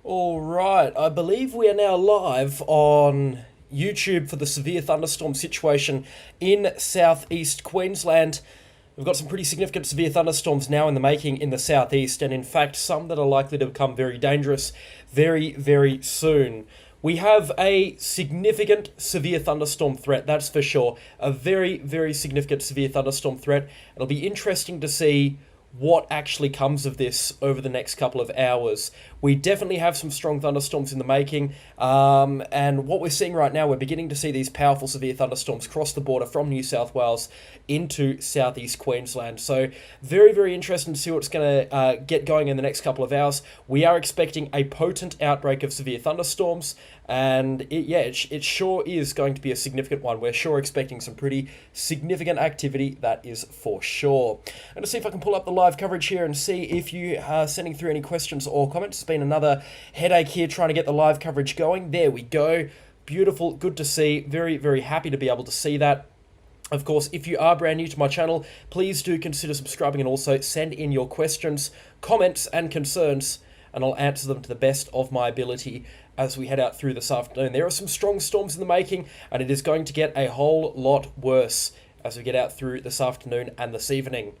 All right, I believe we are now live on YouTube for the severe thunderstorm situation in southeast Queensland. We've got some pretty significant severe thunderstorms now in the making in the southeast, and in fact, some that are likely to become very dangerous very, very soon. We have a significant severe thunderstorm threat, that's for sure. A very, very significant severe thunderstorm threat. It'll be interesting to see what actually comes of this over the next couple of hours. We definitely have some strong thunderstorms in the making, and what we're seeing right now, we're beginning to see these powerful severe thunderstorms cross the border from New South Wales into southeast Queensland. So very, very interesting to see what's going to get going in the next couple of hours. We are expecting a potent outbreak of severe thunderstorms, and it sure is going to be a significant one. We're sure expecting some pretty significant activity, that is for sure. I'm going to see if I can pull up the live coverage here and see if you are sending through any questions or comments. It's been another headache here trying to get the live coverage going. There we go. Beautiful, good to see. Very, very happy to be able to see that. Of course, if you are brand new to my channel, please do consider subscribing and also send in your questions, comments, and concerns, and I'll answer them to the best of my ability as we head out through this afternoon. There are some strong storms in the making, and it is going to get a whole lot worse as we get out through this afternoon and this evening.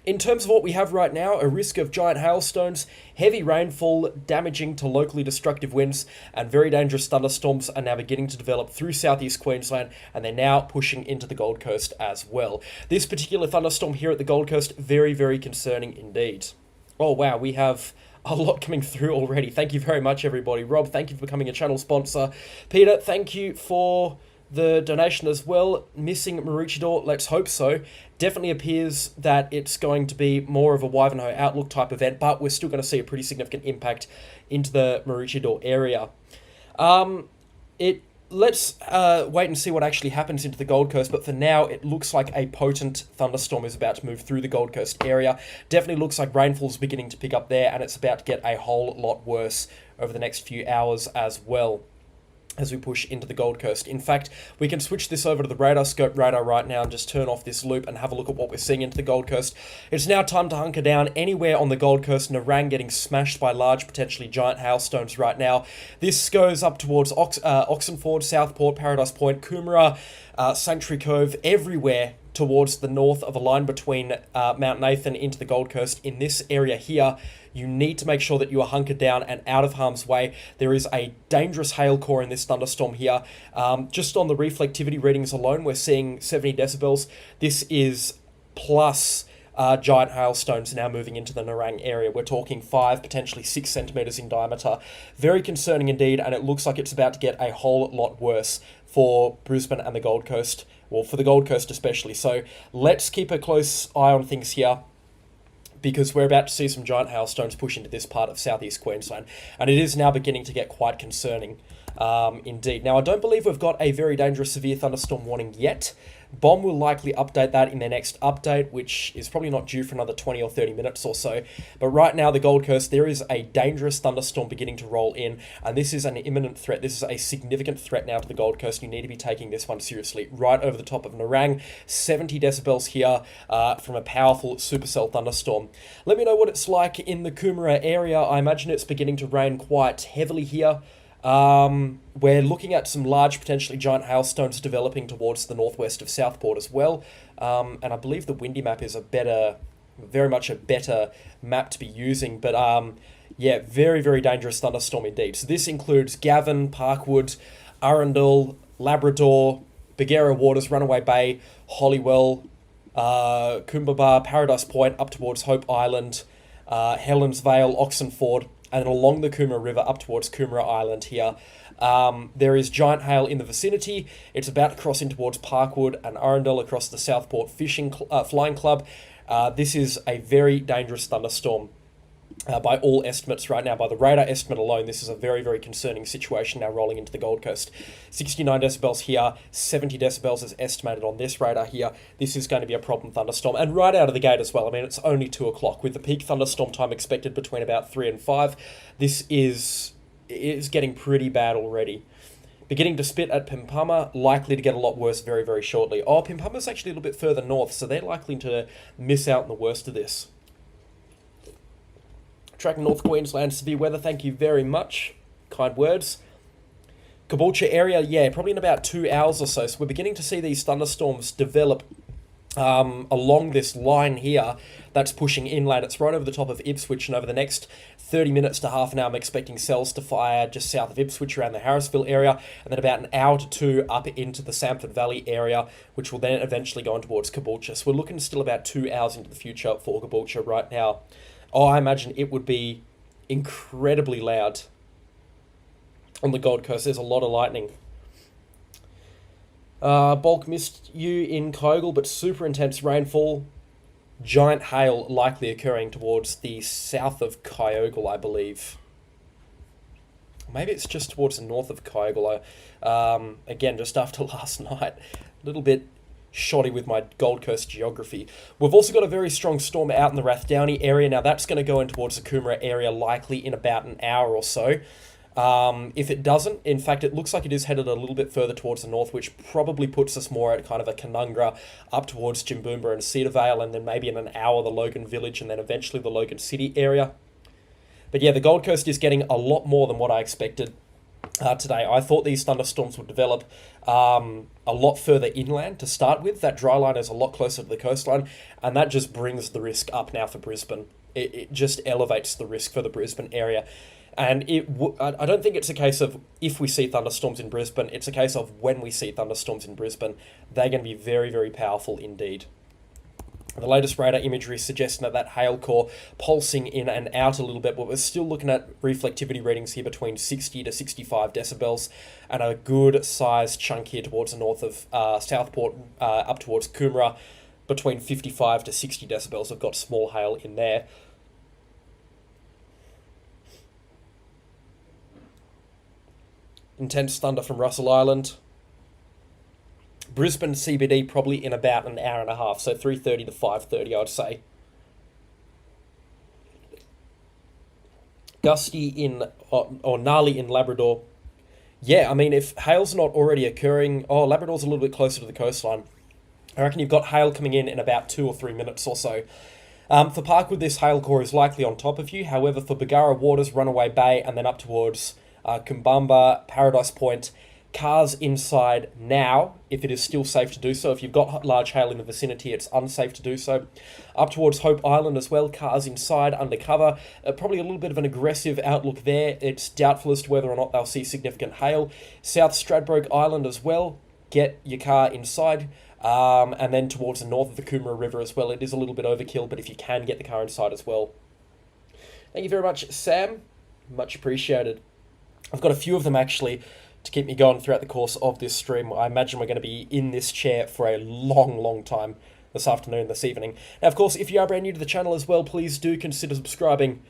In terms of what we have right now, a risk of giant hailstones, heavy rainfall, damaging to locally destructive winds, and very dangerous thunderstorms are now beginning to develop through southeast Queensland, and they're now pushing into the Gold Coast as well. This particular thunderstorm here at the Gold Coast, very, very concerning indeed. Oh wow, we have a lot coming through already. Thank you very much, everybody. Rob, thank you for becoming a channel sponsor. Peter, thank you for the donation as well. Missing Maroochydore, let's hope so. Definitely appears that it's going to be more of a Wivenhoe outlook type event, but we're still going to see a pretty significant impact into the Maroochydore area. Let's wait and see what actually happens into the Gold Coast, but for now it looks like a potent thunderstorm is about to move through the Gold Coast area. Definitely looks like rainfall's beginning to pick up there, and it's about to get a whole lot worse over the next few hours as well as we push into the Gold Coast. In fact, we can switch this over to the radar scope radar right now and just turn off this loop and have a look at what we're seeing into the Gold Coast. It's now time to hunker down anywhere on the Gold Coast. Nerang getting smashed by large, potentially giant hailstones right now. This goes up towards Oxenford, Southport, Paradise Point, Coomera, Sanctuary Cove, everywhere towards the north of a line between Mount Nathan into the Gold Coast. In this area here, you need to make sure that you are hunkered down and out of harm's way. There is a dangerous hail core in this thunderstorm here. Just on the reflectivity readings alone, we're seeing 70 decibels. This is plus giant hailstones now moving into the Nerang area. We're talking 5, potentially 6 centimeters in diameter. Very concerning indeed, and it looks like it's about to get a whole lot worse for Brisbane and the Gold Coast. Well, for the Gold Coast especially. So let's keep a close eye on things here, because we're about to see some giant hailstones push into this part of southeast Queensland, and it is now beginning to get quite concerning indeed. Now, I don't believe we've got a very dangerous severe thunderstorm warning yet. BOM will likely update that in their next update, which is probably not due for another 20 or 30 minutes or so. But right now, the Gold Coast, there is a dangerous thunderstorm beginning to roll in, and this is an imminent threat. This is a significant threat now to the Gold Coast. You need to be taking this one seriously. Right over the top of Nerang, 70 decibels here from a powerful supercell thunderstorm. Let me know what it's like in the Coomera area. I imagine it's beginning to rain quite heavily here. We're looking at some large, potentially giant hailstones developing towards the northwest of Southport as well. And I believe the windy map is very much a better map to be using. But yeah, very, very dangerous thunderstorm indeed. So this includes Gavin, Parkwood, Arundel, Labrador, Bagheera Waters, Runaway Bay, Hollywell, Coombaba, Paradise Point, up towards Hope Island, Helens Vale, Oxenford, and along the Coomera River up towards Coomera Island here. There is giant hail in the vicinity. It's about to cross in towards Parkwood and Arundel across the Southport Flying Club. This is a very dangerous thunderstorm. By all estimates right now, by the radar estimate alone, this is a very, very concerning situation now rolling into the Gold Coast. 69 decibels here, 70 decibels is estimated on this radar here. This is going to be a problem thunderstorm, and right out of the gate as well. I mean, it's only 2 o'clock, with the peak thunderstorm time expected between about 3 and 5. This is getting pretty bad already. Beginning to spit at Pimpama, likely to get a lot worse very, very shortly. Oh, Pimpama's actually a little bit further north, so they're likely to miss out on the worst of this. Backtrack North Queensland, severe weather. Thank you very much. Kind words. Caboolture area, yeah, probably in about 2 hours or so. So we're beginning to see these thunderstorms develop along this line here that's pushing inland. It's right over the top of Ipswich, and over the next 30 minutes to half an hour, I'm expecting cells to fire just south of Ipswich around the Harrisville area, and then about an hour to two up into the Samford Valley area, which will then eventually go on towards Caboolture. So we're looking still about 2 hours into the future for Caboolture right now. Oh, I imagine it would be incredibly loud on the Gold Coast. There's a lot of lightning. Bulk missed you in Kyogle, but super intense rainfall. Giant hail likely occurring towards the south of Kyogle, I believe. Maybe it's just towards the north of Kyogle. Again, just after last night. A little bit shoddy with my Gold Coast geography. We've also got a very strong storm out in the Rathdownie area. Now, that's going to go in towards the Coomera area likely in about an hour or so. If it doesn't, in fact, it looks like it is headed a little bit further towards the north, which probably puts us more at kind of a Canungra up towards Jimboomba and Cedar Vale, and then maybe in an hour the Logan Village, and then eventually the Logan City area. But yeah, the Gold Coast is getting a lot more than what I expected today. I thought these thunderstorms would develop a lot further inland to start with. That dry line is a lot closer to the coastline, and that just brings the risk up now for Brisbane. It just elevates the risk for the Brisbane area. And I don't think it's a case of if we see thunderstorms in Brisbane, it's a case of when we see thunderstorms in Brisbane. They're going to be very, very powerful indeed. The latest radar imagery suggesting that hail core pulsing in and out a little bit, but we're still looking at reflectivity readings here between 60 to 65 decibels, and a good sized chunk here towards the north of Southport up towards Coomera, between 55 to 60 decibels. I've got small hail in there. Intense thunder from Russell Island. Brisbane CBD probably in about an hour and a half, so 3:30 to 5:30, I'd say. Gusty in, or gnarly in Labrador. Yeah, I mean, if hail's not already occurring... Oh, Labrador's a little bit closer to the coastline. I reckon you've got hail coming in about 2 or 3 minutes or so. For Parkwood, this hail core is likely on top of you. However, for Bargara Waters, Runaway Bay, and then up towards Kumbamba, Paradise Point, cars inside now, if it is still safe to do so. If you've got large hail in the vicinity, it's unsafe to do so. Up towards Hope Island as well, cars inside, undercover. Probably a little bit of an aggressive outlook there. It's doubtful as to whether or not they'll see significant hail. South Stradbroke Island as well, get your car inside. And then towards the north of the Coomera River as well, it is a little bit overkill, but if you can, get the car inside as well. Thank you very much, Sam. Much appreciated. I've got a few of them actually to keep me going throughout the course of this stream. I imagine we're going to be in this chair for a long, long time this afternoon, this evening. Now, of course, if you are brand new to the channel as well, please do consider subscribing,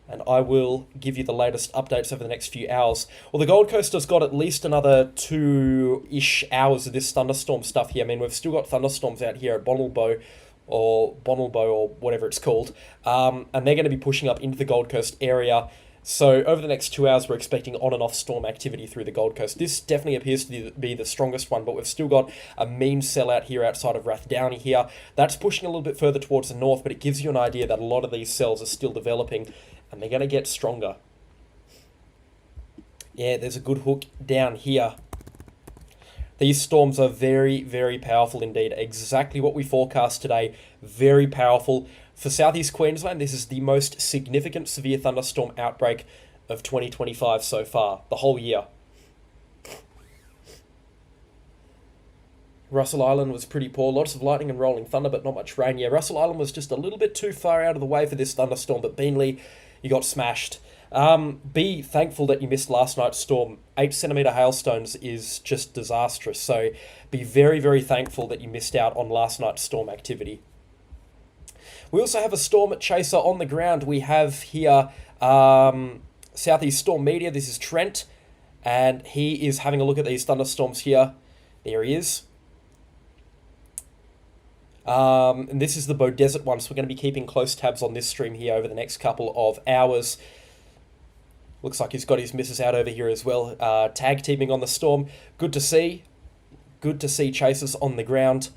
and I will give you the latest updates over the next few hours. Well, the Gold Coast has got at least another 2-ish hours of this thunderstorm stuff here. I mean, we've still got thunderstorms out here at Bonnelbow, or whatever it's called, and they're going to be pushing up into the Gold Coast area. So over the next 2 hours, we're expecting on and off storm activity through the Gold Coast. This definitely appears to be the strongest one, but we've still got a mean cell out here outside of Rathdownie here. That's pushing a little bit further towards the north, but it gives you an idea that a lot of these cells are still developing, and they're going to get stronger. Yeah, there's a good hook down here. These storms are very, very powerful indeed. Exactly what we forecast today. Very powerful. For southeast Queensland, this is the most significant severe thunderstorm outbreak of 2025 so far, the whole year. Russell Island was pretty poor. Lots of lightning and rolling thunder, but not much rain. Yeah, Russell Island was just a little bit too far out of the way for this thunderstorm, but Beenleigh, you got smashed. Be thankful that you missed last night's storm. 8cm hailstones is just disastrous, so be very, very thankful that you missed out on last night's storm activity. We also have a storm chaser on the ground. We have here Southeast Storm Media. This is Trent, and he is having a look at these thunderstorms here. There he is. And this is the Beaudesert one, so we're going to be keeping close tabs on this stream here over the next couple of hours. Looks like he's got his missus out over here as well, tag teaming on the storm. Good to see. Good to see chasers on the ground.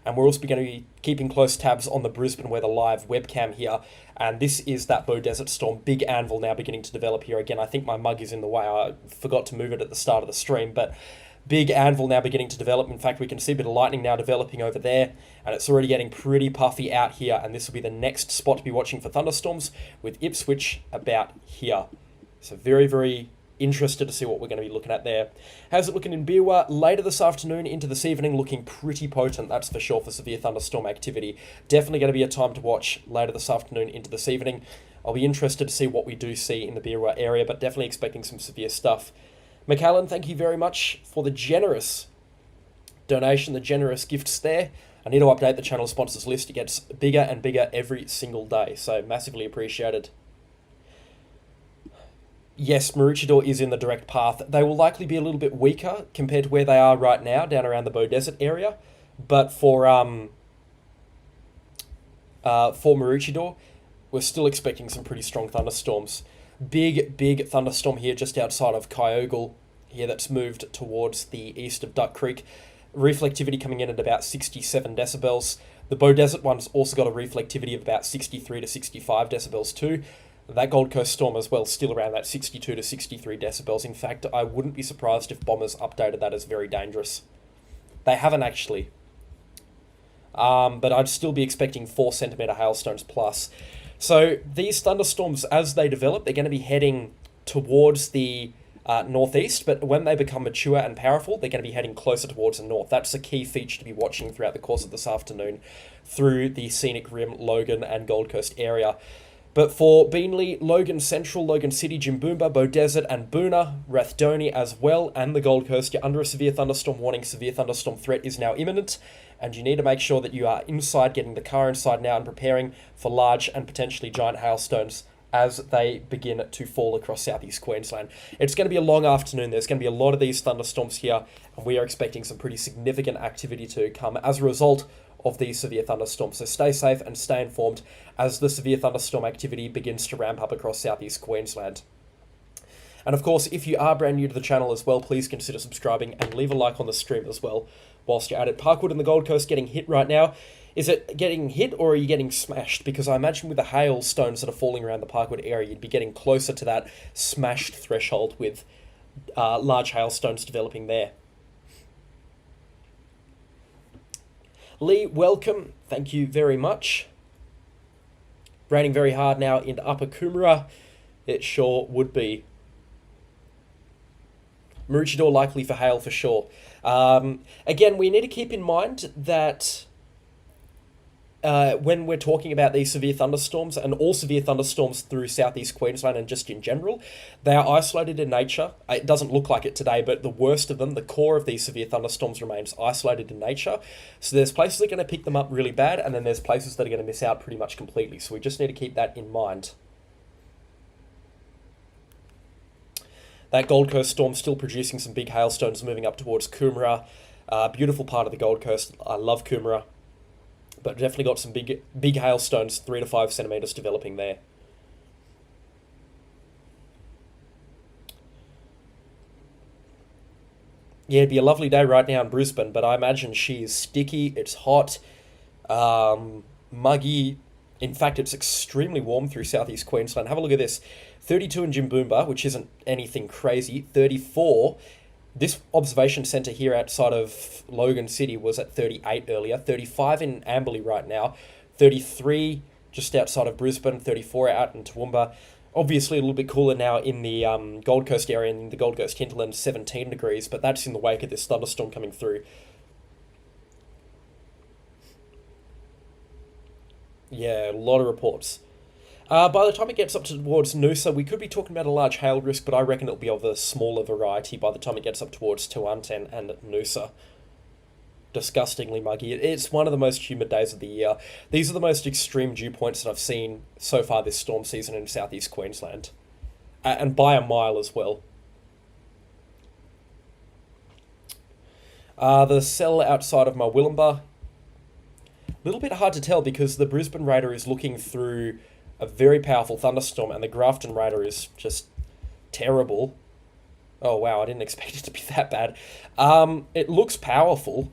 And we're also going to be keeping close tabs on the Brisbane weather live webcam here. And this is that Bow Desert Storm. Big anvil now beginning to develop here. Again, I think my mug is in the way. I forgot to move it at the start of the stream, but big anvil now beginning to develop. In fact, we can see a bit of lightning now developing over there, and it's already getting pretty puffy out here, and this will be the next spot to be watching for thunderstorms, with Ipswich about here. So very, very interested to see what we're going to be looking at there. How's it looking in Beerwah? Later this afternoon into this evening, looking pretty potent, that's for sure, for severe thunderstorm activity. Definitely going to be a time to watch later this afternoon into this evening. I'll be interested to see what we do see in the Beerwah area, but definitely expecting some severe stuff. McAllen, thank you very much for the generous donation, the generous gifts there. I need to update the channel sponsors list. It gets bigger and bigger every single day, so massively appreciated. Yes, Maroochydore is in the direct path. They will likely be a little bit weaker compared to where they are right now, down around the Bow Desert area. But for Maroochydore, we're still expecting some pretty strong thunderstorms. Big thunderstorm here just outside of Kyogle here that's moved towards the east of Duck Creek. Reflectivity coming in at about 67 decibels. The Bow Desert one's also got a reflectivity of about 63 to 65 decibels too. That Gold Coast storm as well, still around that 62 to 63 decibels. In fact, I wouldn't be surprised if Bombers updated that as very dangerous. They haven't actually. But I'd still be expecting 4 centimetre hailstones plus. So these thunderstorms, as they develop, they're going to be heading towards the northeast, but when they become mature and powerful, they're going to be heading closer towards the north. That's a key feature to be watching throughout the course of this afternoon through the scenic rim, Logan and Gold Coast area. But for Beenleigh, Logan Central, Logan City, Jimboomba, Bow Desert and Boonah, Rathdoney as well, and the Gold Coast, you're under a severe thunderstorm warning. Severe thunderstorm threat is now imminent, and you need to make sure that you are inside, getting the car inside now and preparing for large and potentially giant hailstones as they begin to fall across southeast Queensland. It's going to be a long afternoon. There's going to be a lot of these thunderstorms here, and we are expecting some pretty significant activity to come as a result of these severe thunderstorms. So stay safe and stay informed as the severe thunderstorm activity begins to ramp up across southeast Queensland. And of course, if you are brand new to the channel as well, please consider subscribing and leave a like on the stream as well whilst you're at it. Parkwood and the Gold Coast getting hit right now. Is it getting hit or are you getting smashed? Because I imagine with the hailstones that are falling around the Parkwood area, you'd be getting closer to that smashed threshold with large hailstones developing there. Lee, welcome. Thank you very much. Raining very hard now in Upper Coomera. It sure would be. Maroochydore likely for hail for sure. Again, we need to keep in mind that when we're talking about these severe thunderstorms and all severe thunderstorms through southeast Queensland and just in general, they are isolated in nature. It doesn't look like it today, but the worst of them, the core of these severe thunderstorms remains isolated in nature. So there's places that are going to pick them up really bad, and then there's places that are going to miss out pretty much completely. So we just need to keep that in mind. That Gold Coast storm still producing some big hailstones moving up towards Coomera. Beautiful part of the Gold Coast. I love Coomera. But definitely got some big hailstones, 3 to 5 centimetres developing there. Yeah, it'd be a lovely day right now in Brisbane, but I imagine she is sticky, it's hot, muggy. In fact, it's extremely warm through southeast Queensland. Have a look at this. 32 in Jimboomba, which isn't anything crazy. 34. This observation centre here outside of Logan City was at 38 earlier. 35 in Amberley right now. 33 just outside of Brisbane. 34 out in Toowoomba. Obviously a little bit cooler now in the Gold Coast area, in the Gold Coast hinterland, 17 degrees, but that's in the wake of this thunderstorm coming through. Yeah, a lot of reports. By the time it gets up towards Noosa, we could be talking about a large hail risk, but I reckon it'll be of a smaller variety by the time it gets up towards Tuanten and Noosa. Disgustingly muggy. It's one of the most humid days of the year. These are the most extreme dew points that I've seen so far this storm season in southeast Queensland. And by a mile as well. The cell outside of Murwillumbah. A little bit hard to tell because the Brisbane radar is looking through a very powerful thunderstorm, and the Grafton radar is just terrible. Oh wow, I didn't expect it to be that bad. It looks powerful.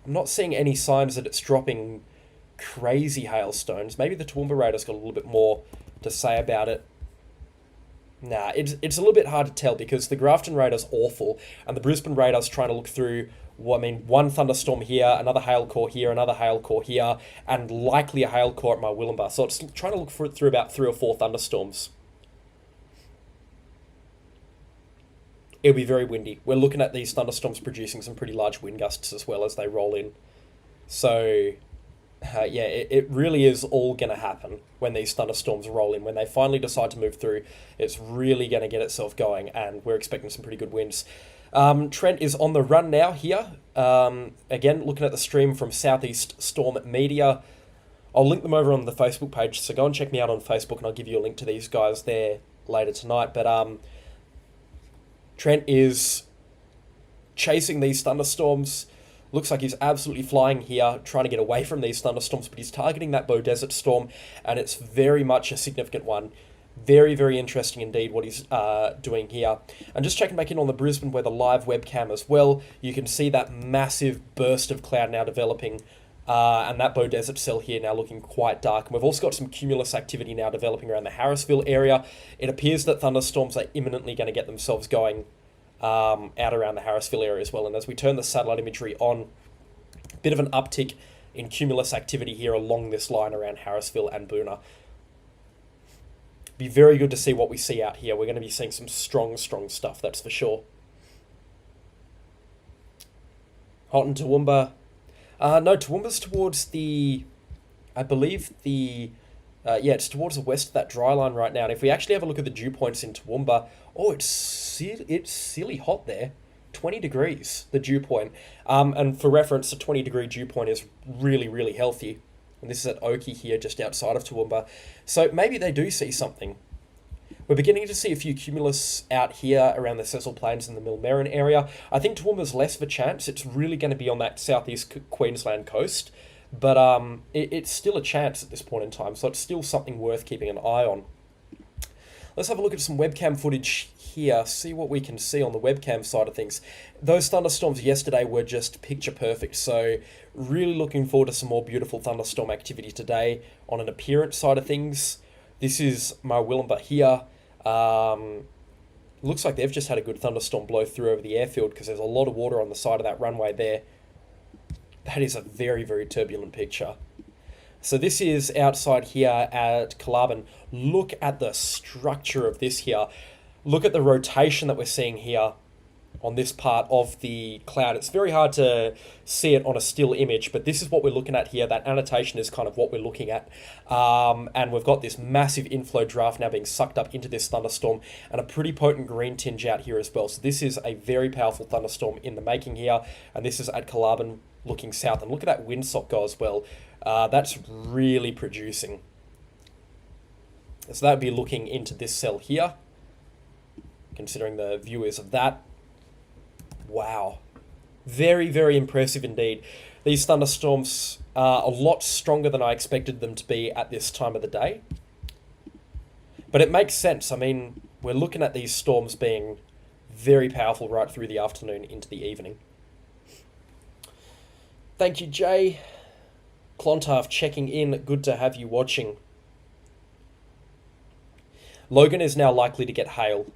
I'm not seeing any signs that it's dropping crazy hailstones. Maybe the Toowoomba radar's got a little bit more to say about it. Nah, it's a little bit hard to tell because the Grafton radar's awful, and the Brisbane radar's trying to look through, well, I mean, one thunderstorm here, another hail core here, another hail core here, and likely a hail core at my Willumba. So it's trying to look through about 3 or 4 thunderstorms. It'll be very windy. We're looking at these thunderstorms producing some pretty large wind gusts as well as they roll in. So yeah, it really is all going to happen when these thunderstorms roll in. When they finally decide to move through, it's really going to get itself going, and we're expecting some pretty good winds. Trent is on the run now here. Again, looking at the stream from Southeast Storm Media. I'll link them over on the Facebook page, so go and check me out on Facebook, and I'll give you a link to these guys there later tonight. But Trent is chasing these thunderstorms. Looks like he's absolutely flying here, trying to get away from these thunderstorms, but he's targeting that Bow Desert storm, and it's very much a significant one. Very, very interesting indeed what he's doing here. And just checking back in on the Brisbane weather live webcam as well, you can see that massive burst of cloud now developing, and that Bow Desert cell here now looking quite dark. And we've also got some cumulus activity now developing around the Harrisville area. It appears that thunderstorms are imminently going to get themselves going out around the Harrisville area as well. And as we turn the satellite imagery on, a bit of an uptick in cumulus activity here along this line around Harrisville and Boonah. Be very good to see what we see out here. We're going to be seeing some strong stuff, that's for sure. Hot and Toowoomba. No, Toowoomba's towards the, I believe the, yeah, it's towards the west of that dry line right now. And if we actually have a look at the dew points in Toowoomba, oh, it's silly hot there. 20 degrees, the dew point. And for reference, a 20-degree dew point is really, really healthy. And this is at Oakey here, just outside of Toowoomba. So maybe they do see something. We're beginning to see a few cumulus out here around the Cecil Plains and the Millmerran area. I think Toowoomba's less of a chance. It's really going to be on that southeast Queensland coast. But it's still a chance at this point in time, so it's still something worth keeping an eye on. Let's have a look at some webcam footage here, see what we can see on the webcam side of things. Those thunderstorms yesterday were just picture perfect, so really looking forward to some more beautiful thunderstorm activity today on an appearance side of things. This is my Willumba here. Looks like they've just had a good thunderstorm blow through over the airfield because there's a lot of water on the side of that runway there. That is a very, very turbulent picture. So this is outside here at Calaban. Look at the structure of this here. Look at the rotation that we're seeing here on this part of the cloud. It's very hard to see it on a still image, but this is what we're looking at here. That annotation is kind of what we're looking at. And we've got this massive inflow draft now being sucked up into this thunderstorm and a pretty potent green tinge out here as well. So this is a very powerful thunderstorm in the making here. And this is at Calaban looking south. And look at that windsock go as well. That's really producing. So that would be looking into this cell here, considering the view is of that. Wow. Very, very impressive indeed. These thunderstorms are a lot stronger than I expected them to be at this time of the day. But it makes sense. I mean, we're looking at these storms being very powerful right through the afternoon into the evening. Thank you, Jay. Clontarf checking in. Good to have you watching. Logan is now likely to get hail.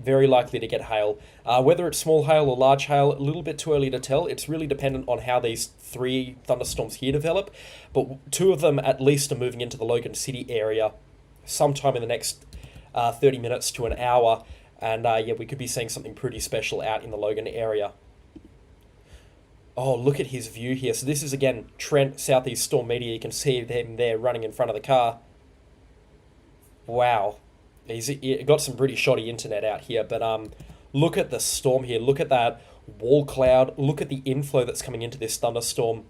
Very likely to get hail. Whether it's small hail or large hail, a little bit too early to tell. It's really dependent on how these 3 thunderstorms here develop. But 2 of them at least are moving into the Logan City area sometime in the next 30 minutes to an hour. And yeah, we could be seeing something pretty special out in the Logan area. Oh, look at his view here. So this is, again, Trent, Southeast Storm Media. You can see him there running in front of the car. Wow. He's got some pretty shoddy internet out here, but look at the storm here. Look at that wall cloud. Look at the inflow that's coming into this thunderstorm.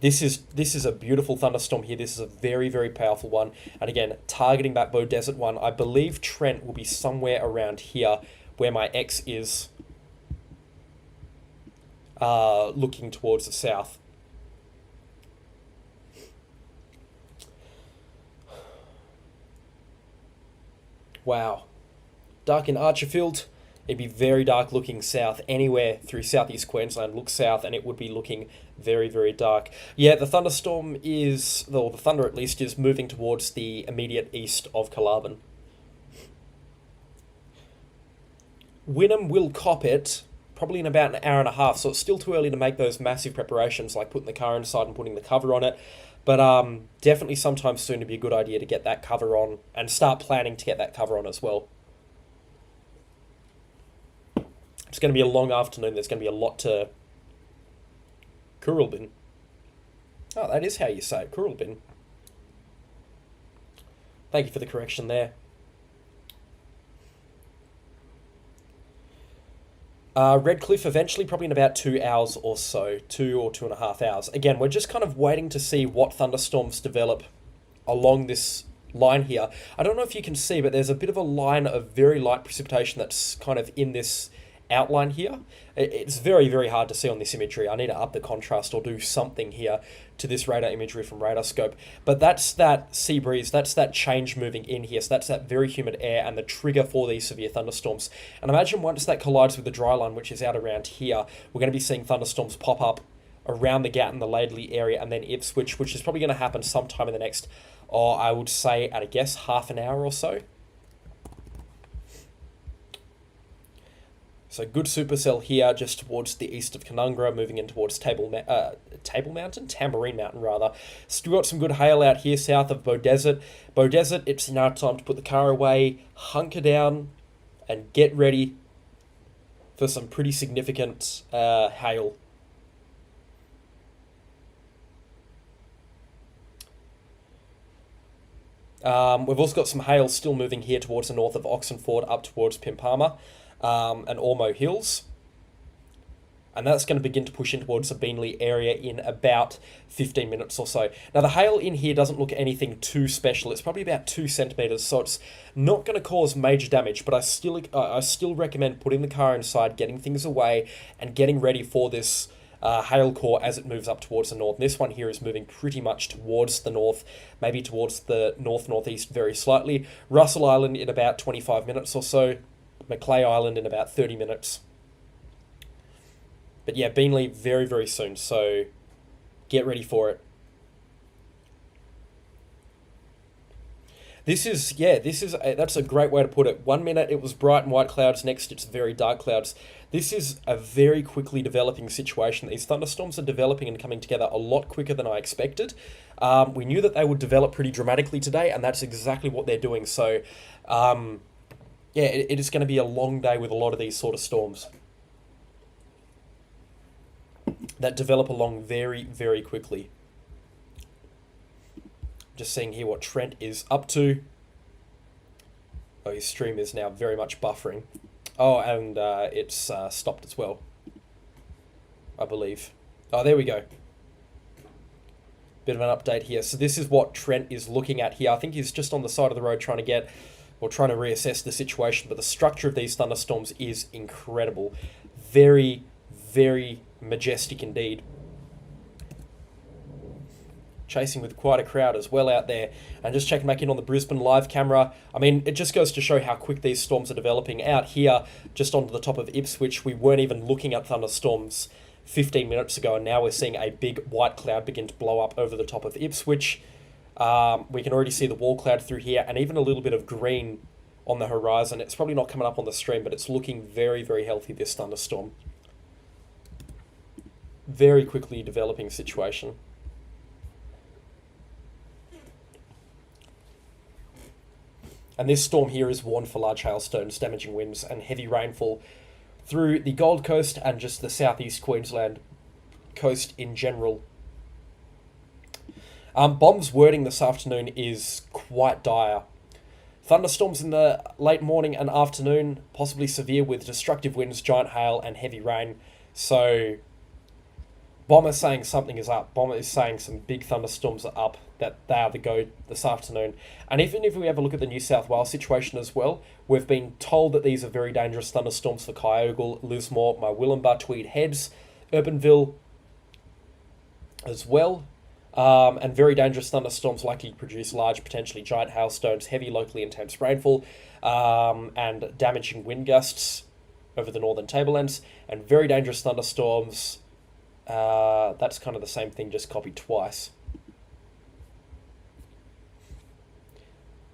This is a beautiful thunderstorm here. This is a very, very powerful one. And again, targeting that Bow Desert one. I believe Trent will be somewhere around here where my X is. Looking towards the south. Wow. Dark in Archerfield. It'd be very dark looking south. Anywhere through southeast Queensland, look south and it would be looking very, very dark. Yeah, the thunderstorm is, or the thunder at least, is moving towards the immediate east of Carnarvon. Wynnum will cop it probably in about an hour and a half, so it's still too early to make those massive preparations like putting the car inside and putting the cover on it. But definitely sometime soon to be a good idea to get that cover on and start planning to get that cover on as well. It's going to be a long afternoon. There's going to be a lot to... Kurralbin. Oh, that is how you say it, Kurralbin. Thank you for the correction there. Redcliffe eventually, probably in about 2 hours or so, 2 or 2.5 hours. Again, we're just kind of waiting to see what thunderstorms develop along this line here. I don't know if you can see, but there's a bit of a line of very light precipitation that's kind of in this outline here. It's very, very hard to see on this imagery. I need to up the contrast or do something here to this radar imagery from radar scope. But that's that sea breeze, that's that change moving in here. So that's that very humid air and the trigger for these severe thunderstorms. And imagine once that collides with the dry line, which is out around here, we're going to be seeing thunderstorms pop up around the Gatton, the Laidley area, and then Ipswich, which is probably going to happen sometime in the next, I would say, at a guess, half an hour or so. So good supercell here, just towards the east of Canungra, moving in towards Tambourine Mountain rather. Still got some good hail out here south of Beaudesert. Beaudesert, it's now time to put the car away, hunker down, and get ready for some pretty significant hail. We've also got some hail still moving here towards the north of Oxenford, up towards Pimpama. And Ormo Hills. And that's going to begin to push in towards the Beanley area in about 15 minutes or so. Now, the hail in here doesn't look anything too special. It's probably about 2 centimetres, so it's not going to cause major damage, but I still recommend putting the car inside, getting things away, and getting ready for this hail core as it moves up towards the north. And this one here is moving pretty much towards the north, maybe towards the north-northeast very slightly. Russell Island in about 25 minutes or so. Macleay Island in about 30 minutes. But yeah, Beanley very, very soon, so get ready for it. That's a great way to put it. 1 minute it was bright and white clouds, next it's very dark clouds. This is a very quickly developing situation. These thunderstorms are developing and coming together a lot quicker than I expected. We knew that they would develop pretty dramatically today, and that's exactly what they're doing. So, yeah, it is going to be a long day with a lot of these sort of storms that develop along very, very quickly. Just seeing here what Trent is up to. Oh, his stream is now very much buffering. Oh, and it's stopped as well, I believe. Oh, there we go. Bit of an update here. So this is what Trent is looking at here. I think he's just on the side of the road trying to reassess the situation, but the structure of these thunderstorms is incredible. Very, very majestic indeed. Chasing with quite a crowd as well out there. And just checking back in on the Brisbane live camera. I mean, it just goes to show how quick these storms are developing. Out here, just onto the top of Ipswich, we weren't even looking at thunderstorms 15 minutes ago, and now we're seeing a big white cloud begin to blow up over the top of Ipswich. We can already see the wall cloud through here, and even a little bit of green on the horizon. It's probably not coming up on the stream, but it's looking very, very healthy, this thunderstorm. Very quickly developing situation. And this storm here is warned for large hailstones, damaging winds, and heavy rainfall through the Gold Coast and just the southeast Queensland coast in general. Bomb's wording this afternoon is quite dire. Thunderstorms in the late morning and afternoon, possibly severe with destructive winds, giant hail, and heavy rain. So, Bomb is saying something is up. Bomb is saying some big thunderstorms are up, that they are the go this afternoon. And even if we have a look at the New South Wales situation as well, we've been told that these are very dangerous thunderstorms for Kyogle, Lismore, Murwillumbah, Tweed Heads, Urbanville as well. And very dangerous thunderstorms likely to produce large, potentially giant hailstones, heavy locally intense rainfall, and damaging wind gusts. over the northern tablelands, and very dangerous thunderstorms. That's kind of the same thing, just copied twice.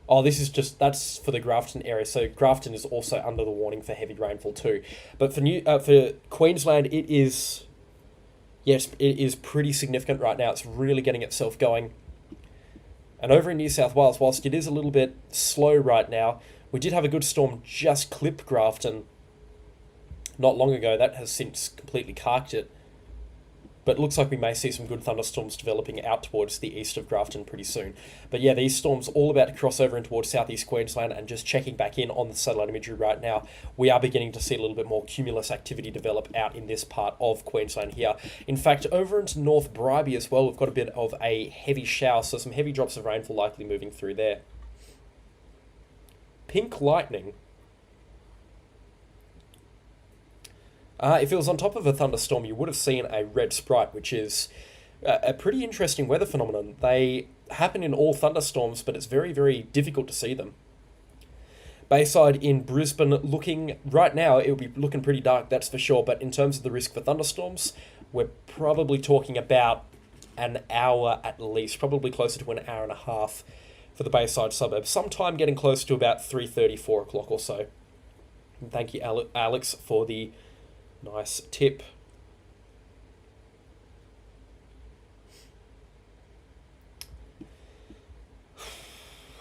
Oh, that's for the Grafton area. So Grafton is also under the warning for heavy rainfall too. But for Queensland, yes, it is pretty significant right now. It's really getting itself going. And over in New South Wales, whilst it is a little bit slow right now, we did have a good storm just clip Grafton not long ago. That has since completely carked it. But it looks like we may see some good thunderstorms developing out towards the east of Grafton pretty soon. But yeah, these storms all about to cross over in towards southeast Queensland, and just checking back in on the satellite imagery right now, we are beginning to see a little bit more cumulus activity develop out in this part of Queensland here. In fact, over into North Bribie as well, we've got a bit of a heavy shower, so some heavy drops of rainfall likely moving through there. Pink lightning. If it was on top of a thunderstorm, you would have seen a red sprite, which is a pretty interesting weather phenomenon. They happen in all thunderstorms, but it's very, very difficult to see them. Bayside in Brisbane, right now, it would be looking pretty dark, that's for sure, but in terms of the risk for thunderstorms, we're probably talking about an hour at least, probably closer to an hour and a half for the Bayside suburb. Sometime getting close to about 3:30, 4 o'clock or so. And thank you, Alex, for the nice tip.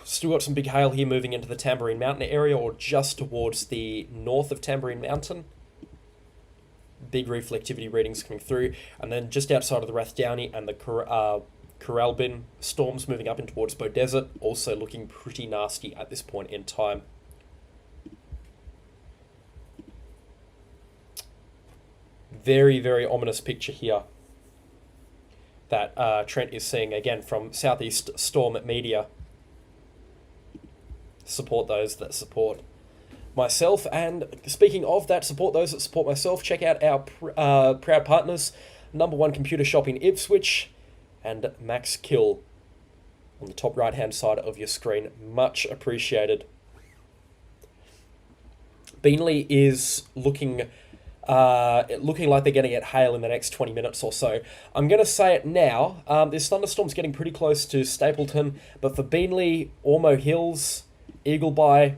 Still got some big hail here moving into the Tamborine Mountain area, or just towards the north of Tamborine Mountain. Big reflectivity readings coming through. And then just outside of the Rathdowney and the Coralbin storms moving up in towards Bow Desert, also looking pretty nasty at this point in time. Very, very ominous picture here that Trent is seeing, again, from Southeast Storm Media. Support those that support myself. And speaking of that, support those that support myself, check out our proud partners, #1 computer shop in Ipswich, and Max Kill on the top right-hand side of your screen. Much appreciated. Beanley is looking like they're going to get hail in the next 20 minutes or so. I'm going to say it now. This thunderstorm's getting pretty close to Stapleton, but for Beanley, Ormo Hills, Eagleby,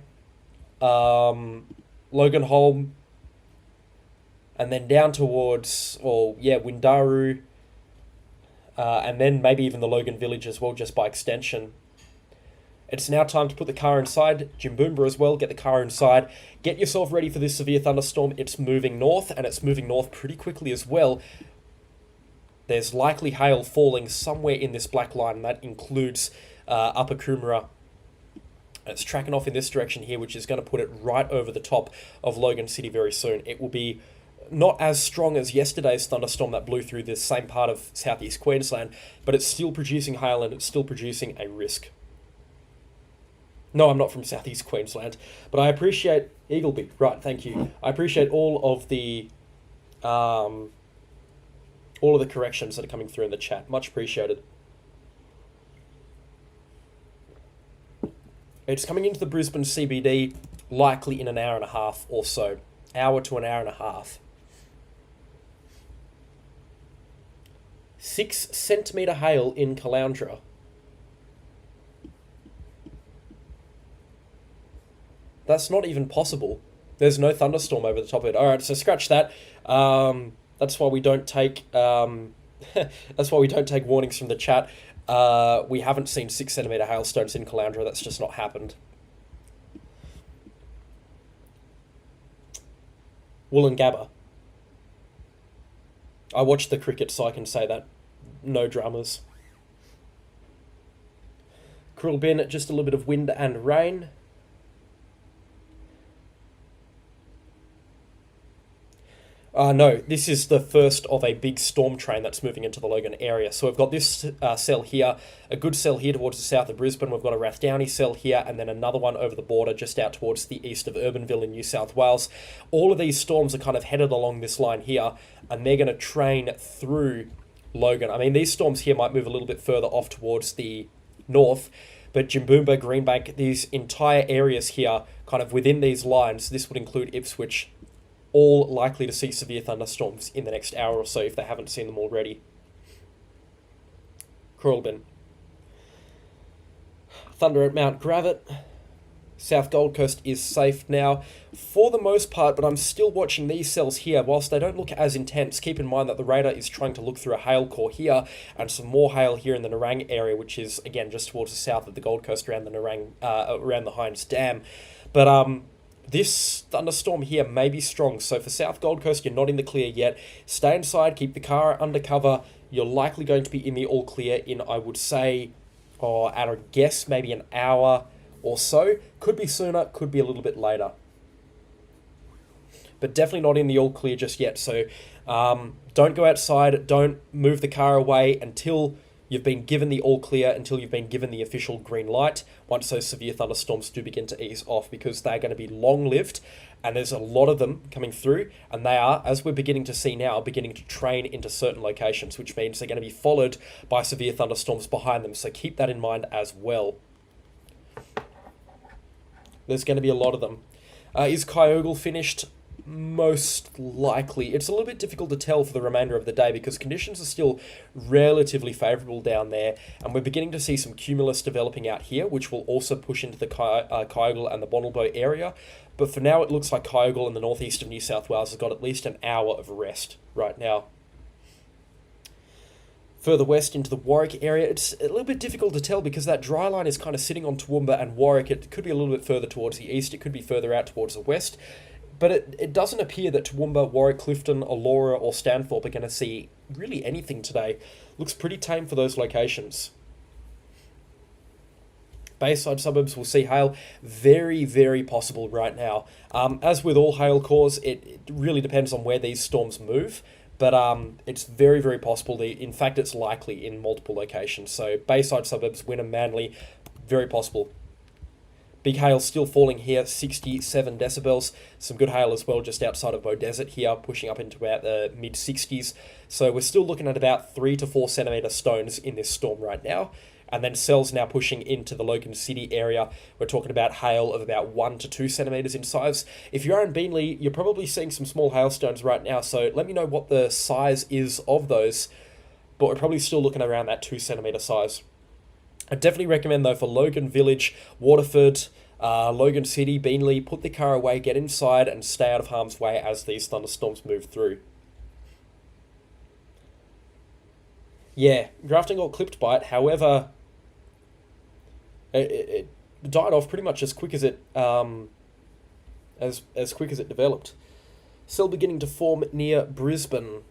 Logan Holm, and then down towards, Windaru, and then maybe even the Logan Village as well, just by extension. It's now time to put the car inside. Jimboomba as well, get the car inside. Get yourself ready for this severe thunderstorm. It's moving north, and it's moving north pretty quickly as well. There's likely hail falling somewhere in this black line, and that includes Upper Coomera. It's tracking off in this direction here, which is going to put it right over the top of Logan City very soon. It will be not as strong as yesterday's thunderstorm that blew through this same part of southeast Queensland, but it's still producing hail, and it's still producing a risk. No, I'm not from southeast Queensland, but I appreciate Eagleby. Right, thank you. I appreciate all of the corrections that are coming through in the chat. Much appreciated. It's coming into the Brisbane CBD likely in an hour and a half or so. Hour to an hour and a half. 6 centimetre hail in Caloundra. That's not even possible. There's no thunderstorm over the top of it. All right, so scratch that. That's why we don't take. That's why we don't take warnings from the chat. We haven't seen 6 centimetre hailstones in Caloundra. That's just not happened. Wollongabba. I watched the cricket, so I can say that. No dramas. Crillbin, just a little bit of wind and rain. No, this is the first of a big storm train that's moving into the Logan area. So we've got this cell here, a good cell here towards the south of Brisbane. We've got a Rathdowney cell here, and then another one over the border just out towards the east of Urbanville in New South Wales. All of these storms are kind of headed along this line here, and they're going to train through Logan. I mean, these storms here might move a little bit further off towards the north, but Jimboomba, Greenbank, these entire areas here, kind of within these lines, this would include Ipswich, all likely to see severe thunderstorms in the next hour or so if they haven't seen them already. Bin. Thunder at Mount Gravett. South Gold Coast is safe now for the most part, but I'm still watching these cells here. Whilst they don't look as intense, keep in mind that the radar is trying to look through a hail core here and some more hail here in the Nerang area, which is, again, just towards the south of the Gold Coast around the Nerang, around the Hines Dam. But this thunderstorm here may be strong, so for South Gold Coast, you're not in the clear yet. Stay inside, keep the car under cover. You're likely going to be in the all clear in, I would say, at a guess, maybe an hour or so. Could be sooner, could be a little bit later. But definitely not in the all clear just yet. So don't go outside, don't move the car away until you've been given the all clear, until you've been given the official green light, once those severe thunderstorms do begin to ease off, because they're going to be long-lived, and there's a lot of them coming through, and they are, as we're beginning to see now, beginning to train into certain locations, which means they're going to be followed by severe thunderstorms behind them, so keep that in mind as well. There's going to be a lot of them. Is Kyogle finished? Most likely. It's a little bit difficult to tell for the remainder of the day because conditions are still relatively favourable down there, and we're beginning to see some cumulus developing out here, which will also push into the Kyogle and the Bonnelbo area. But for now, it looks like Kyogle in the northeast of New South Wales has got at least an hour of rest right now. Further west into the Warwick area, it's a little bit difficult to tell because that dry line is kind of sitting on Toowoomba and Warwick. It could be a little bit further towards the east, it could be further out towards the west. But it doesn't appear that Toowoomba, Warwick, Clifton, Allora or Stanthorpe are going to see really anything today. Looks pretty tame for those locations. Bayside suburbs will see hail. Very, very possible right now. As with all hail cores, it really depends on where these storms move. But it's very, very possible. In fact, it's likely in multiple locations. So Bayside suburbs, Wynnum, Manly, very possible. Big hail still falling here, 67 decibels. Some good hail as well just outside of Beaudesert here, pushing up into about the mid-60s. So we're still looking at about 3 to 4 centimetre stones in this storm right now. And then cells now pushing into the Logan City area. We're talking about hail of about 1 to 2 centimetres in size. If you're in Beenleigh, you're probably seeing some small hailstones right now. So let me know what the size is of those. But we're probably still looking around that 2 centimetre size. I definitely recommend, though, for Logan Village, Waterford, Logan City, Beenleigh, put the car away, get inside, and stay out of harm's way as these thunderstorms move through. Yeah, Grafton got clipped by it. However, it died off pretty much as quick as it as quick as it developed. Cell beginning to form near Brisbane.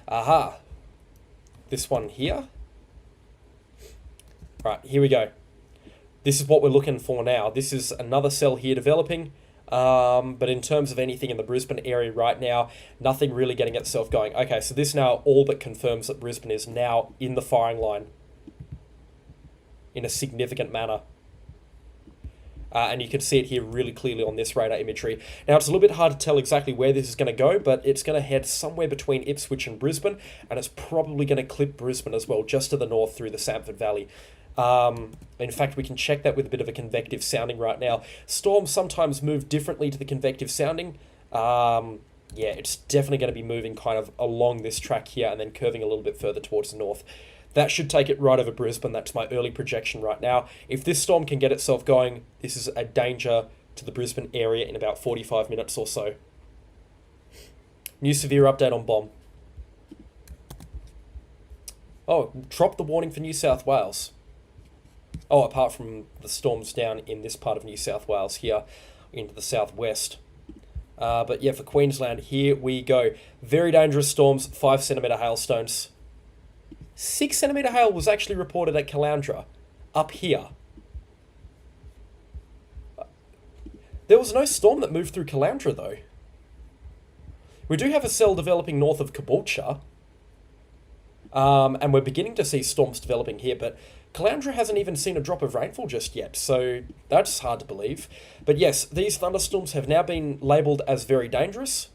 Aha. This one here. Right, here we go. This is what we're looking for now. This is another cell here developing. But in terms of anything in the Brisbane area right now, nothing really getting itself going. Okay, so this now all but confirms that Brisbane is now in the firing line in a significant manner. And you can see it here really clearly on this radar imagery. Now, it's a little bit hard to tell exactly where this is going to go, but it's going to head somewhere between Ipswich and Brisbane, and it's probably going to clip Brisbane as well, just to the north through the Samford Valley. In fact, we can check that with a bit of a convective sounding right now. Storms sometimes move differently to the convective sounding. Yeah, it's definitely going to be moving kind of along this track here and then curving a little bit further towards the north. That should take it right over Brisbane. That's my early projection right now. If this storm can get itself going, this is a danger to the Brisbane area in about 45 minutes or so. New severe update on bomb. Oh, dropped the warning for New South Wales. Oh, apart from the storms down in this part of New South Wales here into the southwest. But yeah, for Queensland, here we go. Very dangerous storms, 5 centimetre hailstones. 6 centimetre hail was actually reported at Caloundra, up here. There was no storm that moved through Caloundra, though. We do have a cell developing north of Caboolture. And we're beginning to see storms developing here, but Caloundra hasn't even seen a drop of rainfall just yet, so that's hard to believe. But yes, these thunderstorms have now been labelled as very dangerous.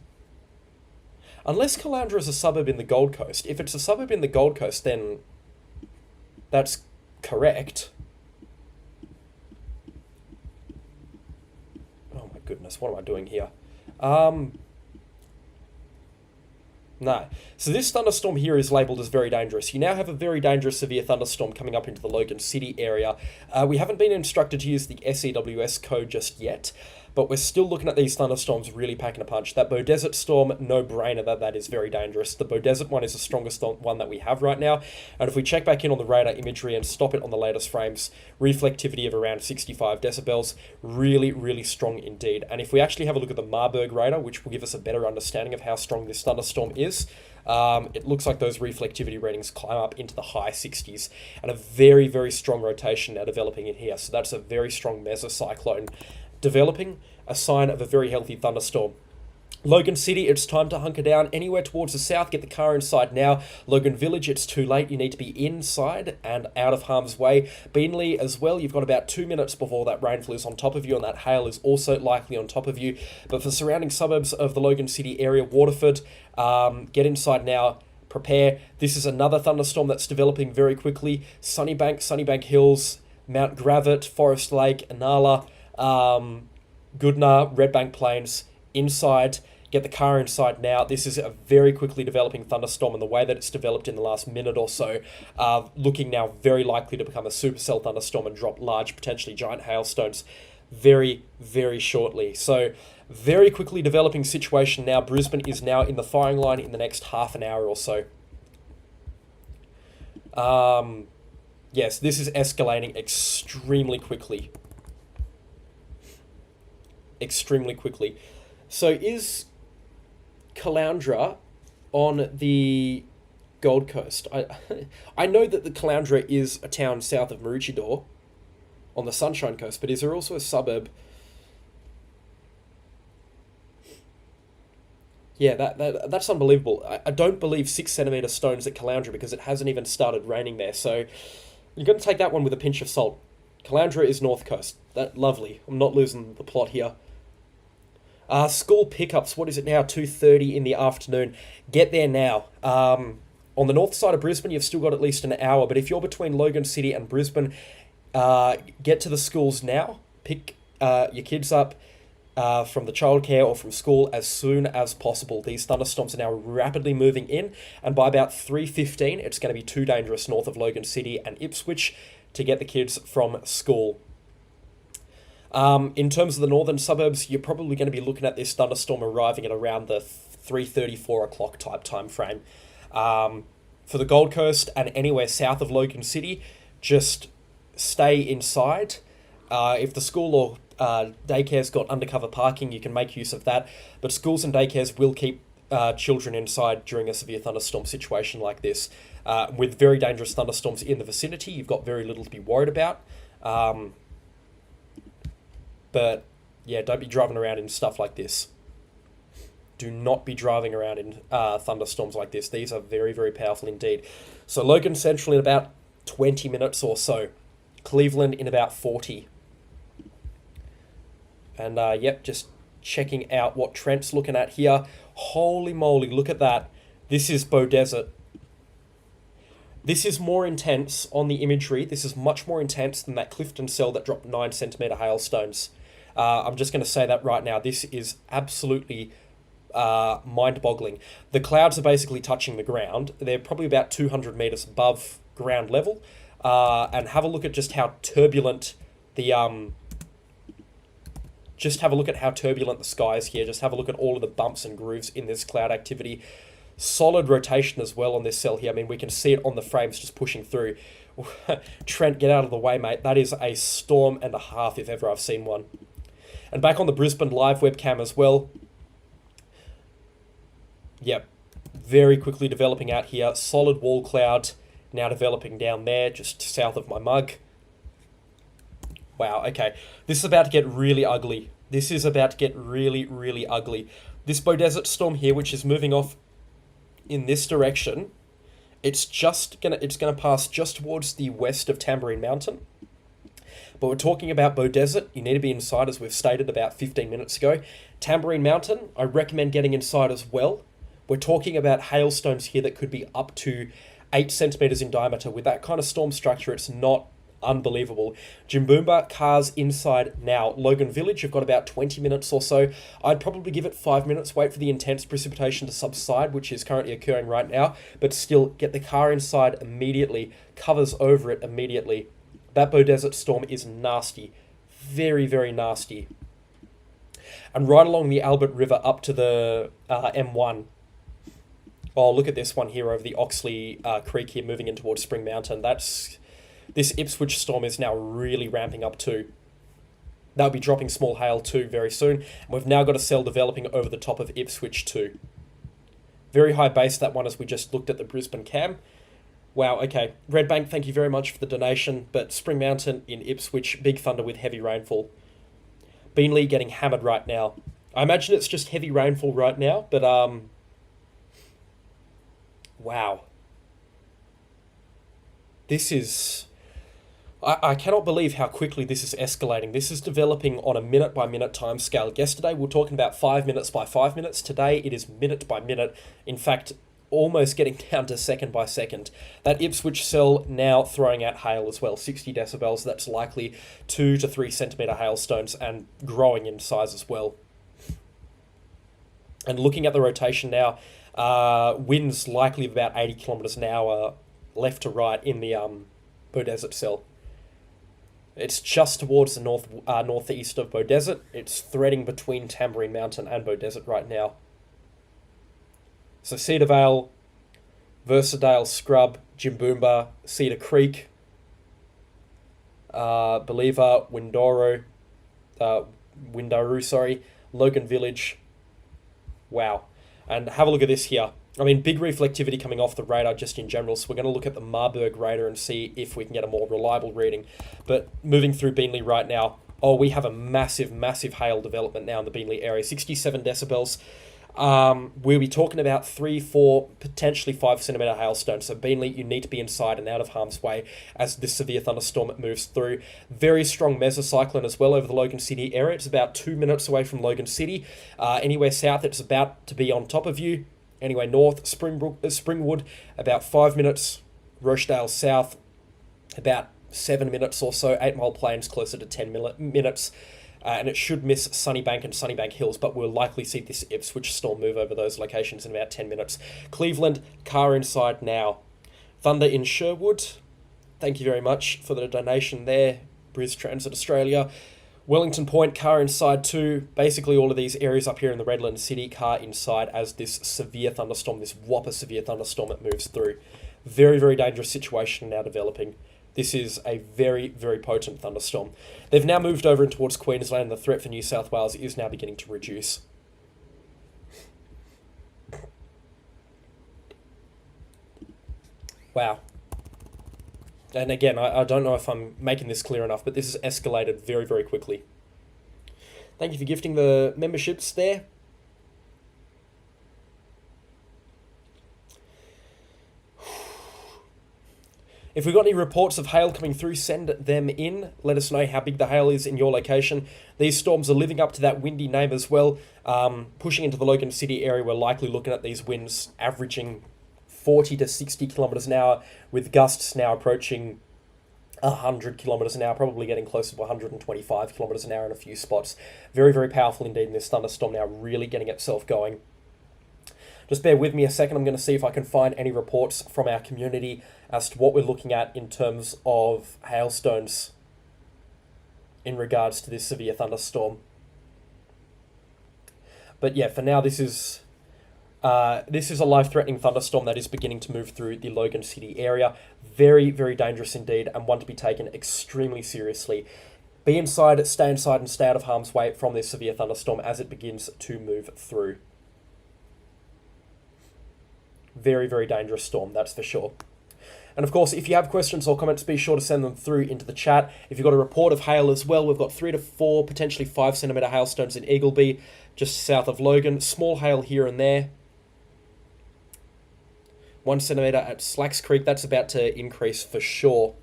Unless Caloundra is a suburb in the Gold Coast. If it's a suburb in the Gold Coast, then that's correct. Oh my goodness, what am I doing here? No. So this thunderstorm here is labelled as very dangerous. You now have a very dangerous severe thunderstorm coming up into the Logan City area. We haven't been instructed to use the SEWS code just yet, but we're still looking at these thunderstorms really packing a punch. That Beaudesert storm, no-brainer that is very dangerous. The Beaudesert one is the strongest one that we have right now, and if we check back in on the radar imagery and stop it on the latest frames, reflectivity of around 65 decibels, really, really strong indeed. And if we actually have a look at the Marburg radar, which will give us a better understanding of how strong this thunderstorm is, it looks like those reflectivity readings climb up into the high 60s, and a very, very strong rotation now developing in here. So that's a very strong mesocyclone developing, a sign of a very healthy thunderstorm. Logan City, it's time to hunker down. Anywhere towards the south, get the car inside now. Logan Village, it's too late. You need to be inside and out of harm's way. Beanley as well, you've got about 2 minutes before that rainfall is on top of you, and that hail is also likely on top of you. But for surrounding suburbs of the Logan City area, Waterford, get inside now. Prepare. This is another thunderstorm that's developing very quickly. Sunnybank Hills, Mount Gravett, Forest Lake, Inala, Goodna, Redbank Plains, inside. Get the car inside now. This is a very quickly developing thunderstorm, and the way that it's developed in the last minute or so, looking now very likely to become a supercell thunderstorm and drop large, potentially giant hailstones very, very shortly. So, very quickly developing situation now. Brisbane is now in the firing line in the next half an hour or so. Yes, this is escalating extremely quickly. So is Caloundra on the Gold Coast? I know that the Caloundra is a town south of Maroochydore on the Sunshine Coast, but is there also a suburb? Yeah, that's unbelievable. I don't believe 6 centimetre stones at Caloundra because it hasn't even started raining there. So you're going to take that one with a pinch of salt. Caloundra is North Coast. That lovely. I'm not losing the plot here. School pickups, what is it now? 2:30 in the afternoon. Get there now. On the north side of Brisbane, you've still got at least an hour, but if you're between Logan City and Brisbane, get to the schools now. Pick your kids up from the childcare or from school as soon as possible. These thunderstorms are now rapidly moving in, and by about 3:15, it's going to be too dangerous north of Logan City and Ipswich to get the kids from school. In terms of the northern suburbs, you're probably going to be looking at this thunderstorm arriving at around the 3:30, 4 o'clock type time frame. For the Gold Coast and anywhere south of Logan City, just stay inside. If the school or daycare's got undercover parking, you can make use of that. But schools and daycares will keep children inside during a severe thunderstorm situation like this. With very dangerous thunderstorms in the vicinity, you've got very little to be worried about. But yeah, don't be driving around in stuff like this. Do not be driving around in thunderstorms like this. These are very, very powerful indeed. So Logan Central in about 20 minutes or so. Cleveland in about 40. And yep, just checking out what Trent's looking at here. Holy moly, look at that. This is Beaudesert. This is more intense on the imagery. This is much more intense than that Clifton cell that dropped 9 centimetre hailstones. I'm just going to say that right now. This is absolutely mind-boggling. The clouds are basically touching the ground. They're probably about 200 metres above ground level. And have a look at just how turbulent the... Just have a look at how turbulent the sky is here. Just have a look at all of the bumps and grooves in this cloud activity. Solid rotation as well on this cell here. I mean, we can see it on the frames just pushing through. Trent, get out of the way, mate. That is a storm and a half if ever I've seen one. And back on the Brisbane live webcam as well. Yep, very quickly developing out here. Solid wall cloud now developing down there, just south of my mug. Wow, okay. This is about to get really ugly. This is about to get really, really ugly. This Beaudesert storm here, which is moving off in this direction, it's gonna pass just towards the west of Tamborine Mountain. But we're talking about Beaudesert. You need to be inside, as we've stated about 15 minutes ago. Tamborine Mountain, I recommend getting inside as well. We're talking about hailstones here that could be up to 8 centimetres in diameter. With that kind of storm structure, it's not unbelievable. Jimboomba, cars inside now. Logan Village, you've got about 20 minutes or so. I'd probably give it 5 minutes, wait for the intense precipitation to subside, which is currently occurring right now, but still get the car inside immediately, covers over it immediately. That Beaudesert storm is nasty. Very, very nasty. And right along the Albert River up to the M1. Oh, look at this one here over the Oxley Creek here, moving in towards Spring Mountain. This Ipswich storm is now really ramping up too. They'll be dropping small hail too very soon. And we've now got a cell developing over the top of Ipswich too. Very high base, that one, as we just looked at the Brisbane cam. Wow, okay. Redbank, thank you very much for the donation. But Spring Mountain in Ipswich, big thunder with heavy rainfall. Beanley getting hammered right now. I imagine it's just heavy rainfall right now, but wow. This is... I cannot believe how quickly this is escalating. This is developing on a minute-by-minute timescale. Yesterday, we were talking about 5 minutes by 5 minutes. Today, it is minute by minute. In fact, almost getting down to second by second. That Ipswich cell now throwing out hail as well. 60 decibels. That's likely 2 to 3 centimetre hailstones and growing in size as well. And looking at the rotation now, winds likely of about 80 kilometres an hour left to right in the Beaudesert cell. It's just towards the northeast of Beaudesert. It's threading between Tamborine Mountain and Beaudesert right now. So Cedar Vale, Versadale, Scrub, Jimboomba, Cedar Creek, Believer, Windaru, Logan Village. Wow. And have a look at this here. I mean, big reflectivity coming off the radar just in general, so we're going to look at the Marburg radar and see if we can get a more reliable reading. But moving through Beanley right now, oh, we have a massive, massive hail development now in the Beanley area. 67 decibels. We'll be talking about 3, 4, potentially 5 centimetre hailstones. So Beanley, you need to be inside and out of harm's way as this severe thunderstorm moves through. Very strong mesocyclone as well over the Logan City area. It's about 2 minutes away from Logan City. Anywhere south, it's about to be on top of you. Anyway, north, Springwood, about 5 minutes. Rochdale south, about 7 minutes or so. 8 Mile Plains, closer to 10 minutes. And it should miss Sunnybank and Sunnybank Hills, but we'll likely see this Ipswich storm move over those locations in about 10 minutes. Cleveland, car inside now. Thunder in Sherwood. Thank you very much for the donation there. Bris Transit Australia. Wellington Point, car inside too. Basically all of these areas up here in the Redland City, car inside as this severe thunderstorm, this whopper severe thunderstorm that moves through. Very, very dangerous situation now developing. This is a very, very potent thunderstorm. They've now moved over towards Queensland. The threat for New South Wales is now beginning to reduce. Wow. And again, I don't know if I'm making this clear enough, but this has escalated very, very quickly. Thank you for gifting the memberships there. If we've got any reports of hail coming through, send them in. Let us know how big the hail is in your location. These storms are living up to that windy name as well. Pushing into the Logan City area, we're likely looking at these winds averaging 40 to 60 kilometres an hour, with gusts now approaching 100 kilometres an hour, probably getting closer to 125 kilometres an hour in a few spots. Very, very powerful indeed, and this thunderstorm now really getting itself going. Just bear with me a second. I'm going to see if I can find any reports from our community as to what we're looking at in terms of hailstones in regards to this severe thunderstorm. But yeah, for now, this is a life-threatening thunderstorm that is beginning to move through the Logan City area. Very, very dangerous indeed, and one to be taken extremely seriously. Be inside, stay inside, and stay out of harm's way from this severe thunderstorm as it begins to move through. Very, very dangerous storm, that's for sure. And of course, if you have questions or comments, be sure to send them through into the chat. If you've got a report of hail as well, we've got 3 to 4, potentially 5 centimetre hailstones in Eagleby, just south of Logan. Small hail here and there. 1 centimetre at Slacks Creek, that's about to increase for sure.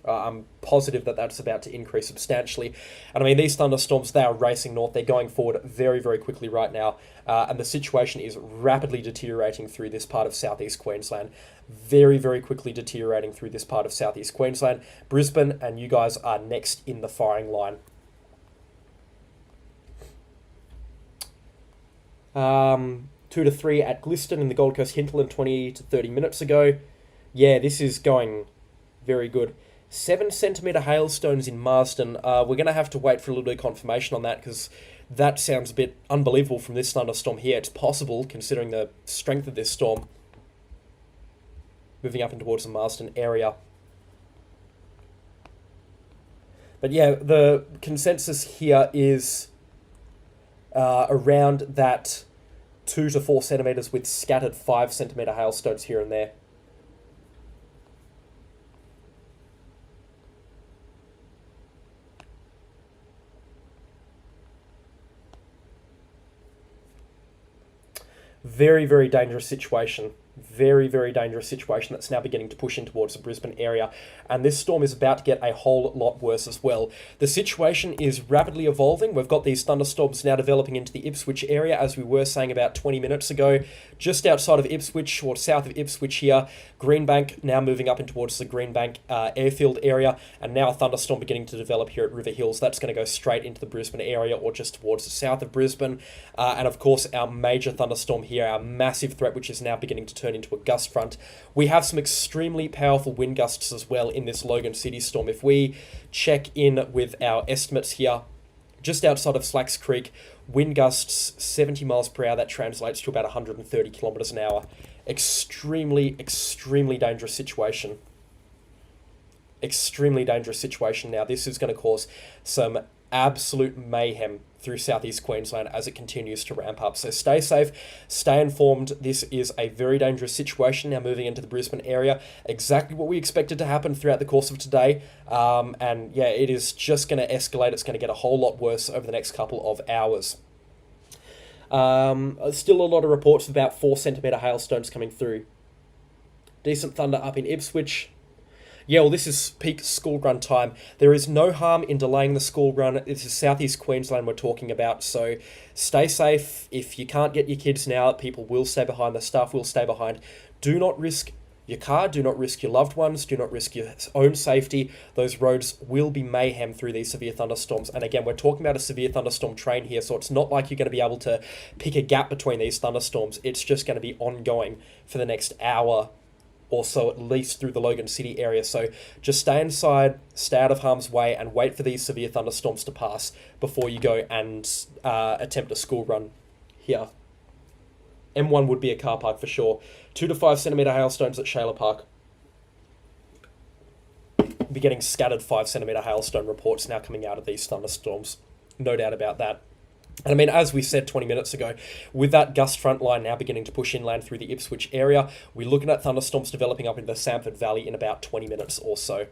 I'm positive that that's about to increase substantially. And I mean, these thunderstorms, they are racing north. They're going forward very, very quickly right now. And the situation is rapidly deteriorating through this part of southeast Queensland. Very, very quickly deteriorating through this part of southeast Queensland. Brisbane and you guys are next in the firing line. 2 to 3 at Gliston in the Gold Coast hinterland 20 to 30 minutes ago. Yeah, this is going very good. 7 centimetre hailstones in Marsden. We're going to have to wait for a little bit of confirmation on that because that sounds a bit unbelievable from this thunderstorm here. It's possible considering the strength of this storm. Moving up and towards the Marsden area. But yeah, the consensus here is around that 2 to 4 centimetres with scattered 5 centimetre hailstones here and there. Very, very dangerous situation. Very, very dangerous situation that's now beginning to push in towards the Brisbane area. And this storm is about to get a whole lot worse as well. The situation is rapidly evolving. We've got these thunderstorms now developing into the Ipswich area, as we were saying about 20 minutes ago. Just outside of Ipswich, or south of Ipswich here, Greenbank now moving up in towards the Greenbank airfield area. And now a thunderstorm beginning to develop here at River Hills. That's going to go straight into the Brisbane area or just towards the south of Brisbane. And of course, our major thunderstorm here, our massive threat, which is now beginning to turn into a gust front. We have some extremely powerful wind gusts as well in this Logan City storm. If we check in with our estimates here, just outside of Slacks Creek, wind gusts 70 miles per hour. That translates to about 130 kilometers an hour. Extremely, extremely dangerous situation. Extremely dangerous situation now. This is going to cause some absolute mayhem through southeast Queensland as it continues to ramp up. So stay safe, stay informed. This is a very dangerous situation now moving into the Brisbane area. Exactly what we expected to happen throughout the course of today. And yeah, it is just going to escalate. It's going to get a whole lot worse over the next couple of hours. Still a lot of reports of about 4 centimetre hailstones coming through. Decent thunder up in Ipswich. Yeah, well, this is peak school run time. There is no harm in delaying the school run. This is southeast Queensland we're talking about, so stay safe. If you can't get your kids now, people will stay behind. The staff will stay behind. Do not risk your car. Do not risk your loved ones. Do not risk your own safety. Those roads will be mayhem through these severe thunderstorms. And again, we're talking about a severe thunderstorm train here, so it's not like you're going to be able to pick a gap between these thunderstorms. It's just going to be ongoing for the next hour or so, at least through the Logan City area. So just stay inside, stay out of harm's way, and wait for these severe thunderstorms to pass before you go and attempt a school run here. M1 would be a car park for sure. 2 to 5 centimetre hailstones at Shayla Park. Be getting scattered 5 centimetre hailstone reports now coming out of these thunderstorms. No doubt about that. And I mean, as we said 20 minutes ago, with that gust front line now beginning to push inland through the Ipswich area, we're looking at thunderstorms developing up in the Samford Valley in about 20 minutes or so.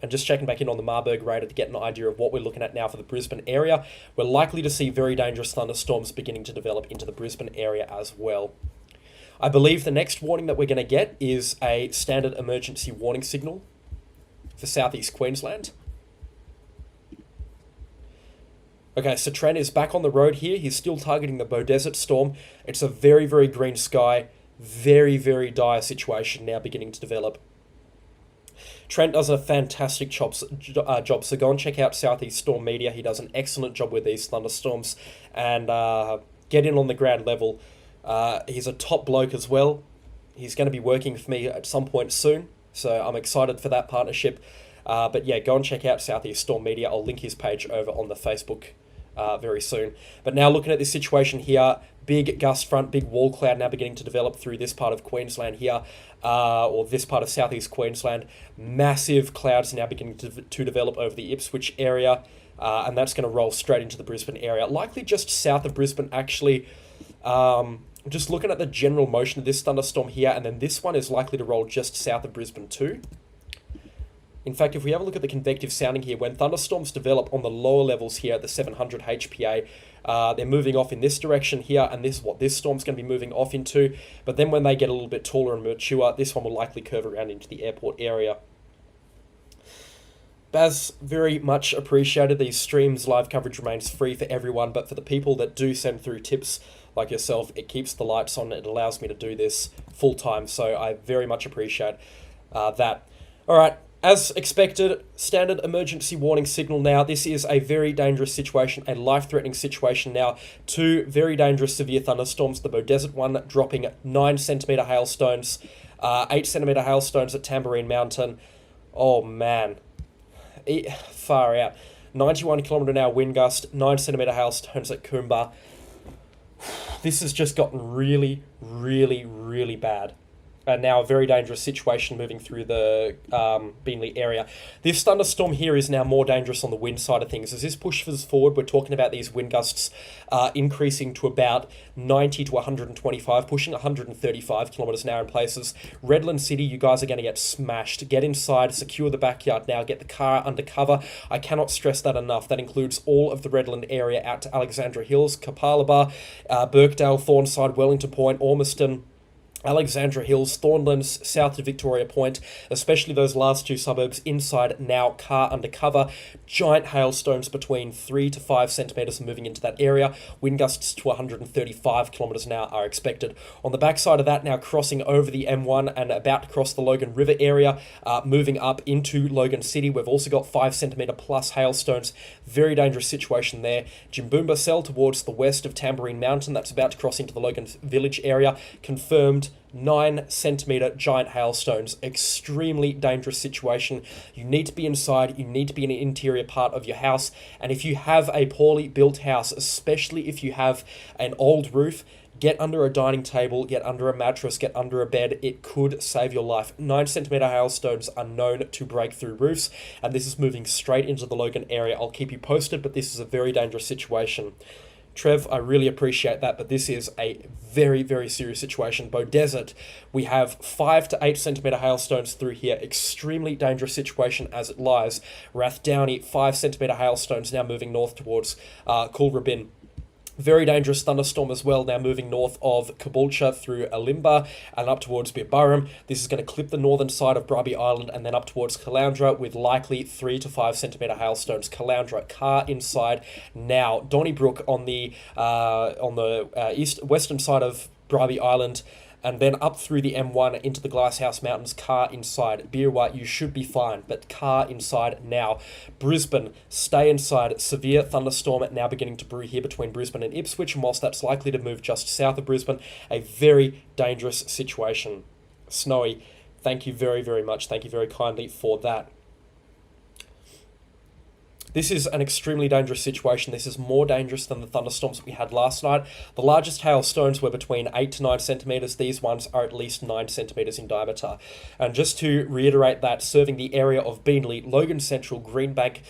And just checking back in on the Marburg radar to get an idea of what we're looking at now for the Brisbane area, we're likely to see very dangerous thunderstorms beginning to develop into the Brisbane area as well. I believe the next warning that we're going to get is a standard emergency warning signal for southeast Queensland. Okay, so Trent is back on the road here. He's still targeting the Beaudesert storm. It's a very, very green sky. Very, very dire situation now beginning to develop. Trent does a fantastic job, so go and check out Southeast Storm Media. He does an excellent job with these thunderstorms. And get in on the ground level. He's a top bloke as well. He's going to be working with me at some point soon. So I'm excited for that partnership. But yeah, go and check out Southeast Storm Media. I'll link his page over on the Facebook very soon. But now looking at this situation here, big gust front, big wall cloud now beginning to develop through this part of Queensland here, or this part of southeast Queensland. Massive clouds now beginning to develop over the Ipswich area, and that's going to roll straight into the Brisbane area, likely just south of Brisbane actually. Just looking at the general motion of this thunderstorm here, and then this one is likely to roll just south of Brisbane too. In fact, if we have a look at the convective sounding here, when thunderstorms develop on the lower levels here at the 700 HPA, they're moving off in this direction here, and this is what this storm's going to be moving off into. But then when they get a little bit taller and mature, this one will likely curve around into the airport area. Baz, very much appreciated. These streams, live coverage remains free for everyone, but for the people that do send through tips like yourself, it keeps the lights on. It allows me to do this full time, so I very much appreciate that. All right, as expected, standard emergency warning signal now. This is a very dangerous situation, a life-threatening situation now. Two very dangerous severe thunderstorms, the Beaudesert one dropping 9cm hailstones, 8cm hailstones at Tamborine Mountain. Oh man. Far out. 91km/h wind gust, 9cm hailstones at Coomba. This has just gotten really, really, really bad. And now a very dangerous situation moving through the Beenleigh area. This thunderstorm here is now more dangerous on the wind side of things. As this pushes forward, we're talking about these wind gusts increasing to about 90 to 125, pushing 135 kilometres an hour in places. Redland City, you guys are going to get smashed. Get inside, secure the backyard now, get the car under cover. I cannot stress that enough. That includes all of the Redland area out to Alexandra Hills, Kapalaba, Birkdale, Thornside, Wellington Point, Ormiston, Alexandra Hills, Thornlands, south to Victoria Point, especially those last two suburbs inside now, car under cover. Giant hailstones between 3 to 5 centimetres moving into that area. Wind gusts to 135 kilometres an hour are expected. On the backside of that, now crossing over the M1 and about to cross the Logan River area, moving up into Logan City. We've also got 5cm plus hailstones. Very dangerous situation there. SUPERCELL towards the west of Tamborine Mountain. That's about to cross into the Logan Village area. Confirmed 9cm giant hailstones. Extremely dangerous situation. You need to be inside. You need to be in an interior part of your house. And if you have a poorly built house, especially if you have an old roof, get under a dining table, get under a mattress, get under a bed. It could save your life. 9cm hailstones are known to break through roofs, and this is moving straight into the Logan area. I'll keep you posted, but this is a very dangerous situation. Trev, I really appreciate that, but this is a very, very serious situation. Beaudesert, we have 5 to 8cm hailstones through here. Extremely dangerous situation as it lies. Rathdowney, 5cm hailstones now moving north towards Coolrabin. Very dangerous thunderstorm as well, now moving north of Caboolture through Alimba and up towards Birburrum. This is going to clip the northern side of Bribie Island and then up towards Caloundra with likely 3 to 5cm hailstones. Caloundra, car inside now. Donnybrook on the western side of Bribie Island, and then up through the M1 into the Glasshouse Mountains, car inside. Beerwah, you should be fine, but car inside now. Brisbane, stay inside. Severe thunderstorm now beginning to brew here between Brisbane and Ipswich, and whilst that's likely to move just south of Brisbane, a very dangerous situation. Snowy, thank you very, very much. Thank you very kindly for that. This is an extremely dangerous situation. This is more dangerous than the thunderstorms we had last night. The largest hailstones were between 8 to 9 centimetres. These ones are at least 9 centimetres in diameter. And just to reiterate that, serving the area of Beenleigh, Logan Central, Greenbank,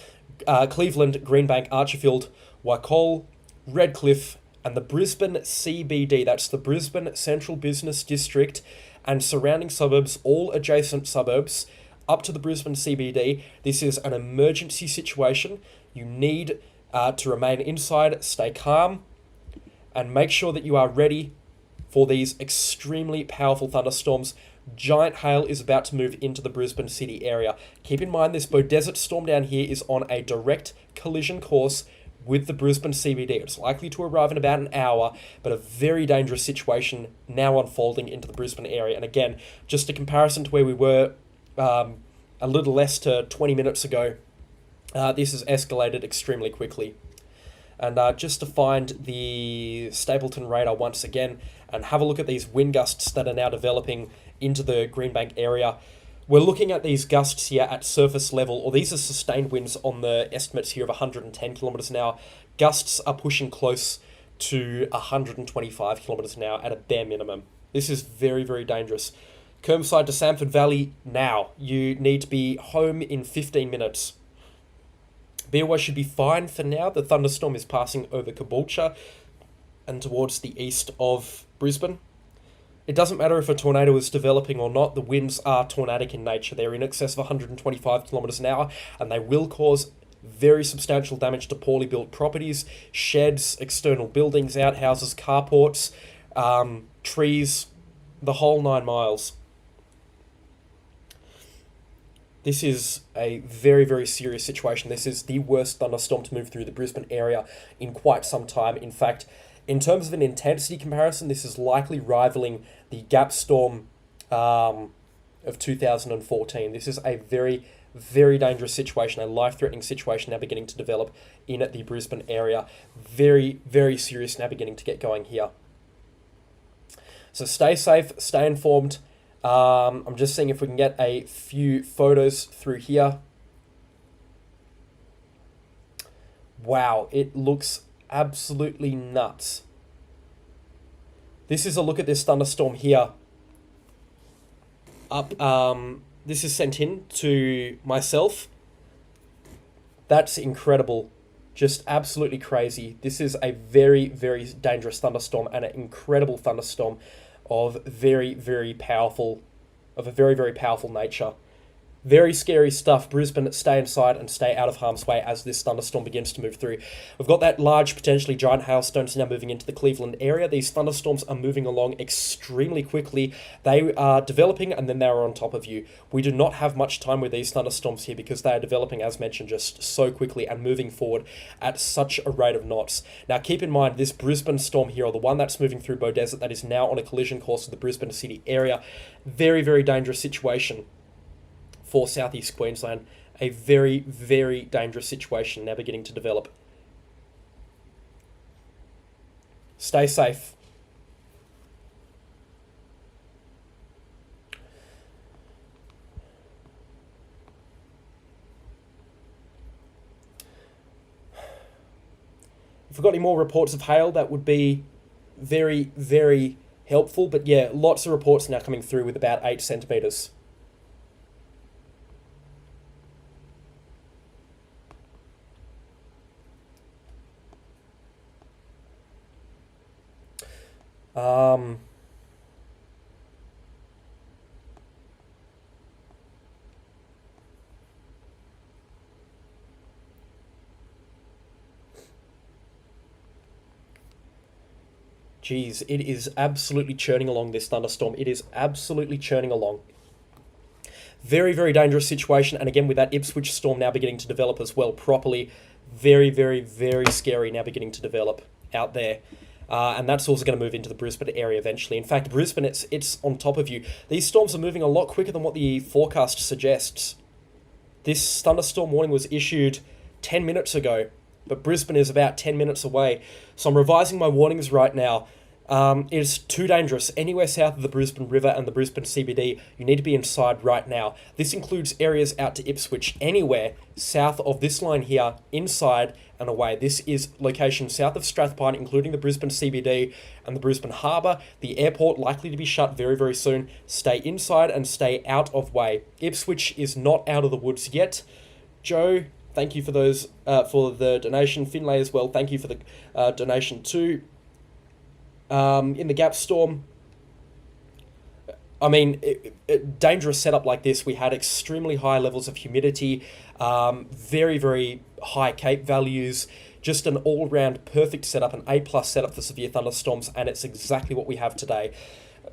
Cleveland, Greenbank, Archerfield, Wacoal, Redcliffe, and the Brisbane CBD. That's the Brisbane Central Business District and surrounding suburbs, all adjacent suburbs, up to the Brisbane CBD. This is an emergency situation. You need to remain inside, stay calm, and make sure that you are ready for these extremely powerful thunderstorms. Giant hail is about to move into the Brisbane City area. Keep in mind this Beaudesert storm down here is on a direct collision course with the Brisbane CBD. It's likely to arrive in about an hour, but a very dangerous situation now unfolding into the Brisbane area. And again, just a comparison to where we were a little less to 20 minutes ago, this has escalated extremely quickly. And just to find the Stapleton radar once again and have a look at these wind gusts that are now developing into the Greenbank area. We're looking at these gusts here at surface level, or these are sustained winds on the estimates here of 110 kilometres an hour. Gusts are pushing close to 125 kilometres an hour at a bare minimum. This is very, very dangerous. Kermside to Samford Valley now. You need to be home in 15 minutes. Beerwah should be fine for now. The thunderstorm is passing over Caboolture and towards the east of Brisbane. It doesn't matter if a tornado is developing or not. The winds are tornadic in nature. They're in excess of 125 kilometres an hour, and they will cause very substantial damage to poorly built properties, sheds, external buildings, outhouses, carports, trees, the whole 9 miles. This is a very, very serious situation. This is the worst thunderstorm to move through the Brisbane area in quite some time. In fact, in terms of an intensity comparison, this is likely rivaling the Gap Storm of 2014. This is a very, very dangerous situation, a life-threatening situation now beginning to develop in the Brisbane area. Very, very serious now beginning to get going here. So stay safe, stay informed. I'm just seeing if we can get a few photos through here. Wow, it looks absolutely nuts. This is a look at this thunderstorm here. This is sent in to myself. That's incredible. Just absolutely crazy. This is a very, very dangerous thunderstorm and an incredible thunderstorm of a very, very powerful nature. Very scary stuff. Brisbane, stay inside and stay out of harm's way as this thunderstorm begins to move through. We've got that large, potentially giant hailstones now moving into the Cleveland area. These thunderstorms are moving along extremely quickly. They are developing and then they are on top of you. We do not have much time with these thunderstorms here because they are developing, as mentioned, just so quickly and moving forward at such a rate of knots. Now, keep in mind, this Brisbane storm here, or the one that's moving through Beaudesert, that is now on a collision course with the Brisbane City area. Very, very dangerous situation for southeast Queensland. A very, very dangerous situation now beginning to develop. Stay safe. If we've got any more reports of hail, that would be very, very helpful. But yeah, lots of reports now coming through with about 8 centimetres. Geez, it is absolutely churning along, this thunderstorm. It is absolutely churning along. Very, very dangerous situation. And again, with that Ipswich storm now beginning to develop as well properly. Very, very, very scary now beginning to develop out there. And that's also going to move into the Brisbane area eventually. In fact, Brisbane, it's on top of you. These storms are moving a lot quicker than what the forecast suggests. This thunderstorm warning was issued 10 minutes ago, but Brisbane is about 10 minutes away. So I'm revising my warnings right now. It is too dangerous. Anywhere south of the Brisbane River and the Brisbane CBD, you need to be inside right now. This includes areas out to Ipswich. Anywhere south of this line here, inside and away. This is location south of Strathpine, including the Brisbane CBD and the Brisbane Harbour. The airport likely to be shut very, very soon. Stay inside and stay out of way. Ipswich is not out of the woods yet. Joe, thank you for those for the donation. Finlay as well, thank you for the donation too. In the Gap Storm, I mean, dangerous setup like this. We had extremely high levels of humidity, very, very high Cape values, just an all-round perfect setup, an A+ setup for severe thunderstorms, and it's exactly what we have today.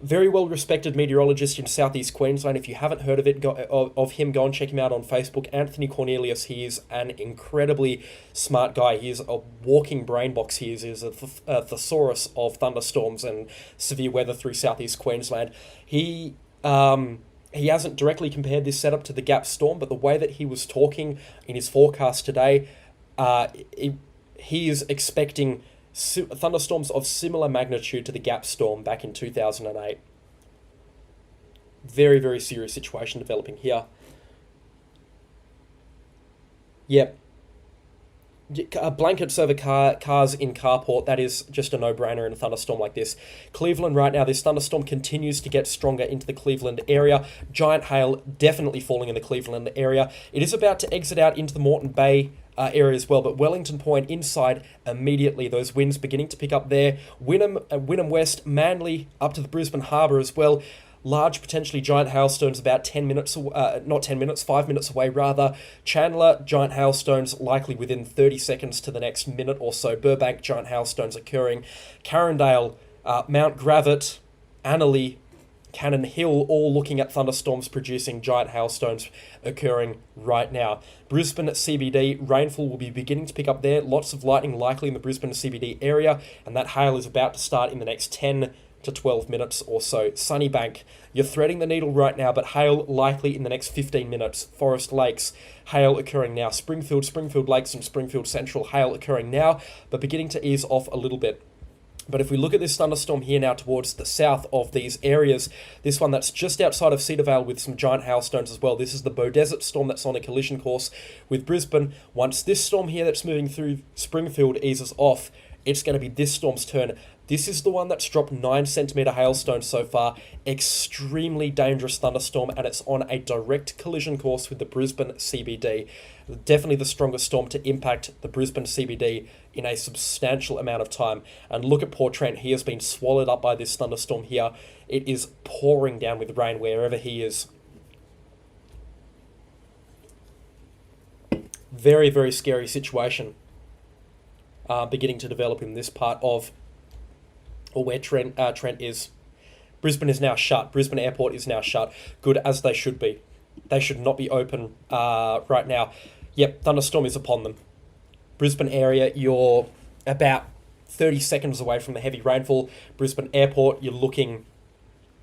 Very well-respected meteorologist in southeast Queensland. If you haven't heard of it, go and check him out on Facebook. Anthony Cornelius. He is an incredibly smart guy. He is a walking brain box. He is a thesaurus of thunderstorms and severe weather through southeast Queensland. He hasn't directly compared this setup to the Gap Storm, but the way that he was talking in his forecast today, he is expecting thunderstorms of similar magnitude to the Gap Storm back in 2008. Very, very serious situation developing here. Yep. Blankets over cars in carport, that is just a no-brainer in a thunderstorm like this. Cleveland right now, this thunderstorm continues to get stronger into the Cleveland area. Giant hail definitely falling in the Cleveland area. It is about to exit out into the Moreton Bay area as well, but Wellington Point inside immediately. Those winds beginning to pick up there. Wynnum West, Manly up to the Brisbane Harbour as well. Large, potentially giant hailstones about 5 minutes away rather. Chandler, giant hailstones likely within 30 seconds to the next minute or so. Burbank, giant hailstones occurring. Carindale, Mount Gravett, Annerley, Cannon Hill, all looking at thunderstorms producing giant hailstones occurring right now. Brisbane CBD, rainfall will be beginning to pick up there. Lots of lightning likely in the Brisbane CBD area, and that hail is about to start in the next 10 to 12 minutes or so. Sunnybank, you're threading the needle right now, but hail likely in the next 15 minutes. Forest Lakes, hail occurring now. Springfield Lakes and Springfield Central, hail occurring now, but beginning to ease off a little bit. But if we look at this thunderstorm here now towards the south of these areas, this one that's just outside of Cedar Vale with some giant hailstones as well. This is the Bow Desert storm that's on a collision course with Brisbane. Once this storm here that's moving through Springfield eases off, it's going to be this storm's turn. This is the one that's dropped 9 centimetre hailstones so far. Extremely dangerous thunderstorm, and it's on a direct collision course with the Brisbane CBD. Definitely the strongest storm to impact the Brisbane CBD in a substantial amount of time. And look at poor Trent. He has been swallowed up by this thunderstorm here. It is pouring down with rain wherever he is. Very, very scary situation beginning to develop in this part of, or where Trent is. Brisbane is now shut. Brisbane Airport is now shut. Good, as they should be. They should not be open right now. Yep, thunderstorm is upon them. Brisbane area, you're about 30 seconds away from the heavy rainfall. Brisbane Airport, you're looking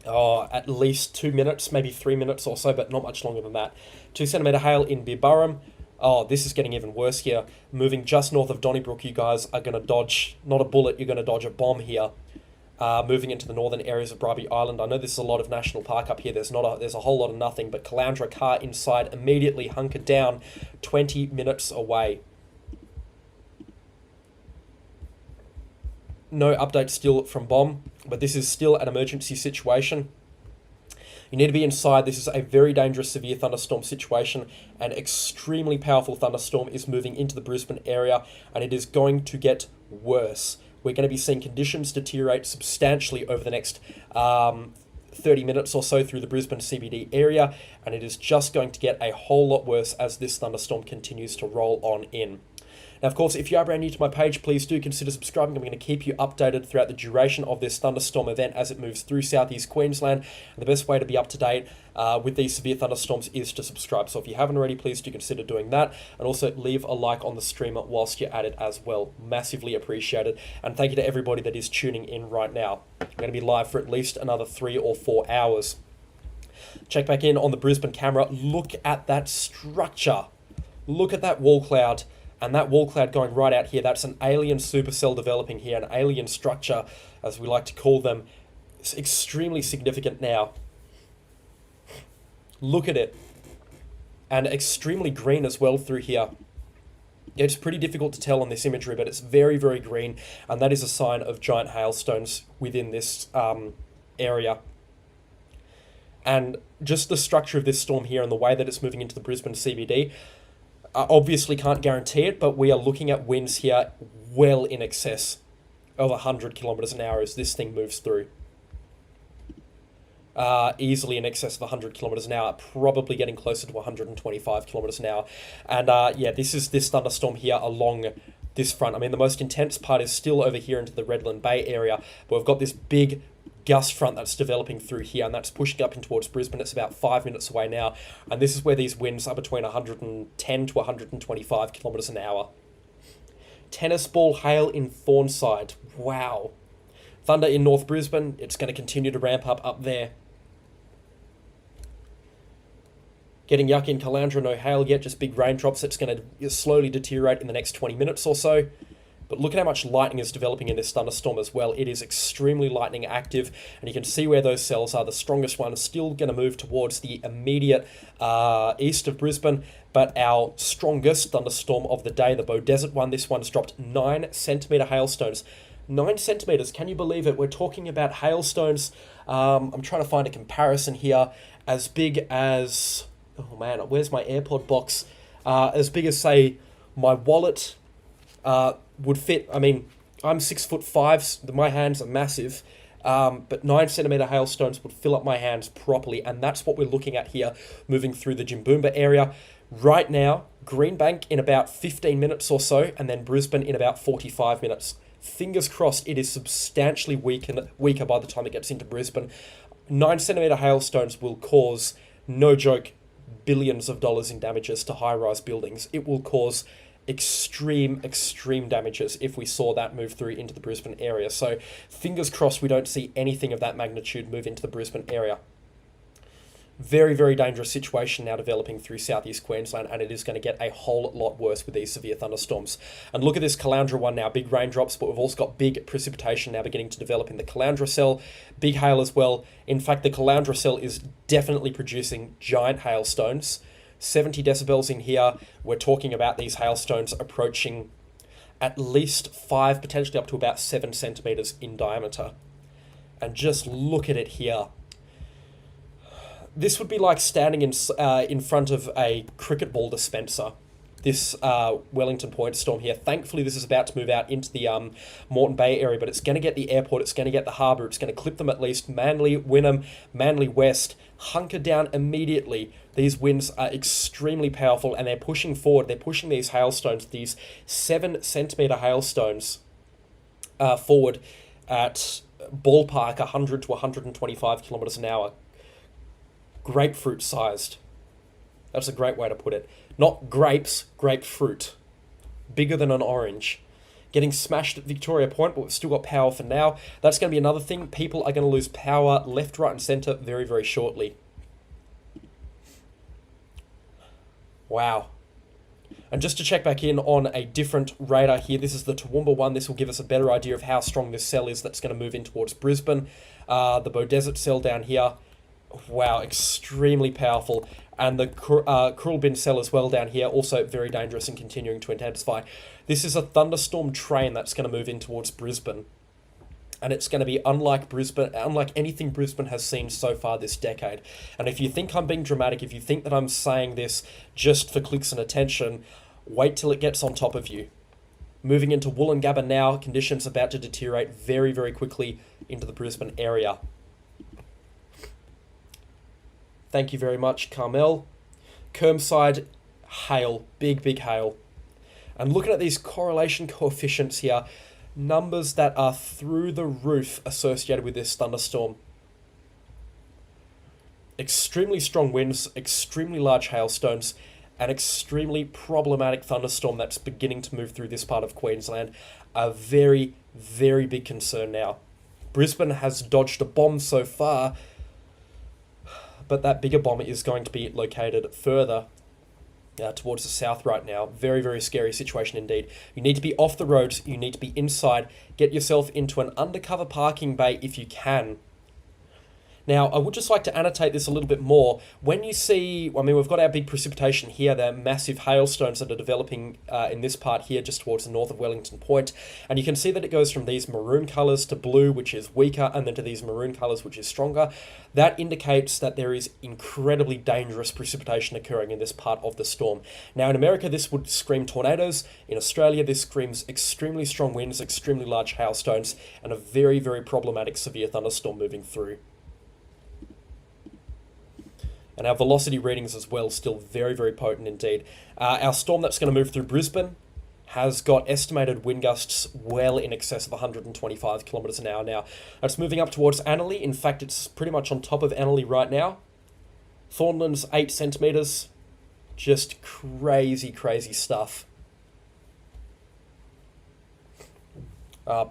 at least 2 minutes, maybe 3 minutes or so, but not much longer than that. 2 centimetre hail in Bibburrum. Oh, this is getting even worse here. Moving just north of Donnybrook, you guys are going to dodge, not a bullet, you're going to dodge a bomb here. Moving into the northern areas of Bribie Island. I know this is a lot of national park up here. There's a whole lot of nothing, but Caloundra car inside immediately hunkered down 20 minutes away. No update still from BOM, but this is still an emergency situation. You need to be inside. This is a very dangerous severe thunderstorm situation. An extremely powerful thunderstorm is moving into the Brisbane area, and it is going to get worse. We're going to be seeing conditions deteriorate substantially over the next 30 minutes or so through the Brisbane CBD area, and it is just going to get a whole lot worse as this thunderstorm continues to roll on in. Now, of course, if you are brand new to my page, please do consider subscribing. I'm going to keep you updated throughout the duration of this thunderstorm event as it moves through southeast Queensland. And the best way to be up to date with these severe thunderstorms is to subscribe. So if you haven't already, please do consider doing that. And also leave a like on the stream whilst you're at it as well. Massively appreciated. And thank you to everybody that is tuning in right now. I'm going to be live for at least another 3 or 4 hours. Check back in on the Brisbane camera. Look at that structure. Look at that wall cloud. And that wall cloud going right out here, that's an alien supercell developing here, an alien structure, as we like to call them. It's extremely significant now. Look at it. And extremely green as well through here. It's pretty difficult to tell on this imagery, but it's very, very green. And that is a sign of giant hailstones within this area. And just the structure of this storm here and the way that it's moving into the Brisbane CBD, obviously can't guarantee it, but we are looking at winds here well in excess of 100 kilometers an hour as this thing moves through. Easily in excess of 100 kilometers an hour, probably getting closer to 125 kilometers an hour. And yeah, this is this thunderstorm here along this front. I mean, the most intense part is still over here into the Redland Bay area, but we've got this big gust front that's developing through here, and that's pushing up in towards Brisbane. It's about 5 minutes away now, and this is where these winds are between 110 to 125 kilometers an hour. Tennis ball hail in Thornside. Wow. Thunder in North Brisbane. It's going to continue to ramp up there. Getting yuck in Caloundra, no hail yet, just big raindrops. It's going to slowly deteriorate in the next 20 minutes or so. But look at how much lightning is developing in this thunderstorm as well. It is extremely lightning active, and you can see where those cells are. The strongest one is still going to move towards the immediate east of Brisbane, but our strongest thunderstorm of the day, the Bow Desert one, this one's dropped 9 centimetre hailstones. 9 centimetres, can you believe it? We're talking about hailstones. I'm trying to find a comparison here. As big as, oh man, where's my AirPod box? As big as, say, my wallet would fit. I mean, I'm 6'5", my hands are massive, but 9 centimetre hailstones would fill up my hands properly, and that's what we're looking at here, moving through the Jimboomba area. Right now, Greenbank in about 15 minutes or so, and then Brisbane in about 45 minutes. Fingers crossed it is substantially weaker by the time it gets into Brisbane. 9 centimeter hailstones will cause, no joke, billions of dollars in damages to high-rise buildings. It will cause extreme damages if we saw that move through into the Brisbane area. So fingers crossed we don't see anything of that magnitude move into the Brisbane area. Very dangerous situation now developing through southeast Queensland, and it is going to get a whole lot worse with these severe thunderstorms. And look at this Caloundra one now, big raindrops, but we've also got big precipitation now beginning to develop in the Caloundra cell, big hail as well. In fact, the Caloundra cell is definitely producing giant hailstones. 70 decibels in here. We're talking about these hailstones approaching at least 5, potentially up to about 7 centimeters in diameter. And just look at it here. This would be like standing in front of a cricket ball dispenser. This Wellington Point storm here. Thankfully, this is about to move out into the Moreton Bay area, but it's going to get the airport, it's going to get the harbour, it's going to clip them at least. Manly, Wynnum, Manly West, hunker down immediately. These winds are extremely powerful, and they're pushing forward. They're pushing these hailstones, these 7 centimetre hailstones, forward at ballpark 100 to 125 kilometres an hour. Grapefruit sized. That's a great way to put it. Not grapes, grapefruit. Bigger than an orange. Getting smashed at Victoria Point, but we've still got power for now. That's going to be another thing. People are going to lose power left, right and centre very shortly. Wow. And just to check back in on a different radar here, this is the Toowoomba one. This will give us a better idea of how strong this cell is that's going to move in towards Brisbane. The Bow Desert cell down here. Wow, extremely powerful. And the Curlbin cell as well down here, also very dangerous and continuing to intensify. This is a thunderstorm train that's going to move in towards Brisbane. And it's going to be unlike anything Brisbane has seen so far this decade. And if you think I'm being dramatic, if you think that I'm saying this just for clicks and attention, wait till it gets on top of you. Moving into Woolloongabba now, conditions about to deteriorate very quickly into the Brisbane area. Thank you very much, Carmel. Kermside, hail, big hail. And looking at these correlation coefficients here, numbers that are through the roof associated with this thunderstorm. Extremely strong winds, extremely large hailstones, an extremely problematic thunderstorm that's beginning to move through this part of Queensland. A very big concern now. Brisbane has dodged a bomb so far, but that bigger bomb is going to be located further towards the south right now. Very scary situation indeed. You need to be off the roads. You need to be inside. Get yourself into an undercover parking bay if you can. Now, I would just like to annotate this a little bit more. When you see, I mean, we've got our big precipitation here. There are massive hailstones that are developing in this part here, just towards the north of Wellington Point. And you can see that it goes from these maroon colours to blue, which is weaker, and then to these maroon colours, which is stronger. That indicates that there is incredibly dangerous precipitation occurring in this part of the storm. Now, in America, this would scream tornadoes. In Australia, this screams extremely strong winds, extremely large hailstones, and a very problematic severe thunderstorm moving through. And our velocity readings as well, still very potent indeed. Our storm that's going to move through Brisbane has got estimated wind gusts well in excess of 125 kilometres an hour now. It's moving up towards Annerley. In fact, it's pretty much on top of Annerley right now. Thornton's 8 centimetres. Just crazy stuff.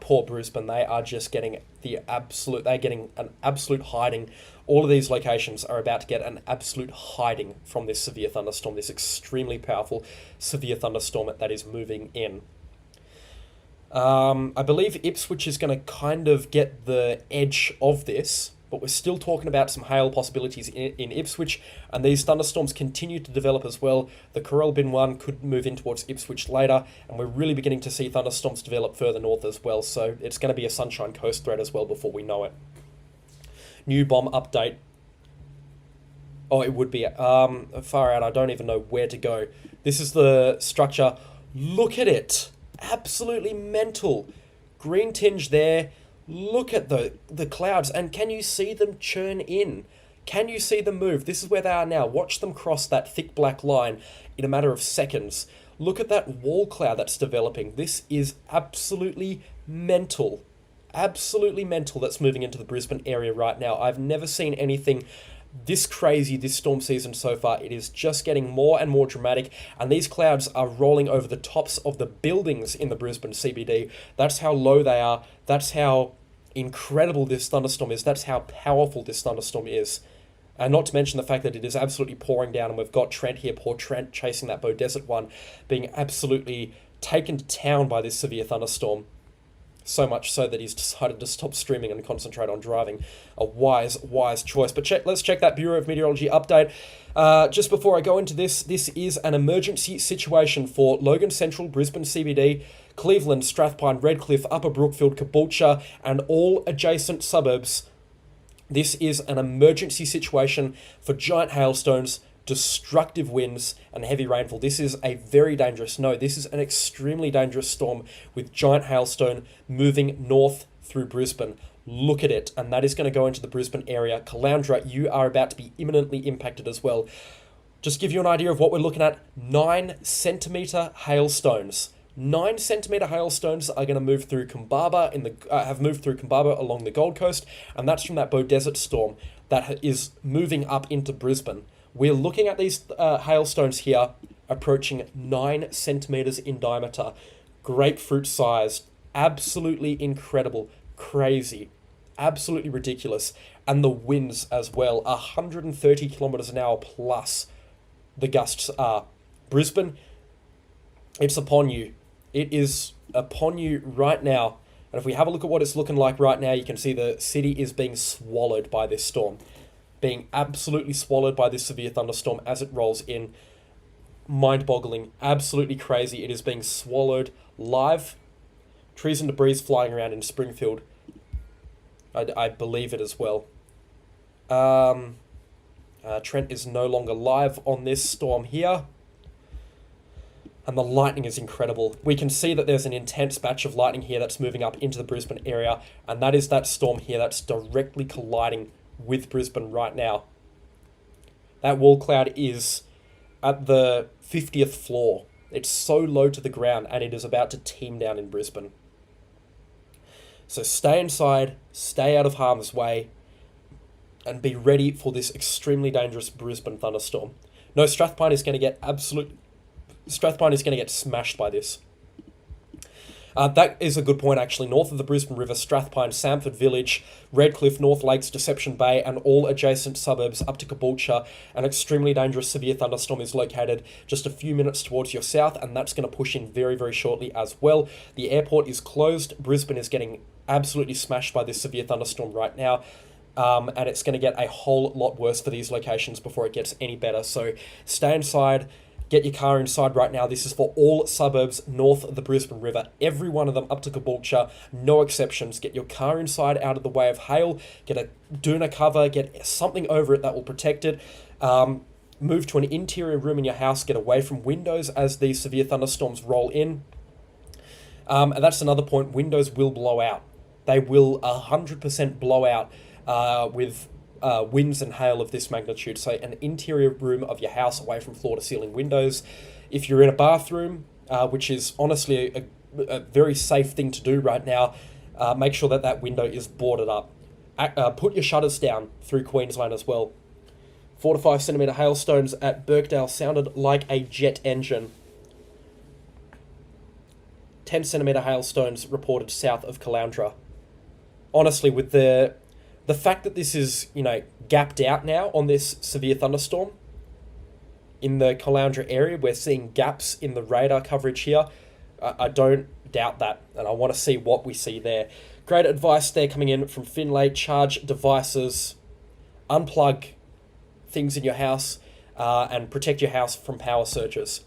Poor Brisbane, they are just getting an absolute hiding. All of these locations are about to get an absolute hiding from this severe thunderstorm, this extremely powerful severe thunderstorm that is moving in. I believe Ipswich is going to kind of get the edge of this, but we're still talking about some hail possibilities in Ipswich, and these thunderstorms continue to develop as well. The Curlbin one could move in towards Ipswich later, and we're really beginning to see thunderstorms develop further north as well, so it's going to be a Sunshine Coast threat as well before we know it. New bomb update. Oh, it would be far out. I don't even know where to go. This is the structure. Look at it. Absolutely mental. Green tinge there. Look at the clouds, and can you see them churn in? Can you see them move? This is where they are now. Watch them cross that thick black line in a matter of seconds. Look at that wall cloud that's developing. This is absolutely mental. absolutely mental that's moving into the Brisbane area right now. I've never seen anything this crazy this storm season so far. It is just getting more and more dramatic, and these clouds are rolling over the tops of the buildings in the Brisbane CBD. That's how low they are. That's how incredible this thunderstorm is. That's how powerful this thunderstorm is. And not to mention the fact that it is absolutely pouring down, and we've got Trent here, poor Trent, chasing that Beaudesert one, being absolutely taken to town by this severe thunderstorm. So much so that he's decided to stop streaming and concentrate on driving. A wise choice. But let's check that Bureau of Meteorology update. Just before I go into this is an emergency situation for Logan Central, Brisbane CBD, Cleveland, Strathpine, Redcliffe, Upper Brookfield, Caboolture, and all adjacent suburbs. This is an emergency situation for giant hailstones, destructive winds, and heavy rainfall. This is a very dangerous, this is an extremely dangerous storm with giant hailstone moving north through Brisbane. Look at it, and that is going to go into the Brisbane area. Caloundra, you are about to be imminently impacted as well. Just give you an idea of what we're looking at, 9 centimetre hailstones. 9 centimetre hailstones are going to move through Kumbaba have moved through Kumbaba along the Gold Coast, and that's from that Beaudesert storm that is moving up into Brisbane. We're looking at these hailstones here approaching 9 centimetres in diameter. Grapefruit sized. Absolutely incredible. Crazy. Absolutely ridiculous. And the winds as well. 130 kilometres an hour plus the gusts are. Brisbane, it's upon you. It is upon you right now. And if we have a look at what it's looking like right now, you can see the city is being swallowed by this storm. Being absolutely swallowed by this severe thunderstorm as it rolls in. Mind-boggling, absolutely crazy. It is being swallowed live. Trees and debris flying around in Springfield. I believe it as well. Trent is no longer live on this storm here. And the lightning is incredible. We can see that there's an intense batch of lightning here that's moving up into the Brisbane area. And that is that storm here that's directly colliding with Brisbane right now. That wall cloud is at the 50th floor. It's so low to the ground, and it is about to team down in Brisbane. So stay inside, stay out of harm's way, and be ready for this extremely dangerous Brisbane thunderstorm. No, Strathpine is going to get smashed by this. That is a good point, actually. North of the Brisbane River, Strathpine, Samford Village, Redcliffe, North Lakes, Deception Bay, and all adjacent suburbs up to Caboolture, an extremely dangerous severe thunderstorm is located just a few minutes towards your south, and that's going to push in very, very shortly as well. The airport is closed. Brisbane is getting absolutely smashed by this severe thunderstorm right now. And it's going to get a whole lot worse for these locations before it gets any better. So stay inside. Get your car inside right now. This is for all suburbs north of the Brisbane River. Every one of them up to Caboolture. No exceptions. Get your car inside out of the way of hail. Get a doona cover. Get something over it that will protect it. Move to an interior room in your house. Get away from windows as these severe thunderstorms roll in. And that's another point. Windows will blow out. They will 100% blow out with winds and hail of this magnitude. So an interior room of your house away from floor to ceiling windows. If you're in a bathroom, which is honestly a very safe thing to do right now, make sure that that window is boarded up. Put your shutters down through Queensland as well. 4 to 5 centimetre hailstones at Birkdale sounded like a jet engine. 10 centimetre hailstones reported south of Caloundra. Honestly, with the fact that this is, gapped out now on this severe thunderstorm in the Caloundra area, we're seeing gaps in the radar coverage here. I don't doubt that, and I want to see what we see there. Great advice there coming in from Finlay. Charge devices, unplug things in your house, and protect your house from power surges.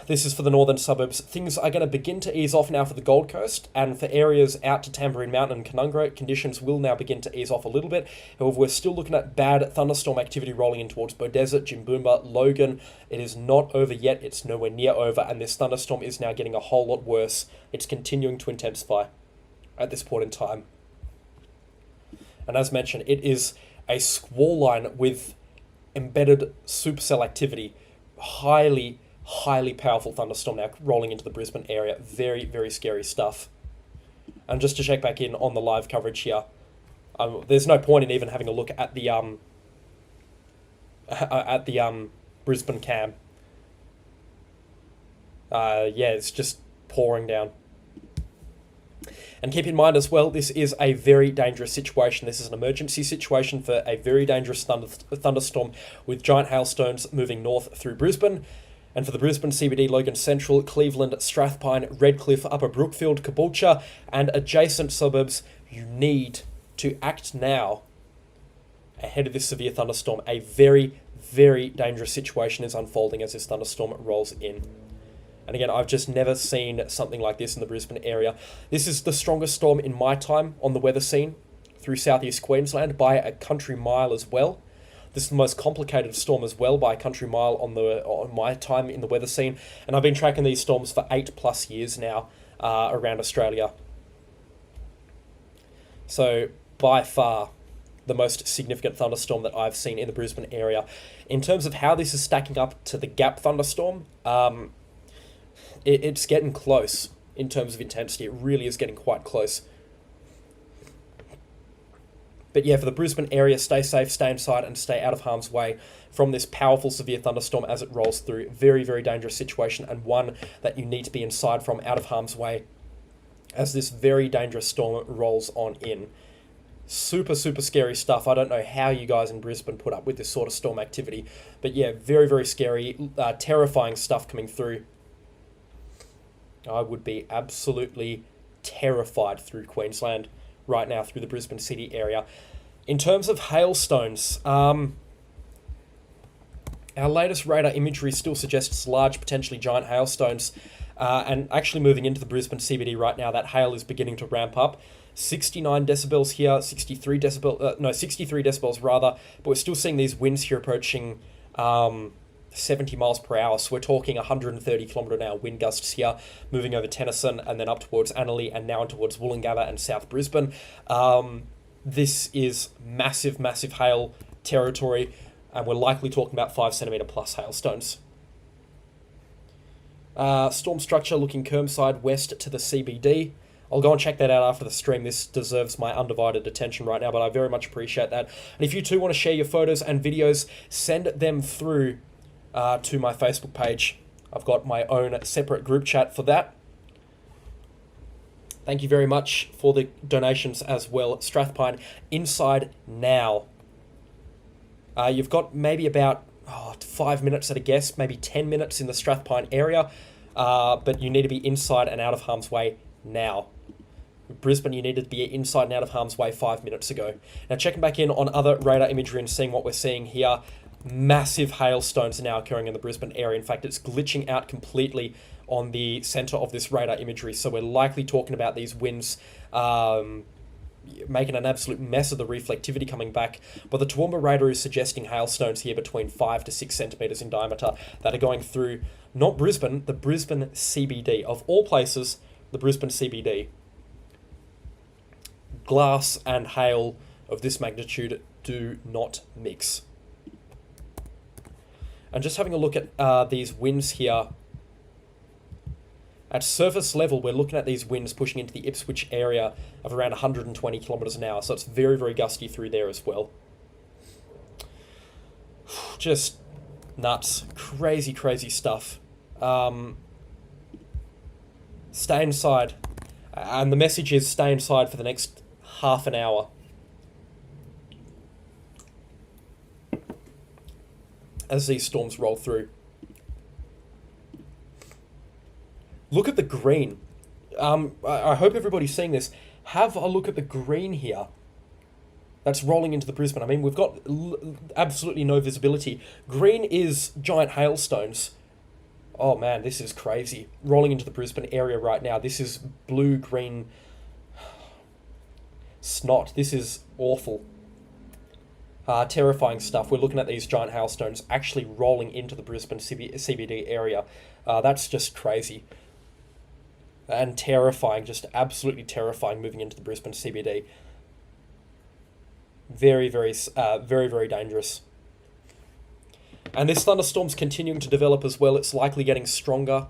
This is for the northern suburbs. Things are going to begin to ease off now for the Gold Coast, and for areas out to Tamborine Mountain and Canungra, conditions will now begin to ease off a little bit. However, we're still looking at bad thunderstorm activity rolling in towards Beaudesert, Jimboomba, Logan. It is not over yet. It's nowhere near over, and this thunderstorm is now getting a whole lot worse. It's continuing to intensify at this point in time. And as mentioned, it is a squall line with embedded supercell activity. Highly powerful thunderstorm now rolling into the Brisbane area. Very, very scary stuff. And just to check back in on the live coverage here, there's no point in even having a look at the Brisbane cam. Yeah, it's just pouring down. And keep in mind as well, this is a very dangerous situation. This is an emergency situation for a very dangerous thunderstorm with giant hailstones moving north through Brisbane. And for the Brisbane CBD, Logan Central, Cleveland, Strathpine, Redcliffe, Upper Brookfield, Caboolture, and adjacent suburbs, you need to act now ahead of this severe thunderstorm. A very, very dangerous situation is unfolding as this thunderstorm rolls in. And again, I've just never seen something like this in the Brisbane area. This is the strongest storm in my time on the weather scene through southeast Queensland by a country mile as well. This is the most complicated storm as well by a country mile on my time in the weather scene. And I've been tracking these storms for 8+ years now around Australia. So by far the most significant thunderstorm that I've seen in the Brisbane area. In terms of how this is stacking up to the Gap thunderstorm, it's getting close in terms of intensity. It really is getting quite close. But yeah, for the Brisbane area, stay safe, stay inside, and stay out of harm's way from this powerful, severe thunderstorm as it rolls through. Very, very dangerous situation, and one that you need to be inside from, out of harm's way, as this very dangerous storm rolls on in. Super, super scary stuff. I don't know how you guys in Brisbane put up with this sort of storm activity. But yeah, very, very scary, terrifying stuff coming through. I would be absolutely terrified through Queensland right now, through the Brisbane City area. In terms of hailstones, our latest radar imagery still suggests large, potentially giant hailstones. And actually moving into the Brisbane CBD right now, that hail is beginning to ramp up. 69 decibels here, 63 decibels rather, but we're still seeing these winds here approaching 70 miles per hour. So we're talking 130 kilometre an hour wind gusts here, moving over Tennyson and then up towards Annerley and now towards Wollongabba and South Brisbane. This is massive, massive hail territory, and we're likely talking about 5 centimetre plus hailstones. Storm structure looking Kermside west to the CBD. I'll go and check that out after the stream. This deserves my undivided attention right now, but I very much appreciate that. And if you too want to share your photos and videos, send them through to my Facebook page. I've got my own separate group chat for that. Thank you very much for the donations as well. Strathpine, inside now. You've got maybe about 5 minutes at a guess, maybe 10 minutes in the Strathpine area, but you need to be inside and out of harm's way now. Brisbane, you needed to be inside and out of harm's way 5 minutes ago. Now checking back in on other radar imagery and seeing what we're seeing here. Massive hailstones are now occurring in the Brisbane area. In fact, it's glitching out completely on the centre of this radar imagery. So we're likely talking about these winds making an absolute mess of the reflectivity coming back. But the Toowoomba radar is suggesting hailstones here between 5 to 6 centimetres in diameter that are going through, not Brisbane, the Brisbane CBD. Of all places, the Brisbane CBD. Glass and hail of this magnitude do not mix. And just having a look at these winds here. At surface level, we're looking at these winds pushing into the Ipswich area of around 120 kilometres an hour. So it's very, very gusty through there as well. Just nuts. Crazy, crazy stuff. Stay inside. And the message is stay inside for the next half an hour. As these storms roll through. Look at the green. I hope everybody's seeing this. Have a look at the green here. That's rolling into the Brisbane. I mean, we've got absolutely no visibility. Green is giant hailstones. Oh man, this is crazy. Rolling into the Brisbane area right now. This is blue-green snot. This is awful. Terrifying stuff. We're looking at these giant hailstones actually rolling into the Brisbane CBD area. That's just crazy. And terrifying, just absolutely terrifying moving into the Brisbane CBD. Very, very dangerous. And this thunderstorm's continuing to develop as well. It's likely getting stronger.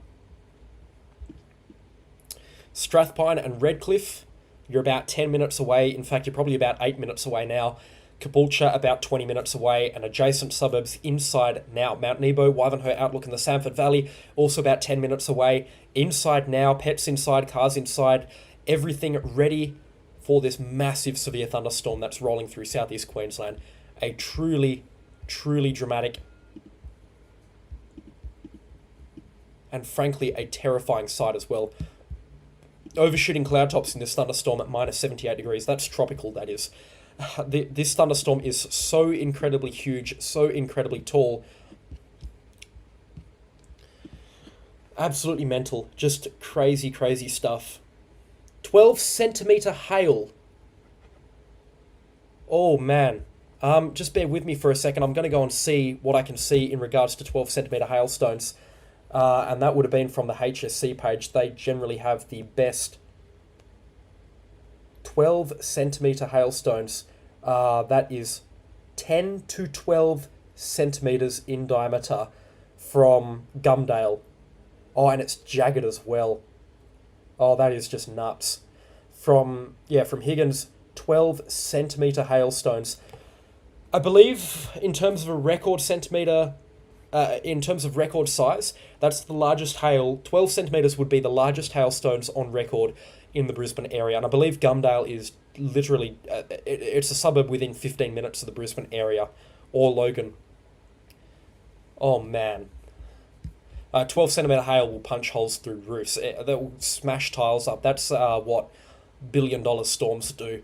Strathpine and Redcliffe you're about 10 minutes away. In fact, you're probably about 8 minutes away now. Caboolture, about 20 minutes away, and adjacent suburbs inside now. Mount Nebo, Wivenhoe Outlook in the Samford Valley, also about 10 minutes away. Inside now, pets inside, cars inside, everything ready for this massive severe thunderstorm that's rolling through southeast Queensland. A truly, truly dramatic and frankly a terrifying sight as well. Overshooting cloud tops in this thunderstorm at minus 78 degrees. That's tropical, that is. This thunderstorm is so incredibly huge, so incredibly tall. Absolutely mental. Just crazy, crazy stuff. 12 centimetre hail. Oh, man. Just bear with me for a second. I'm going to go and see what I can see in regards to 12 centimetre hailstones. And that would have been from the HSC page. They generally have the best 12 centimetre hailstones. That is 10 to 12 centimetres in diameter from Gumdale. Oh, and it's jagged as well. Oh, that is just nuts. From Higgins, 12 centimetre hailstones. I believe in terms of a record centimetre, in terms of record size, that's the largest hail. 12 centimetres would be the largest hailstones on record in the Brisbane area. And I believe Gumdale is literally, it's a suburb within 15 minutes of the Brisbane area, or Logan. Oh, man. 12 centimetre hail will punch holes through roofs. That will smash tiles up. That's what billion-dollar storms do.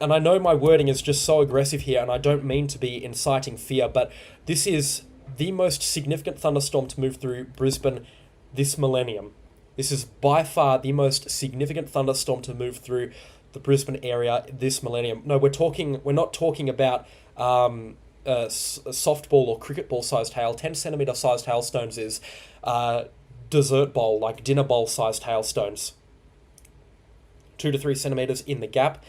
And I know my wording is just so aggressive here, and I don't mean to be inciting fear, but this is the most significant thunderstorm to move through Brisbane this millennium. This is by far the most significant thunderstorm to move through the Brisbane area this millennium. No, we're not talking about softball or cricket ball sized hail. 10 centimetre sized hailstones is dessert bowl, like dinner bowl sized hailstones. 2 to 3 centimetres in the gap.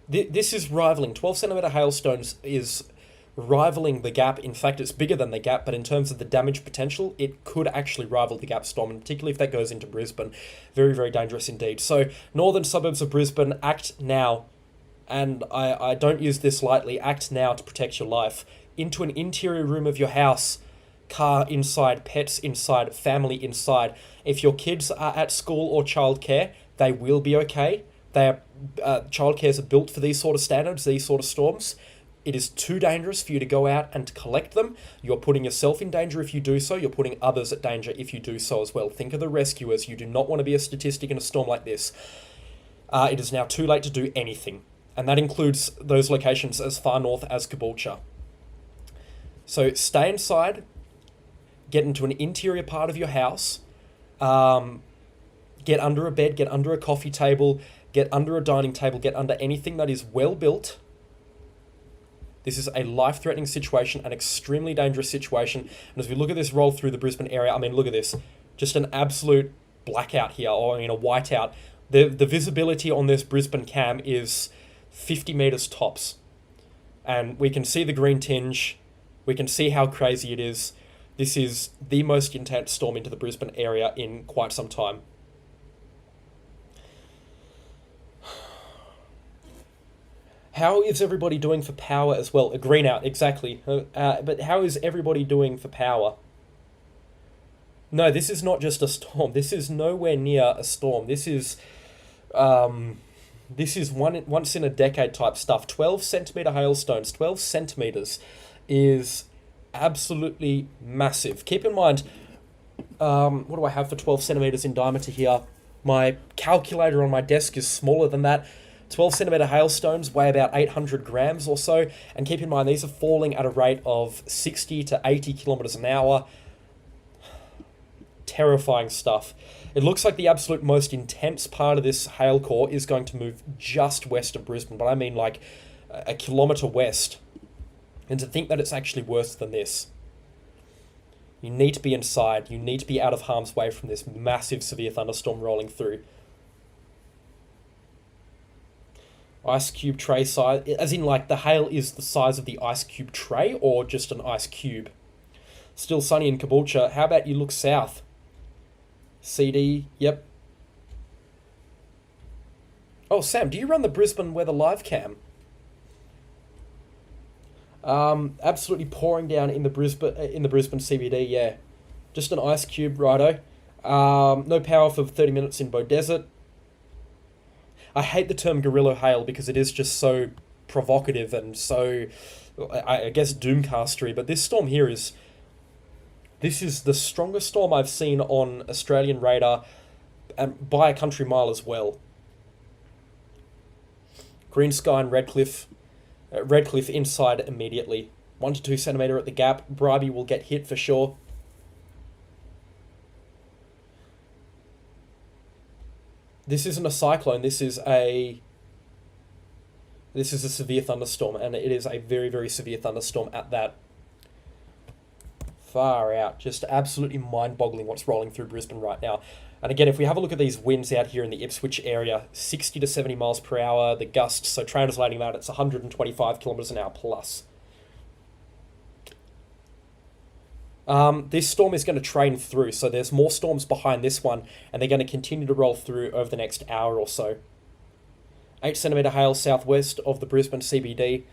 This is rivaling. 12 centimetre hailstones is rivaling the gap. In fact, it's bigger than the gap, but in terms of the damage potential, it could actually rival the gap storm, and particularly if that goes into Brisbane. Very, very dangerous indeed. So, northern suburbs of Brisbane, act now. And I don't use this lightly. Act now to protect your life. Into an interior room of your house. Car inside, pets inside, family inside. If your kids are at school or childcare, they will be okay. Childcares are built for these sort of standards, these sort of storms. It is too dangerous for you to go out and to collect them. You're putting yourself in danger if you do so. You're putting others at danger if you do so as well. Think of the rescuers. You do not want to be a statistic in a storm like this. It is now too late to do anything. And that includes those locations as far north as Caboolture. So stay inside. Get into an interior part of your house. Get under a bed. Get under a coffee table. Get under a dining table. Get under anything that is well built. This is a life-threatening situation, an extremely dangerous situation. And as we look at this roll through the Brisbane area, I mean, look at this. Just an absolute blackout here, or a whiteout. The visibility on this Brisbane cam is 50 metres tops. And we can see the green tinge. We can see how crazy it is. This is the most intense storm into the Brisbane area in quite some time. How is everybody doing for power as well? A green out, exactly. But how is everybody doing for power? No, this is not just a storm. This is nowhere near a storm. This is once in a decade type stuff. 12 centimetre hailstones. 12 centimetres is absolutely massive. Keep in mind, what do I have for 12 centimetres in diameter here? My calculator on my desk is smaller than that. 12 centimetre hailstones weigh about 800 grams or so. And keep in mind, these are falling at a rate of 60 to 80 kilometres an hour. Terrifying stuff. It looks like the absolute most intense part of this hail core is going to move just west of Brisbane, but I mean like a kilometre west. And to think that it's actually worse than this. You need to be inside. You need to be out of harm's way from this massive severe thunderstorm rolling through. Ice cube tray size, as in like the hail is the size of the ice cube tray or just an ice cube. Still sunny in Caboolture. How about you look south? CD, yep. Oh, Sam, do you run the Brisbane weather live cam? Absolutely pouring down in the Brisbane CBD. Yeah, just an ice cube, righto. No power for 30 minutes in Beaudesert. I hate the term guerrilla hail because it is just so provocative and so, I guess, doomcastery. But this storm here this is the strongest storm I've seen on Australian radar, and by a country mile as well. Green sky and Redcliffe. Redcliffe inside immediately. 1 to 2 centimetre at the gap. Bribey will get hit for sure. This isn't a cyclone. This is a severe thunderstorm, and it is a very, very severe thunderstorm at that. Far out. Just absolutely mind-boggling what's rolling through Brisbane right now. And again, if we have a look at these winds out here in the Ipswich area, 60 to 70 miles per hour, the gusts, so translating that, it's 125 kilometres an hour plus. This storm is going to train through, so there's more storms behind this one, and they're going to continue to roll through over the next hour or so. 8 centimetre hail southwest of the Brisbane CBD.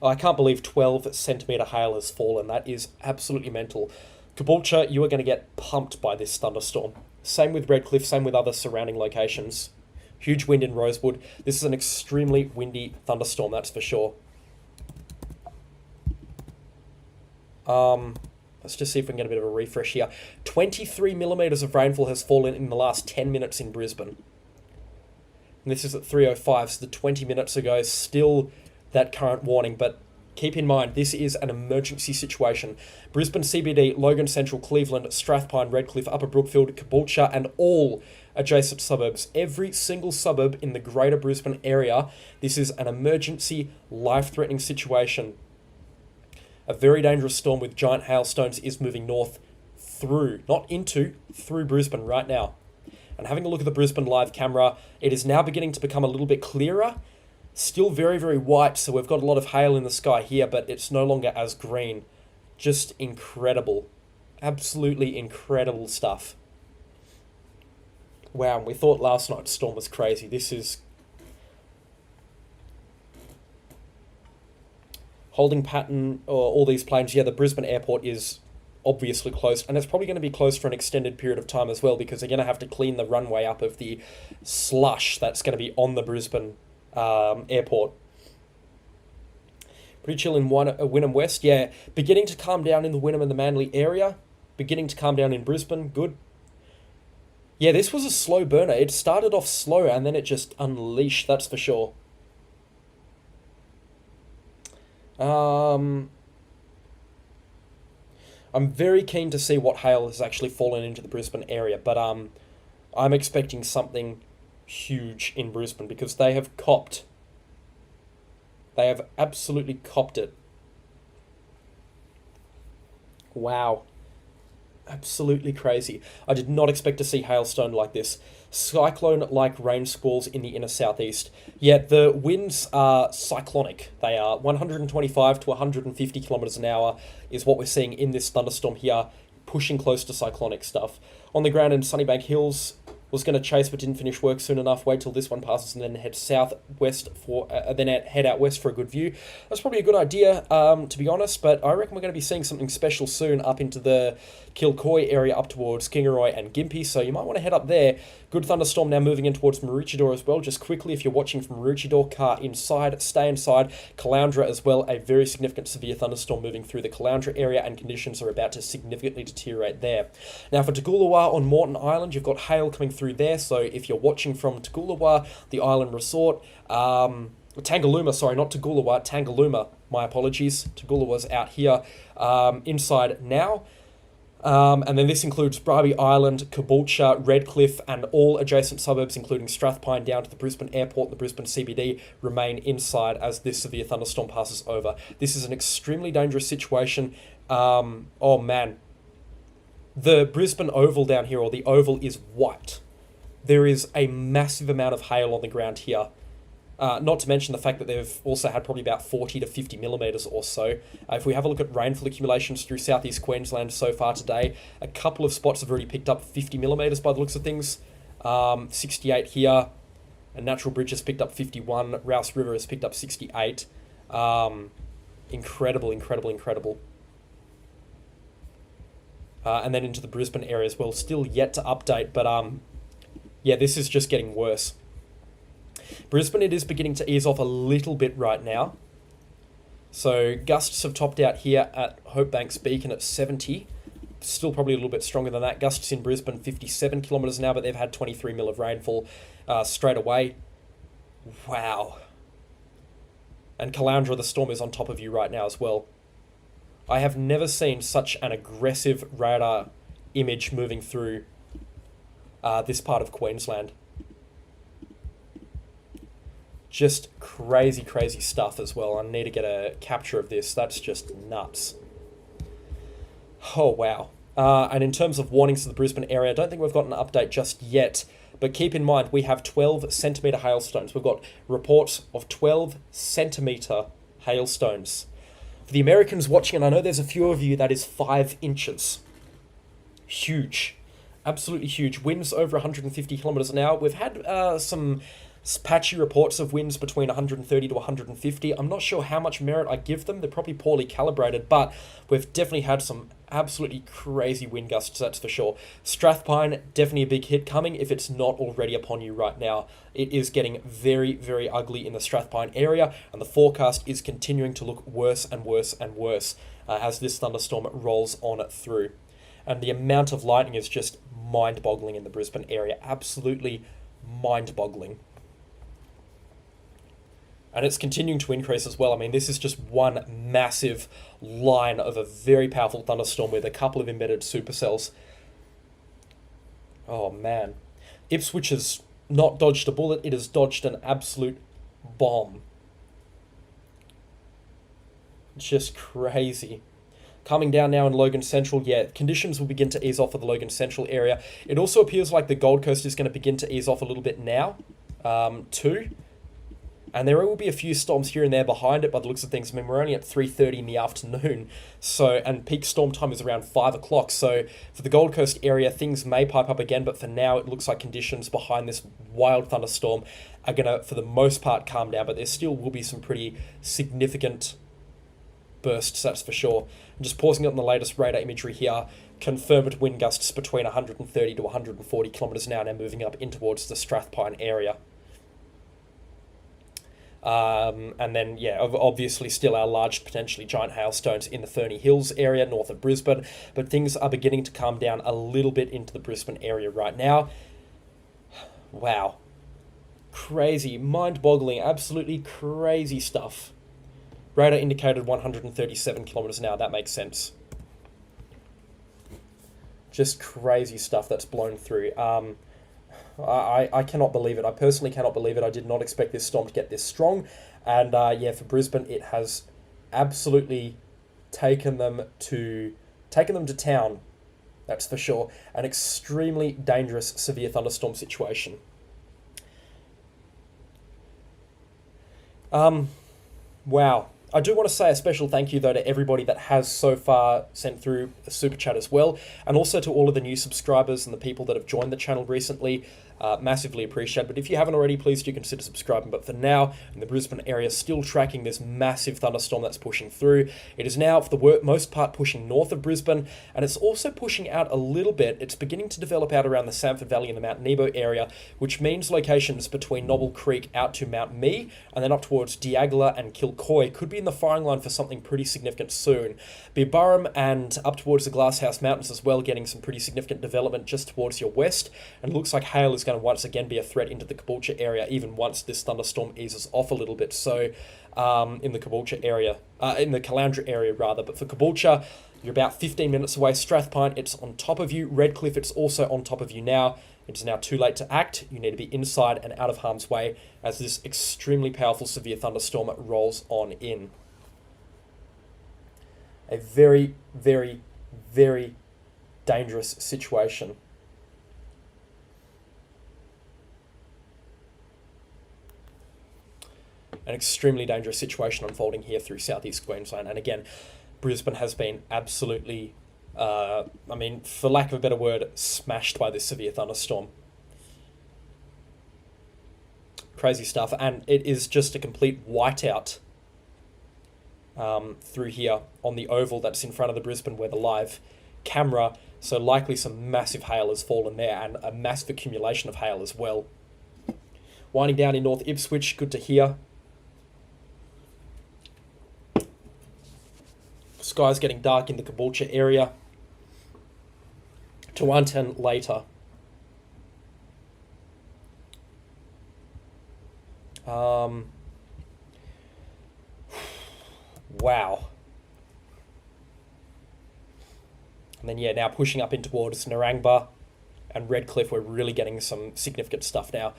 I can't believe 12 centimetre hail has fallen. That is absolutely mental. Caboolture, you are going to get pumped by this thunderstorm. Same with Redcliffe, same with other surrounding locations. Huge wind in Rosewood. This is an extremely windy thunderstorm, that's for sure. Let's just see if we can get a bit of a refresh here. 23 millimetres of rainfall has fallen in the last 10 minutes in Brisbane. And this is at 3:05, so the 20 minutes ago, still that current warning, but keep in mind, this is an emergency situation. Brisbane CBD, Logan Central, Cleveland, Strathpine, Redcliffe, Upper Brookfield, Caboolture, and all adjacent suburbs. Every single suburb in the greater Brisbane area, this is an emergency, life-threatening situation. A very dangerous storm with giant hailstones is moving north through, not into, through Brisbane right now. And having a look at the Brisbane live camera, it is now beginning to become a little bit clearer. Still very, very white, so we've got a lot of hail in the sky here, but it's no longer as green. Just incredible. Absolutely incredible stuff. Wow, we thought last night's storm was crazy. This is holding pattern, all these planes. Yeah, the Brisbane airport is obviously closed, and it's probably going to be closed for an extended period of time as well, because they're going to have to clean the runway up of the slush that's going to be on the Brisbane airport. Pretty chill in Wynnum West. Yeah, beginning to calm down in the Wynnum and the Manly area. Beginning to calm down in Brisbane. Good. Yeah, this was a slow burner. It started off slow and then it just unleashed, that's for sure. I'm very keen to see what hail has actually fallen into the Brisbane area, but I'm expecting something huge in Brisbane because they have copped. They have absolutely copped it. Wow. Absolutely crazy. I did not expect to see hailstone like this. Cyclone-like rain squalls in the inner southeast. Yet the winds are cyclonic. They are 125 to 150 kilometres an hour is what we're seeing in this thunderstorm here, pushing close to cyclonic stuff. On the ground in Sunnybank Hills, was going to chase but didn't finish work soon enough. Wait till this one passes and then head southwest for, then head out west for a good view. That's probably a good idea, to be honest. But I reckon we're going to be seeing something special soon up into the Kilcoy area, up towards Kingaroy and Gympie. So you might want to head up there. Good thunderstorm now moving in towards Maroochydore as well. Just quickly, if you're watching from Maroochydore, car inside, stay inside. Caloundra as well, a very significant severe thunderstorm moving through the Caloundra area, and conditions are about to significantly deteriorate there. Now for Toogoolawah on Moreton Island, you've got hail coming through there. So if you're watching from Toogoolawah, the island resort, Tangalooma, sorry, not Toogoolawah, Tangalooma, my apologies. Toogoolawah's out here inside now. And then this includes Bribie Island, Caboolture, Redcliffe, and all adjacent suburbs, including Strathpine down to the Brisbane Airport, the Brisbane CBD, remain inside as this severe thunderstorm passes over. This is an extremely dangerous situation. Oh man. The Brisbane Oval down here, or the Oval, is white. There is a massive amount of hail on the ground here. Not to mention the fact that they've also had probably about 40 to 50 millimetres or so. If we have a look at rainfall accumulations through southeast Queensland so far today, a couple of spots have already picked up 50 millimetres by the looks of things. 68 here. And Natural Bridge has picked up 51. Rouse River has picked up 68. Incredible, incredible, incredible. And then into the Brisbane area as well. Still yet to update, but yeah, this is just getting worse. Brisbane, it is beginning to ease off a little bit right now. So gusts have topped out here at Hopebanks Beacon at 70. Still probably a little bit stronger than that. Gusts in Brisbane, 57 kilometres an hour, but they've had 23 mil of rainfall straight away. Wow. And Caloundra, the storm is on top of you right now as well. I have never seen such an aggressive radar image moving through this part of Queensland. Just crazy, crazy stuff as well. I need to get a capture of this. That's just nuts. Oh, wow. And in terms of warnings to the Brisbane area, I don't think we've got an update just yet. But keep in mind, we have 12 centimetre hailstones. We've got reports of 12 centimetre hailstones. For the Americans watching, and I know there's a few of you, that is 5 inches. Huge. Absolutely huge. Winds over 150 kilometres an hour. We've had some patchy reports of winds between 130 to 150. I'm not sure how much merit I give them. They're probably poorly calibrated, but we've definitely had some absolutely crazy wind gusts, that's for sure. Strathpine, definitely a big hit coming if it's not already upon you right now. It is getting very, very ugly in the Strathpine area, and the forecast is continuing to look worse and worse and worse as this thunderstorm rolls on through. And the amount of lightning is just mind-boggling in the Brisbane area. Absolutely mind-boggling. And it's continuing to increase as well. I mean, this is just one massive line of a very powerful thunderstorm with a couple of embedded supercells. Oh, man. Ipswich has not dodged a bullet. It has dodged an absolute bomb. It's just crazy. Coming down now in Logan Central, yeah, conditions will begin to ease off for the Logan Central area. It also appears like the Gold Coast is going to begin to ease off a little bit now, too. And there will be a few storms here and there behind it by the looks of things. I mean, we're only at 3:30 in the afternoon, so, and peak storm time is around 5 o'clock. So for the Gold Coast area, things may pipe up again, but for now, it looks like conditions behind this wild thunderstorm are going to, for the most part, calm down. But there still will be some pretty significant bursts, that's for sure. I'm just pausing on the latest radar imagery here. Confirmed wind gusts between 130 to 140 kilometres an hour, now moving up in towards the Strathpine area. And then, yeah, obviously still our large, potentially giant hailstones in the Ferny Hills area, north of Brisbane. But things are beginning to calm down a little bit into the Brisbane area right now. Wow. Crazy, mind-boggling, absolutely crazy stuff. Radar indicated 137 kilometres an hour. That makes sense. Just crazy stuff that's blown through. I cannot believe it. I personally cannot believe it. I did not expect this storm to get this strong. And yeah, for Brisbane, it has absolutely taken them to town. That's for sure. An extremely dangerous, severe thunderstorm situation. Wow. I do want to say a special thank you, though, to everybody that has so far sent through a super chat as well, and also to all of the new subscribers and the people that have joined the channel recently. Massively appreciated. But if you haven't already, please do consider subscribing. But for now, in the Brisbane area, still tracking this massive thunderstorm that's pushing through. It is now, for the most part, pushing north of Brisbane, and it's also pushing out a little bit. It's beginning to develop out around the Samford Valley and the Mount Nebo area, which means locations between Nobble Creek out to Mount Mee, and then up towards Diagla and Kilcoy could be in the firing line for something pretty significant soon. Biburrum and up towards the Glasshouse Mountains as well, getting some pretty significant development just towards your west, and it looks like hail is going to once again be a threat into the Caboolture area, even once this thunderstorm eases off a little bit. So in the Caboolture area, in the Caloundra area rather, but for Caboolture, you're about 15 minutes away. Strathpine, it's on top of you. Redcliffe, it's also on top of you now. It is now too late to act. You need to be inside and out of harm's way as this extremely powerful severe thunderstorm rolls on in. A very, very, very dangerous situation. An extremely dangerous situation unfolding here through southeast Queensland. And again, Brisbane has been absolutely, I mean, for lack of a better word, smashed by this severe thunderstorm. Crazy stuff. And it is just a complete whiteout through here on the oval that's in front of the Brisbane Weather Live camera. So likely some massive hail has fallen there, and a massive accumulation of hail as well. Winding down in North Ipswich, good to hear. Sky's getting dark in the Caboolture area. To 110 later. Wow. And then, yeah, now pushing up in towards Narangba and Redcliffe, we're really getting some significant stuff now.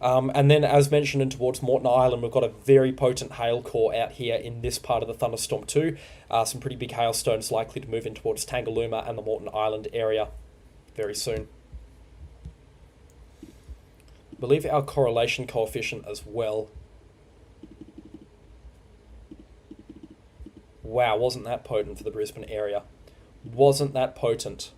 And then, as mentioned, in towards Moreton Island, we've got a very potent hail core out here in this part of the thunderstorm too. Some pretty big hailstones likely to move in towards Tangalooma and the Moreton Island area very soon. I believe our correlation coefficient as well. Wow, wasn't that potent for the Brisbane area? Wasn't that potent?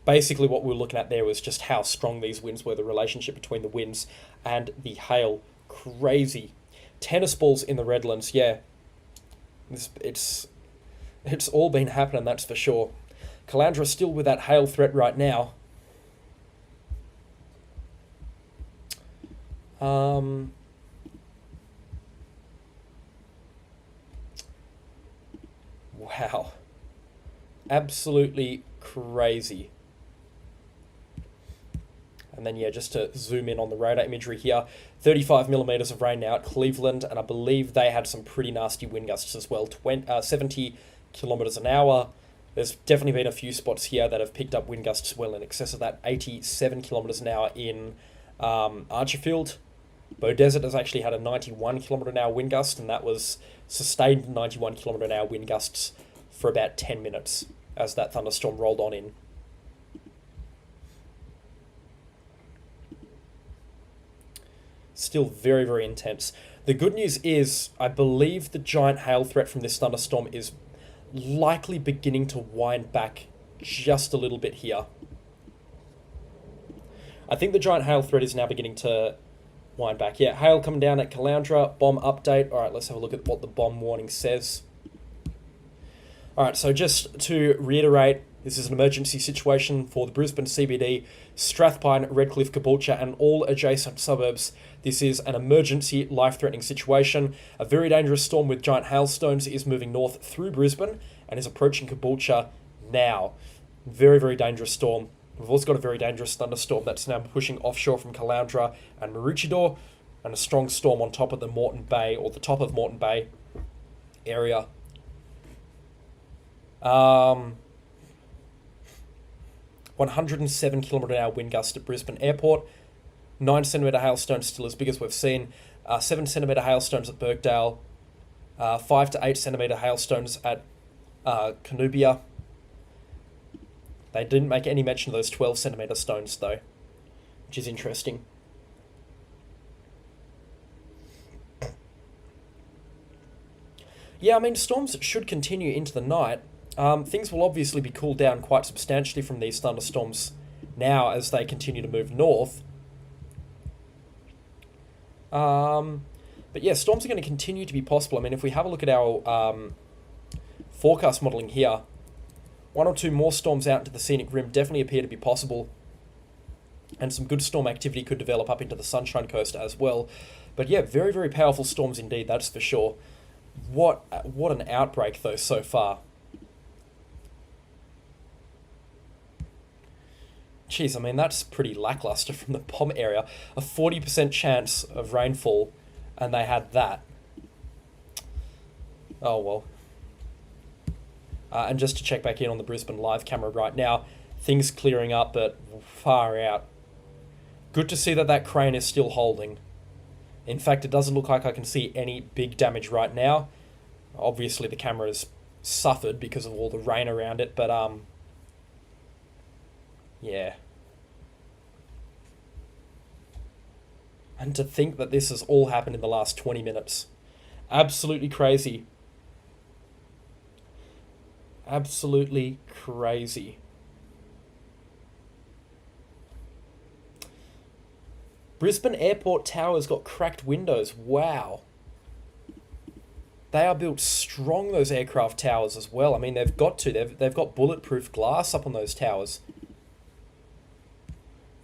Basically what we were looking at there was just how strong these winds were, the relationship between the winds and the hail. Crazy. Tennis balls in the Redlands, yeah. It's all been happening, that's for sure. Caloundra still with that hail threat right now. Wow. Absolutely crazy. And then, yeah, just to zoom in on the radar imagery here, 35 millimetres of rain now at Cleveland, and I believe they had some pretty nasty wind gusts as well, 70 kilometres an hour. There's definitely been a few spots here that have picked up wind gusts well in excess of that, 87 kilometres an hour in Archerfield. Beaudesert has actually had a 91 kilometre an hour wind gust, and that was sustained 91 kilometre an hour wind gusts for about 10 minutes as that thunderstorm rolled on in. Still very, very intense. The good news is, I believe the giant hail threat from this thunderstorm is likely beginning to wind back just a little bit here. I think the giant hail threat is now beginning to wind back. Yeah, hail coming down at Caloundra, bomb update. All right, let's have a look at what the bomb warning says. All right, so just to reiterate, this is an emergency situation for the Brisbane CBD, Strathpine, Redcliffe, Caboolture, and all adjacent suburbs. This is an emergency, life-threatening situation. A very dangerous storm with giant hailstones is moving north through Brisbane and is approaching Caboolture now. Very, very dangerous storm. We've also got a very dangerous thunderstorm that's now pushing offshore from Caloundra and Maroochydore, and a strong storm on top of the Moreton Bay, or the top of Moreton Bay area. 107 kilometre an hour wind gust at Brisbane Airport. 9 centimetre hailstones still as big as we've seen. 7 centimetre hailstones at Birkdale. 5 to 8 centimetre hailstones at Canubia. They didn't make any mention of those 12 centimetre stones though, which is interesting. Yeah, I mean, storms should continue into the night. Things will obviously be cooled down quite substantially from these thunderstorms now as they continue to move north. But yeah, storms are going to continue to be possible. I mean, if we have a look at our forecast modelling here, 1 or 2 more storms out into the scenic rim definitely appear to be possible. And some good storm activity could develop up into the Sunshine Coast as well. But yeah, very, very powerful storms indeed, that's for sure. What an outbreak, though, so far. Jeez, I mean, that's pretty lackluster from the bomb area. A 40% chance of rainfall, and they had that. Oh, well. And just to check back in on the Brisbane live camera right now, things clearing up, but far out. Good to see that that crane is still holding. In fact, it doesn't look like I can see any big damage right now. Obviously, the camera's suffered because of all the rain around it, but, yeah. And to think that this has all happened in the last 20 minutes. Absolutely crazy. Absolutely crazy. Brisbane Airport Tower's got cracked windows. Wow. They are built strong, those aircraft towers as well. I mean, they've got to. They've got bulletproof glass up on those towers.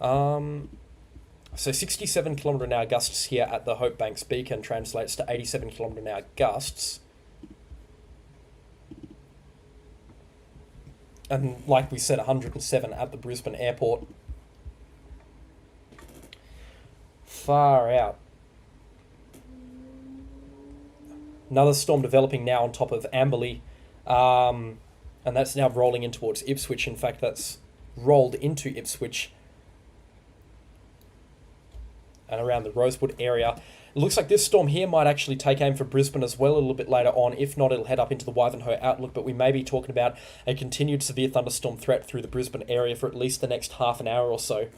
So 67 kilometre an hour gusts here at the Hope Banks Beacon translates to 87 kilometre an hour gusts. And like we said, 107 at the Brisbane Airport. Far out. Another storm developing now on top of Amberley. And that's now rolling in towards Ipswich. In fact, that's rolled into Ipswich and around the Rosewood area. It looks like this storm here might actually take aim for Brisbane as well a little bit later on. If not, it'll head up into the Wivenhoe outlook, but we may be talking about a continued severe thunderstorm threat through the Brisbane area for at least the next half an hour or so.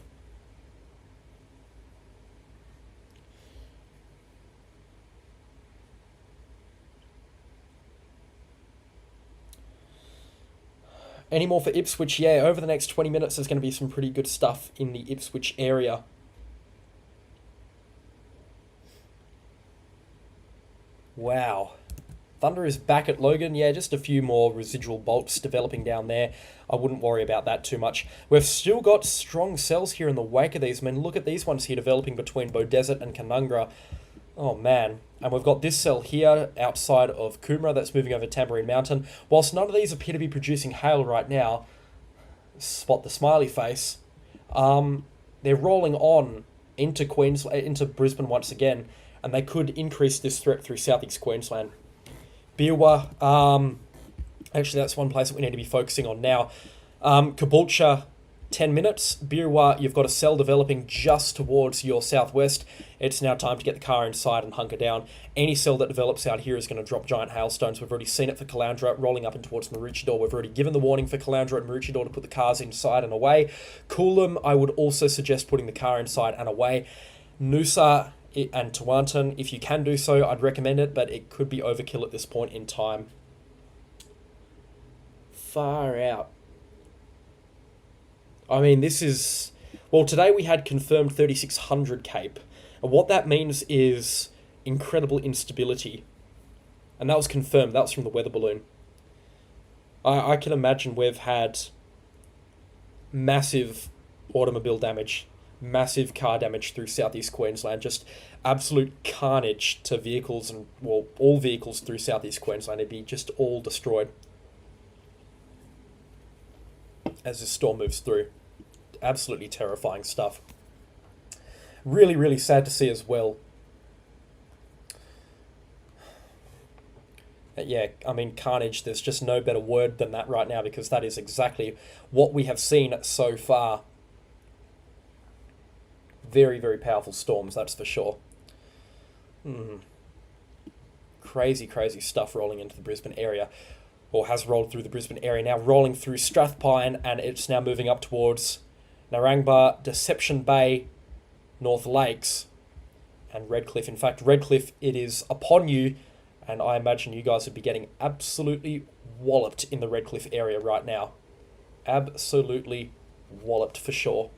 Any more for Ipswich? Yeah, over the next 20 minutes, there's going to be some pretty good stuff in the Ipswich area. Wow. Thunder is back at Logan. Yeah, just a few more residual bolts developing down there. I wouldn't worry about that too much. We've still got strong cells here in the wake of these. I mean, look at these ones here developing between Beaudesert and Canungra. Oh, man. And we've got this cell here outside of Coomera that's moving over Tamborine Mountain. Whilst none of these appear to be producing hail right now, spot the smiley face, they're rolling on into Queensland, into Brisbane once again, and they could increase this threat through southeast Queensland. Beerwah, actually that's one place that we need to be focusing on now. Caboolture, 10 minutes. Beerwah, you've got a cell developing just towards your southwest. It's now time to get the car inside and hunker down. Any cell that develops out here is going to drop giant hailstones. We've already seen it for Caloundra, rolling up in towards Maroochydore. We've already given the warning for Caloundra and Maroochydore to put the cars inside and away. Coolum, I would also suggest putting the car inside and away. Noosa and Tewantin, if you can do so, I'd recommend it, but it could be overkill at this point in time. Far out. I mean, this is... Well, today we had confirmed 3600 Cape. And what that means is incredible instability. And that was confirmed. That was from the weather balloon. I can imagine we've had massive automobile damage, massive car damage through southeast Queensland, just absolute carnage to vehicles and, well, all vehicles through southeast Queensland. It'd be just all destroyed as this storm moves through. Absolutely terrifying stuff. Really, really sad to see as well. Yeah, I mean, carnage, there's just no better word than that right now, because that is exactly what we have seen so far. Very, very powerful storms, that's for sure. Crazy, crazy stuff rolling into the Brisbane area, or has rolled through the Brisbane area, now rolling through Strathpine, and it's now moving up towards Narangba, Deception Bay, North Lakes, and Redcliffe. In fact, Redcliffe, it is upon you, and I imagine you guys would be getting absolutely walloped in the Redcliffe area right now. Absolutely walloped for sure.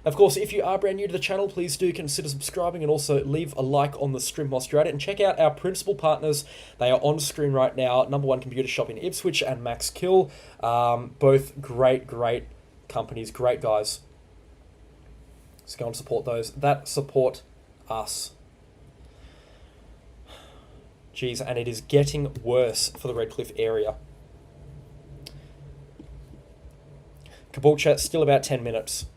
Of course, if you are brand new to the channel, please do consider subscribing and also leave a like on the stream whilst you're at it. And check out our principal partners. They are on screen right now. Number One Computer Shop in Ipswich and Max Kill. Both great, great companies, great guys. So go and support those that support us. Jeez, and it is getting worse for the Redcliffe area. Caboolture, still about 10 minutes.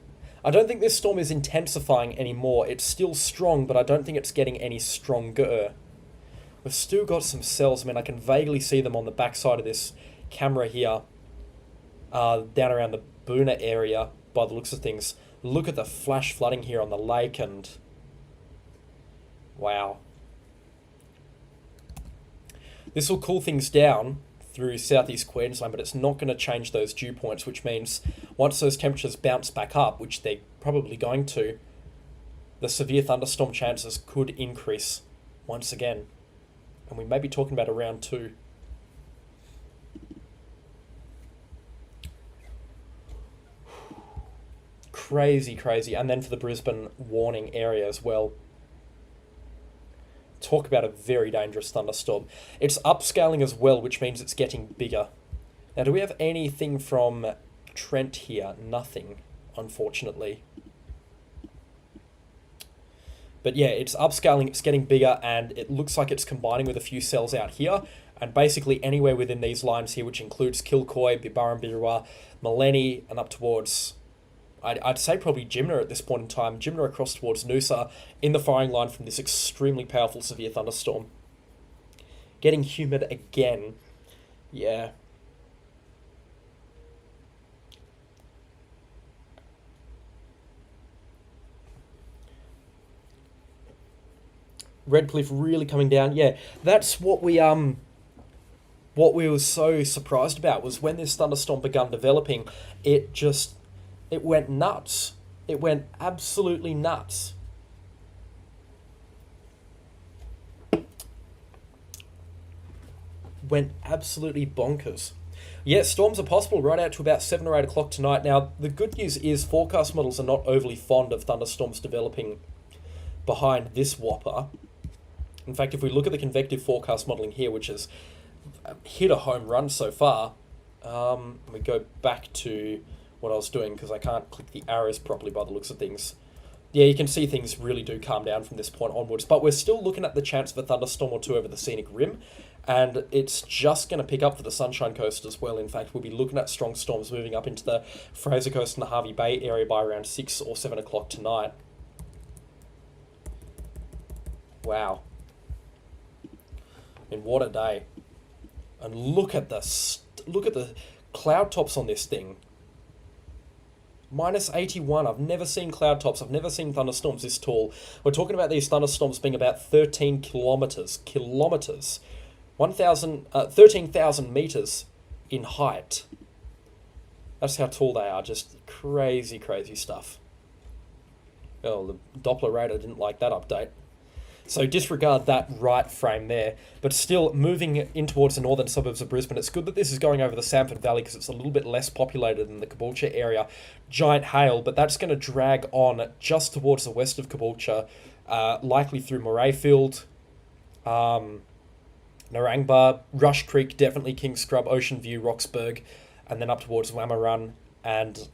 I don't think this storm is intensifying anymore. It's still strong, but I don't think it's getting any stronger. We've still got some cells. I mean, I can vaguely see them on the backside of this camera here. Down around the Boona area, by the looks of things. Look at the flash flooding here on the lake, and... wow. This will cool things down through southeast Queensland, but it's not going to change those dew points, which means once those temperatures bounce back up, which they're probably going to, the severe thunderstorm chances could increase once again. And we may be talking about a round 2. Crazy, crazy. And then for the Brisbane warning area as well. Talk about a very dangerous thunderstorm. It's upscaling as well, which means it's getting bigger. Now, do we have anything from Trent here? Nothing, unfortunately. But yeah, it's upscaling, it's getting bigger, and it looks like it's combining with a few cells out here. And basically anywhere within these lines here, which includes Kilcoy, Bibarra, Birua, Maleni, and up towards, I'd say probably Jimna at this point in time. Jimna across towards Noosa in the firing line from this extremely powerful severe thunderstorm. Getting humid again. Yeah. Redcliffe really coming down. Yeah, that's what we were so surprised about was when this thunderstorm began developing, it went nuts. It went absolutely nuts. Went absolutely bonkers. Yeah, storms are possible right out to about 7 or 8 o'clock tonight. Now, the good news is forecast models are not overly fond of thunderstorms developing behind this whopper. In fact, if we look at the convective forecast modelling here, which has hit a home run so far, we go back to what I was doing because I can't click the arrows properly by the looks of things. Yeah, you can see things really do calm down from this point onwards, but we're still looking at the chance of a thunderstorm or two over the scenic rim, and it's just going to pick up for the Sunshine Coast as well. In fact, we'll be looking at strong storms moving up into the Fraser Coast and the Hervey Bay area by around 6 or 7 o'clock tonight. Wow. And what a day. And look at the cloud tops on this thing. Minus 81. I've never seen cloud tops. I've never seen thunderstorms this tall. We're talking about these thunderstorms being about 13 kilometers. 13,000 meters in height. That's how tall they are. Just crazy, crazy stuff. Oh, the Doppler radar didn't like that update. So disregard that right frame there. But still, moving in towards the northern suburbs of Brisbane, it's good that this is going over the Samford Valley because it's a little bit less populated than the Caboolture area. Giant hail, but that's going to drag on just towards the west of Caboolture, likely through Morayfield, Narangba, Rush Creek, definitely Kings Scrub, Ocean View, Roxburgh, and then up towards Wamarun and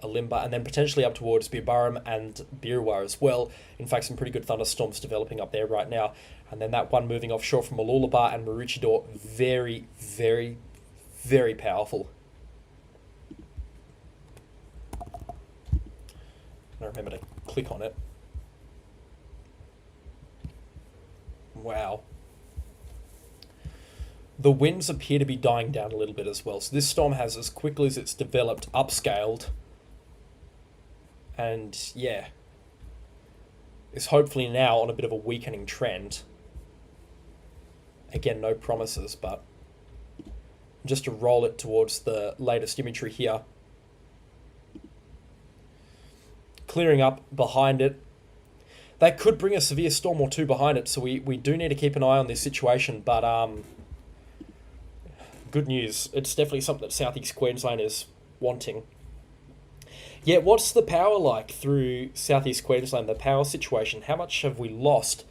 Alimba, and then potentially up towards Bibarram and Birwa as well. In fact, some pretty good thunderstorms developing up there right now. And then that one moving offshore from Mooloolaba and Maroochydore, very, very, very powerful. I remember to click on it. Wow. The winds appear to be dying down a little bit as well. So this storm has, as quickly as it's developed, upscaled. And yeah, is hopefully now on a bit of a weakening trend. Again, no promises, but just to roll it towards the latest imagery here. Clearing up behind it. That could bring a severe storm or two behind it, so we do need to keep an eye on this situation, but good news. It's definitely something that Southeast Queensland is wanting. Yeah, what's the power like through Southeast Queensland, the power situation? How much have we lost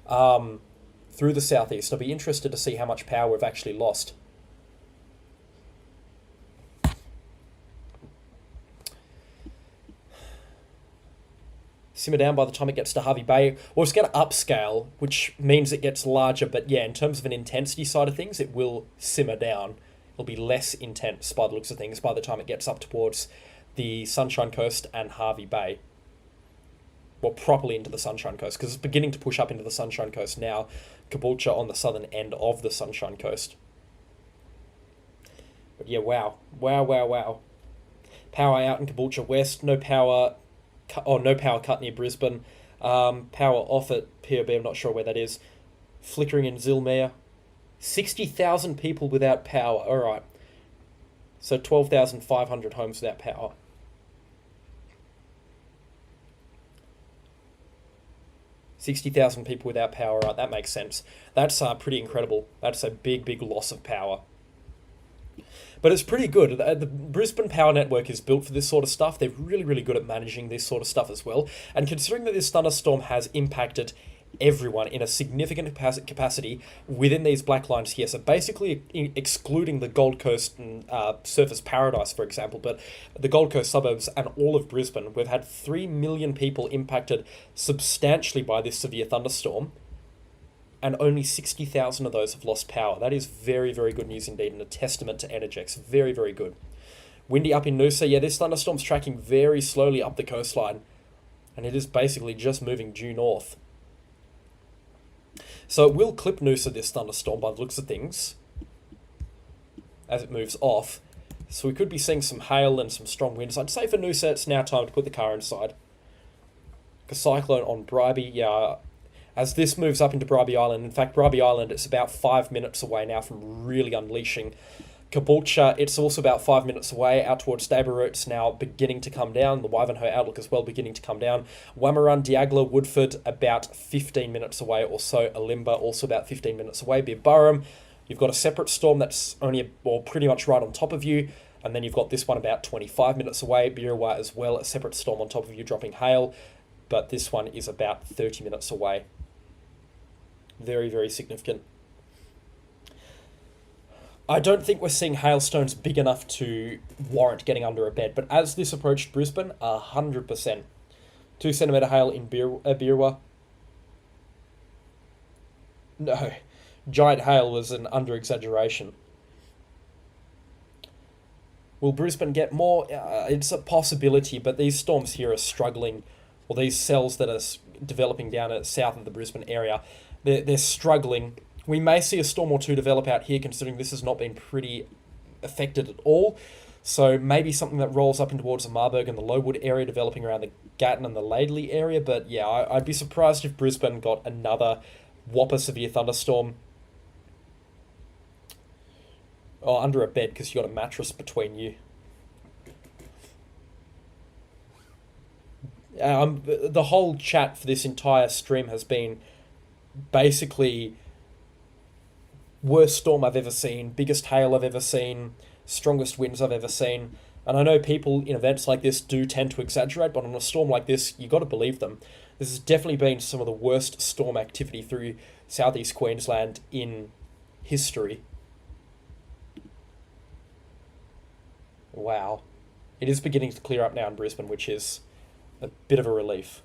through the Southeast? I'll be interested to see how much power we've actually lost. Simmer down by the time it gets to Hervey Bay. Well, it's going to upscale, which means it gets larger, but yeah, in terms of an intensity side of things, it will simmer down. It'll be less intense by the looks of things by the time it gets up towards the Sunshine Coast and Hervey Bay. Well, properly into the Sunshine Coast, because it's beginning to push up into the Sunshine Coast now. Caboolture on the southern end of the Sunshine Coast. But yeah, wow. Wow. Power out in Caboolture West. No power cut near Brisbane. Power off at POB, I'm not sure where that is. Flickering in Zilmere. 60,000 people without power. Alright. So 12,500 homes without power. $60,000 people without power, right? That makes sense. That's pretty incredible. That's a big, big loss of power. But it's pretty good. The Brisbane Power Network is built for this sort of stuff. They're really, really good at managing this sort of stuff as well. And considering that this thunderstorm has impacted everyone in a significant capacity within these black lines here, so basically excluding the Gold Coast and Surfers Paradise, for example, but the Gold Coast suburbs and all of Brisbane, we've had 3 million people impacted substantially by this severe thunderstorm, and only 60,000 of those have lost power. That is very, very good news indeed, and a testament to Energex. Very, very good. Windy up in Noosa. Yeah, this thunderstorm's tracking very slowly up the coastline, and it is basically just moving due north. So it will clip Noosa, this thunderstorm, by the looks of things, as it moves off. So we could be seeing some hail and some strong winds. I'd say for Noosa, it's now time to put the car inside. A cyclone on Bribie, yeah. As this moves up into Bribie Island, in fact, Bribie Island, it's about 5 minutes away now from really unleashing. Caboolture, it's also about 5 minutes away, out towards Stabaroo. It's now beginning to come down. The Wivenhoe outlook as well beginning to come down. Wamarun, Diagla, Woodford, about 15 minutes away or so. Alimba, also about 15 minutes away. Birburrum, you've got a separate storm that's only, well, pretty much right on top of you. And then you've got this one about 25 minutes away. Birrawa as well, a separate storm on top of you dropping hail. But this one is about 30 minutes away. Very, very significant. I don't think we're seeing hailstones big enough to warrant getting under a bed, but as this approached Brisbane, 100%. 2 centimetre hail in Birrawa. No, giant hail was an under-exaggeration. Will Brisbane get more? It's a possibility, but these storms here are struggling, or these cells that are developing down at south of the Brisbane area, they're struggling. We may see a storm or two develop out here, considering this has not been pretty affected at all. So maybe something that rolls up in towards the Marburg and the Lowood area, developing around the Gatton and the Laidley area. But yeah, I'd be surprised if Brisbane got another whopper severe thunderstorm. Oh, under a bed, because you got a mattress between you. The whole chat for this entire stream has been basically worst storm I've ever seen, biggest hail I've ever seen, strongest winds I've ever seen. And I know people in events like this do tend to exaggerate, but on a storm like this, you got to believe them. This has definitely been some of the worst storm activity through southeast Queensland in history. Wow. It is beginning to clear up now in Brisbane, which is a bit of a relief.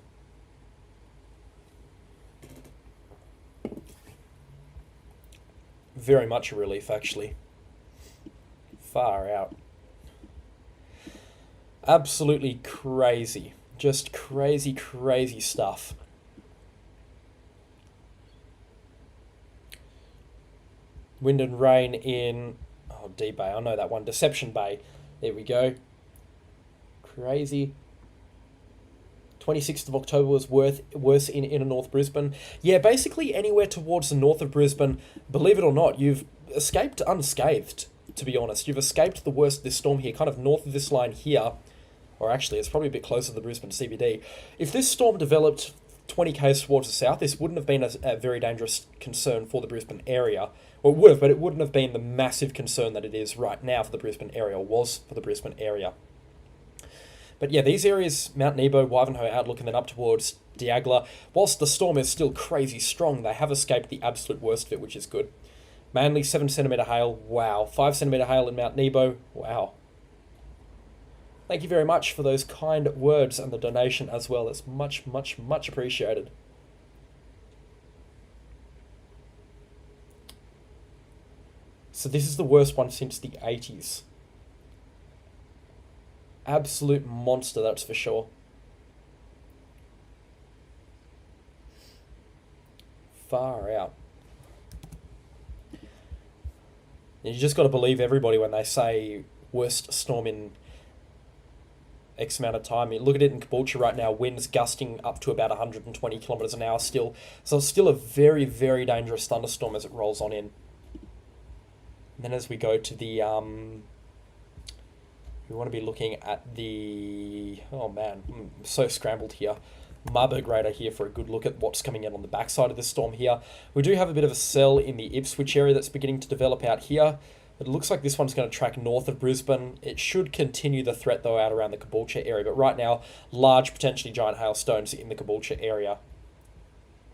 Very much a relief, actually. Far out. Absolutely crazy. Just crazy, crazy stuff. Wind and rain in... Oh, D Bay. I know that one. Deception Bay. There we go. Crazy. 26th of October was worse in inner North Brisbane. Yeah, basically anywhere towards the north of Brisbane, believe it or not, you've escaped unscathed, to be honest. You've escaped the worst of this storm here, kind of north of this line here. Or actually, it's probably a bit closer to the Brisbane CBD. If this storm developed 20 k's towards the south, this wouldn't have been a very dangerous concern for the Brisbane area. Well, it would have, but it wouldn't have been the massive concern that it is right now for the Brisbane area, or was for the Brisbane area. But yeah, these areas, Mount Nebo, Wivenhoe outlook, and then up towards Diagla, whilst the storm is still crazy strong, they have escaped the absolute worst of it, which is good. Manly, 7 centimetre hail, wow. 5 centimetre hail in Mount Nebo, wow. Thank you very much for those kind words and the donation as well. It's much, much, much appreciated. So this is the worst one since the 80s. Absolute monster, that's for sure. Far out. You just got to believe everybody when they say worst storm in X amount of time. Look at it in Caboolture right now, winds gusting up to about 120 kilometres an hour still. So it's still a very, very dangerous thunderstorm as it rolls on in. And then as we go to the... we want to be looking at the... Oh man, I'm so scrambled here. Marburg radar here for a good look at what's coming in on the backside of the storm here. We do have a bit of a cell in the Ipswich area that's beginning to develop out here. It looks like this one's going to track north of Brisbane. It should continue the threat, though, out around the Caboolture area. But right now, large, potentially giant hailstones in the Caboolture area.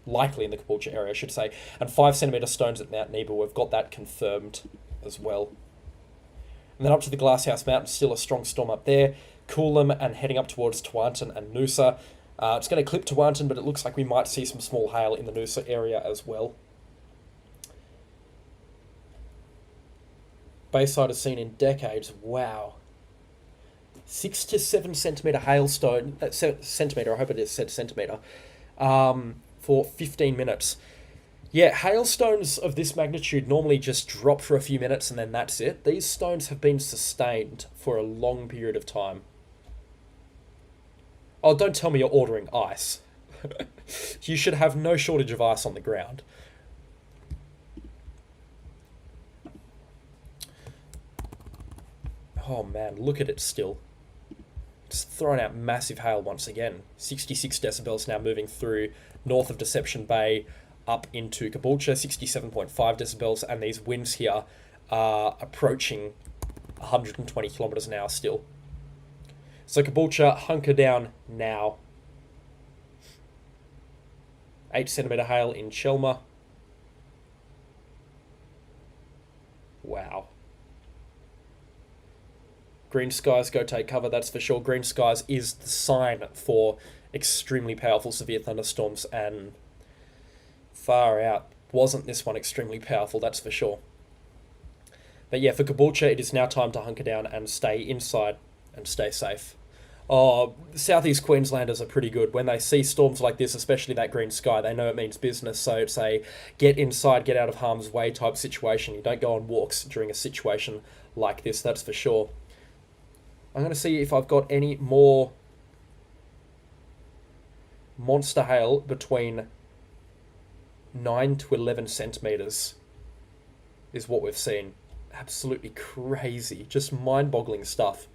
Likely in the Caboolture area, I should say. And 5 centimetre stones at Mount Nebo. We've got that confirmed as well. And then up to the Glasshouse Mountain, still a strong storm up there. Coolum and heading up towards Tewantin and Noosa. It's going to clip Tewantin, but it looks like we might see some small hail in the Noosa area as well. Bayside has seen in decades. Wow. 6 to 7 centimetre hailstone. Centimetre, I hope it is said centimetre. For 15 minutes. Yeah, hailstones of this magnitude normally just drop for a few minutes and then that's it. These stones have been sustained for a long period of time. Oh, don't tell me you're ordering ice. You should have no shortage of ice on the ground. Oh man, look at it still. It's throwing out massive hail once again. 66 decibels now moving through north of Deception Bay up into Caboolture, 67.5 decibels, and these winds here are approaching 120 kilometers an hour still. So Caboolture, hunker down now. 8 centimetre hail in Chelmer. Wow. Green skies, go take cover, that's for sure. Green skies is the sign for extremely powerful severe thunderstorms, and far out. Wasn't this one extremely powerful, that's for sure. But yeah, for Caboolture, it is now time to hunker down and stay inside and stay safe. Oh, Southeast Queenslanders are pretty good. When they see storms like this, especially that green sky, they know it means business. So it's a get inside, get out of harm's way type situation. You don't go on walks during a situation like this, that's for sure. I'm going to see if I've got any more monster hail between 9 to 11 centimetres is what we've seen. Absolutely crazy. Just mind-boggling stuff.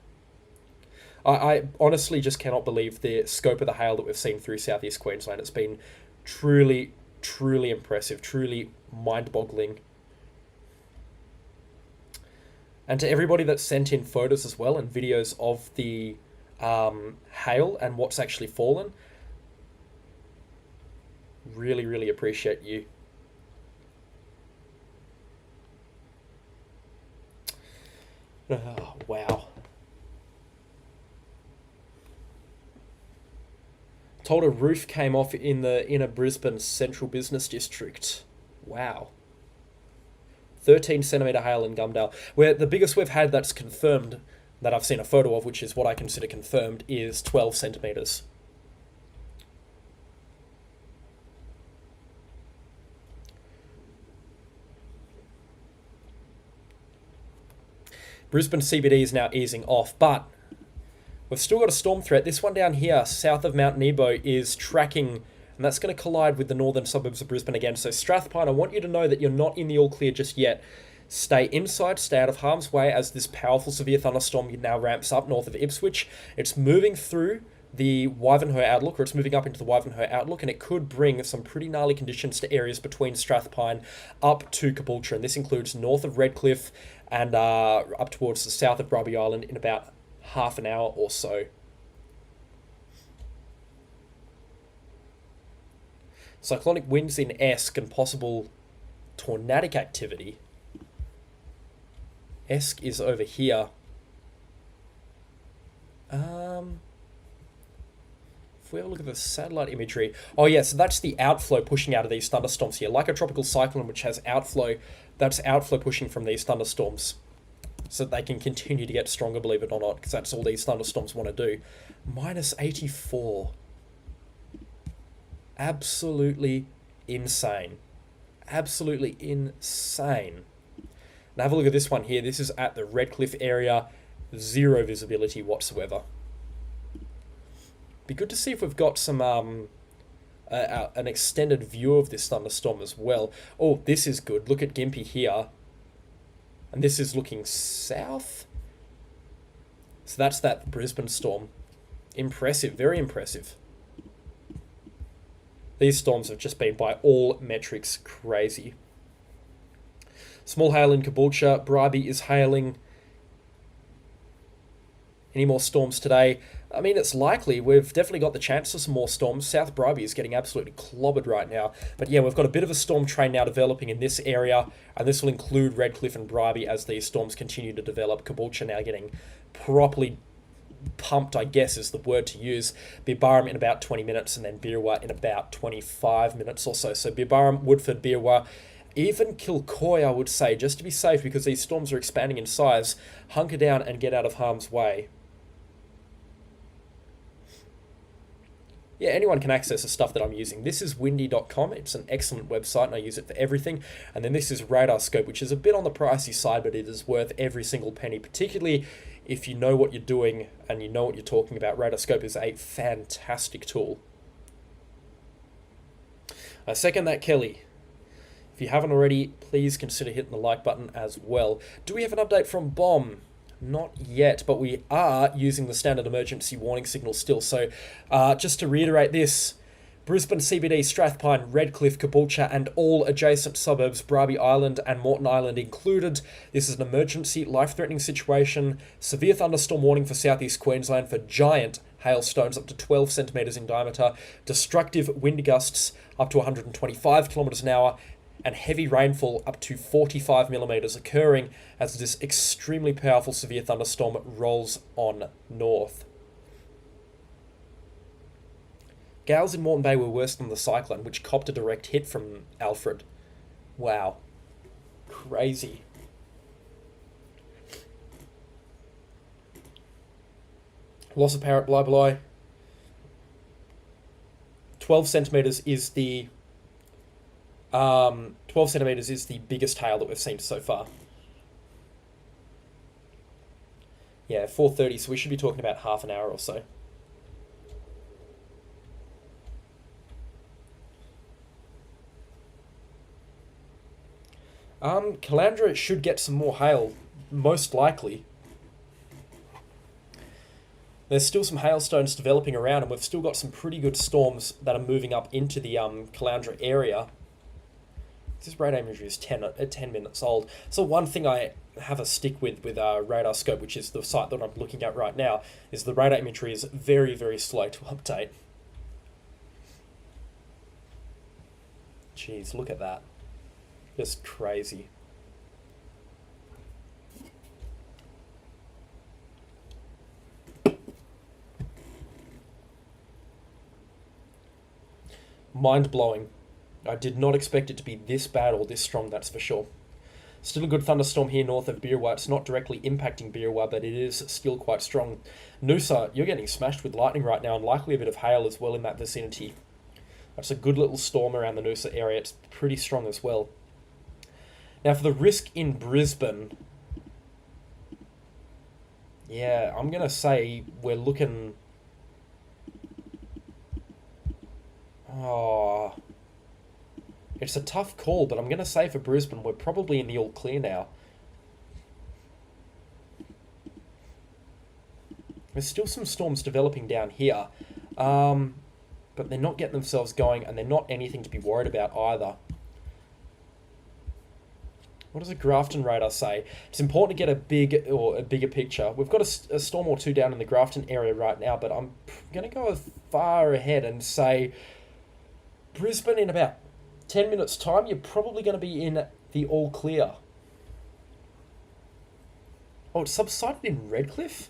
I honestly just cannot believe the scope of the hail that we've seen through Southeast Queensland. It's been truly, truly impressive, truly mind-boggling. And to everybody that sent in photos as well and videos of the hail and what's actually fallen, really, really appreciate you. Oh, wow. Told a roof came off in the inner Brisbane Central Business District. Wow. 13 centimetre hail in Gumdale. Where the biggest we've had that's confirmed, that I've seen a photo of, which is what I consider confirmed, is 12 centimetres. Brisbane CBD is now easing off, but we've still got a storm threat. This one down here, south of Mount Nebo, is tracking, and that's going to collide with the northern suburbs of Brisbane again. So Strathpine, I want you to know that you're not in the all clear just yet. Stay inside, stay out of harm's way as this powerful severe thunderstorm now ramps up north of Ipswich. It's moving through the Wivenhoe Outlook, or it's moving up into the Wivenhoe Outlook, and it could bring some pretty gnarly conditions to areas between Strathpine up to Caboolture, and this includes north of Redcliffe and up towards the south of Bribie Island in about half an hour or so. Cyclonic winds in Esk and possible tornadic activity. Esk is over here. If we have a look at the satellite imagery. Oh yeah, so that's the outflow pushing out of these thunderstorms here. Like a tropical cyclone which has outflow, that's outflow pushing from these thunderstorms. So that they can continue to get stronger, believe it or not, because that's all these thunderstorms want to do. Minus 84. Absolutely insane. Absolutely insane. Now have a look at this one here. This is at the Redcliffe area. Zero visibility whatsoever. Be good to see if we've got some an extended view of this thunderstorm as well. Oh, this is good. Look at Gympie here. And this is looking south. So that's that Brisbane storm. Impressive, very impressive. These storms have just been, by all metrics, crazy. Small hail in Caboolture. Bribie is hailing. Any more storms today? I mean, it's likely. We've definitely got the chance for some more storms. South Bribie is getting absolutely clobbered right now. But yeah, we've got a bit of a storm train now developing in this area, and this will include Redcliffe and Bribie as these storms continue to develop. Caboolture now getting properly pumped, I guess is the word to use. Beerburrum in about 20 minutes, and then Beerwah in about 25 minutes or so. So Beerburrum, Woodford, Beerwah, even Kilcoy, I would say, just to be safe, because these storms are expanding in size, hunker down and get out of harm's way. Yeah, anyone can access the stuff that I'm using. This is windy.com. It's an excellent website, and I use it for everything. And then this is RadarScope, which is a bit on the pricey side, but it is worth every single penny, particularly if you know what you're doing and you know what you're talking about. RadarScope is a fantastic tool. I second that, Kelly. If you haven't already, please consider hitting the like button as well. Do we have an update from BOM? Not yet, but we are using the standard emergency warning signal still. So just to reiterate this, Brisbane CBD, Strathpine, Redcliffe, Caboolture and all adjacent suburbs, Bribie Island and Moreton Island included. This is an emergency, life-threatening situation. Severe thunderstorm warning for southeast Queensland for giant hailstones up to 12 centimetres in diameter, destructive wind gusts up to 125 kilometres an hour, and heavy rainfall up to 45 millimetres occurring as this extremely powerful severe thunderstorm rolls on north. Gales in Moreton Bay were worse than the cyclone, which copped a direct hit from Alfred. Wow. Crazy. Loss of power at Bly. 12 centimetres is the 12 centimetres is the biggest hail that we've seen so far. Yeah, 4:30, so we should be talking about half an hour or so. Calandra should get some more hail, most likely. There's still some hailstones developing around, and we've still got some pretty good storms that are moving up into the Calandra area. This radar imagery is 10 minutes old. So one thing I have a stick with RadarScope, which is the site that I'm looking at right now, is the radar imagery is very, very slow to update. Jeez, look at that. Just crazy. Mind-blowing. I did not expect it to be this bad or this strong, that's for sure. Still a good thunderstorm here north of Beerwah. It's not directly impacting Beerwah, but it is still quite strong. Noosa, you're getting smashed with lightning right now, and likely a bit of hail as well in that vicinity. That's a good little storm around the Noosa area. It's pretty strong as well. Now for the risk in Brisbane, yeah, I'm going to say we're looking... Oh... It's a tough call, but I'm going to say for Brisbane, we're probably in the all clear now. There's still some storms developing down here, but they're not getting themselves going, and they're not anything to be worried about either. What does a Grafton radar say? It's important to get a bigger picture. We've got a storm or two down in the Grafton area right now, but I'm going to go far ahead and say Brisbane in about 10 minutes time, you're probably going to be in the all clear. Oh, it subsided in Redcliffe?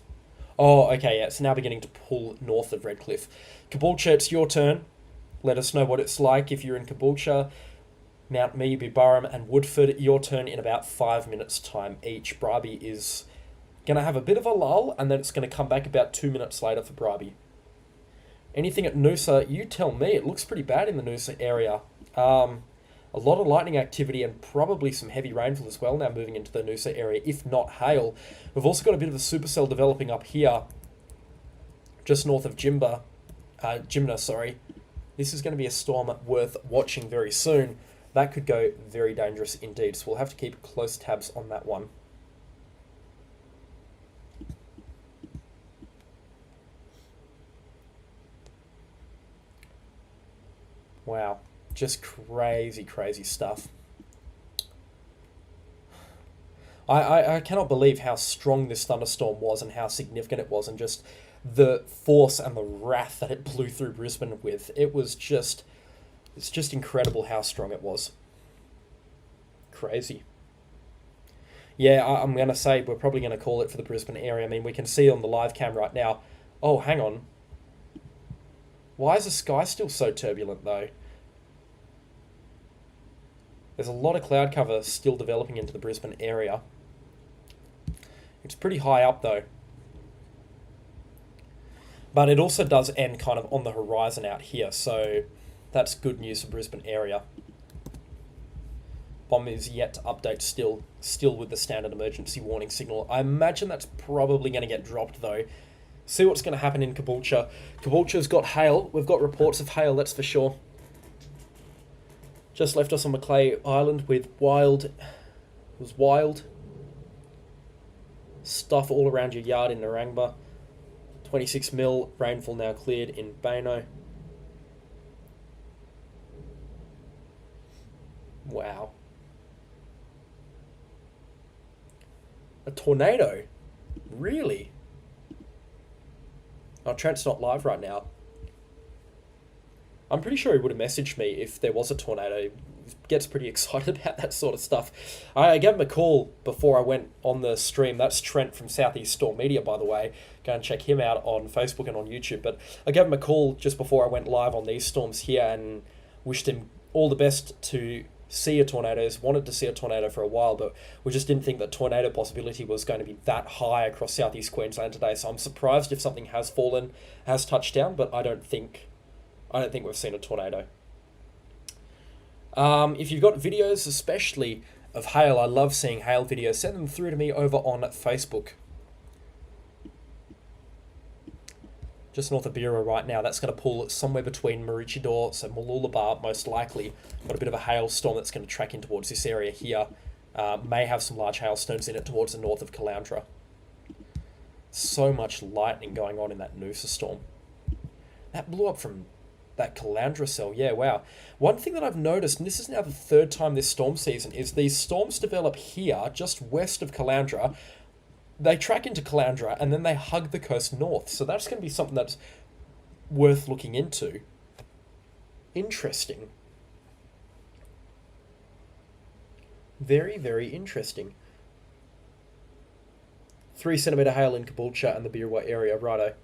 Oh, okay, yeah, it's now beginning to pull north of Redcliffe. Caboolture, it's your turn. Let us know what it's like if you're in Caboolture. Mount Mee, Beerburrum and Woodford, your turn in about 5 minutes time each. Bribie is going to have a bit of a lull, and then it's going to come back about 2 minutes later for Bribie. Anything at Noosa, you tell me. It looks pretty bad in the Noosa area. A lot of lightning activity and probably some heavy rainfall as well now moving into the Noosa area, if not hail. We've also got a bit of a supercell developing up here, just north of Gympie. This is going to be a storm worth watching very soon. That could go very dangerous indeed, so we'll have to keep close tabs on that one. Wow. Just crazy, crazy stuff. I cannot believe how strong this thunderstorm was and how significant it was, and just the force and the wrath that it blew through Brisbane with. It's just incredible how strong it was. Crazy. Yeah, I'm going to say we're probably going to call it for the Brisbane area. I mean, we can see on the live cam right now. Oh, hang on. Why is the sky still so turbulent, though? There's a lot of cloud cover still developing into the Brisbane area. It's pretty high up, though. But it also does end kind of on the horizon out here, so that's good news for Brisbane area. Bomb is yet to update still with the standard emergency warning signal. I imagine that's probably going to get dropped, though. See what's going to happen in Caboolture. Caboolture's got hail. We've got reports of hail, that's for sure. Just left us on Macleay Island with wild stuff all around your yard in Narangba. 26 mil rainfall now cleared in Bano. Wow. A tornado? Really? Oh, Trent's not live right now. I'm pretty sure he would have messaged me if there was a tornado. He gets pretty excited about that sort of stuff. I gave him a call before I went on the stream. That's Trent from Southeast Storm Media, by the way. Go and check him out on Facebook and on YouTube. But I gave him a call just before I went live on these storms here and wished him all the best to see a tornado. Wanted to see a tornado for a while, but we just didn't think that tornado possibility was going to be that high across Southeast Queensland today. So I'm surprised if something has touched down, but I don't think we've seen a tornado. If you've got videos, especially of hail, I love seeing hail videos. Send them through to me over on Facebook. Just north of Beerwah right now. That's going to pull somewhere between Maroochydore, so Mooloolaba most likely. Got a bit of a hailstorm that's going to track in towards this area here. May have some large hailstones in it towards the north of Caloundra. So much lightning going on in that Noosa storm. That blew up from that Caloundra cell. Yeah, wow. One thing that I've noticed, and this is now the third time this storm season, is these storms develop here, just west of Caloundra. They track into Caloundra and then they hug the coast north. So that's going to be something that's worth looking into. Interesting. Very, very interesting. 3 centimetre hail in Caboolture and the Beerwah area. Righto.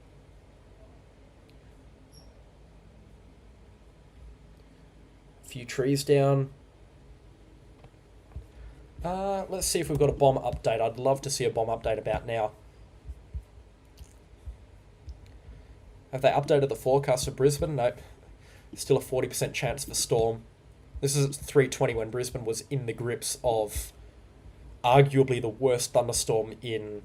Few trees down. Let's see if we've got a bomb update. I'd love to see a bomb update about now. Have they updated the forecast for Brisbane? Nope. Still a 40% chance for storm. This is at 3:20 when Brisbane was in the grips of arguably the worst thunderstorm in...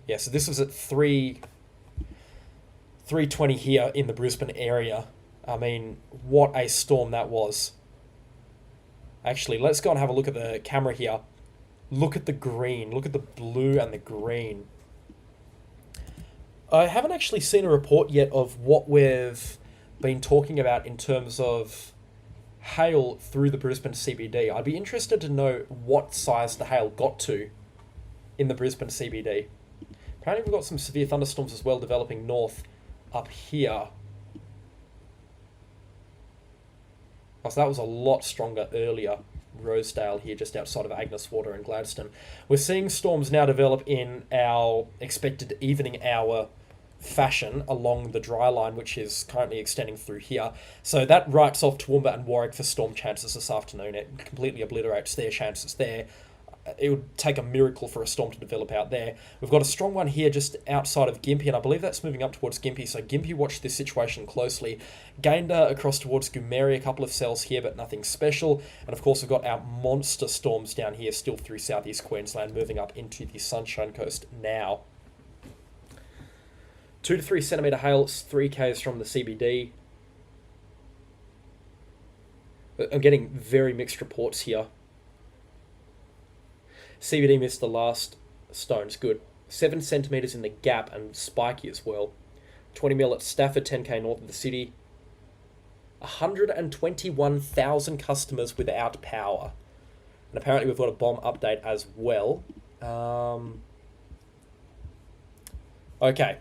Yeah, so this was at 3:20 here in the Brisbane area. I mean, what a storm that was. Actually, let's go and have a look at the camera here. Look at the green. Look at the blue and the green. I haven't actually seen a report yet of what we've been talking about in terms of hail through the Brisbane CBD. I'd be interested to know what size the hail got to in the Brisbane CBD. Apparently we've got some severe thunderstorms as well developing north up here. Oh, so that was a lot stronger earlier. Rosedale here, just outside of Agnes Water and Gladstone. We're seeing storms now develop in our expected evening hour fashion along the dry line, which is currently extending through here. So that writes off Toowoomba and Warwick for storm chances this afternoon. It completely obliterates their chances there. It would take a miracle for a storm to develop out there. We've got a strong one here just outside of Gympie, and I believe that's moving up towards Gympie. So Gympie, watch this situation closely. Gayndah across towards Goomeri, a couple of cells here, but nothing special. And of course, we've got our monster storms down here still through southeast Queensland, moving up into the Sunshine Coast now. 2 to 3 centimetre hail, 3 k's from the CBD. I'm getting very mixed reports here. CBD missed the last stones. Good. 7 centimetres in the gap and spiky as well. 20 mil at Stafford, 10k north of the city. 121,000 customers without power. And apparently we've got a bomb update as well. Okay.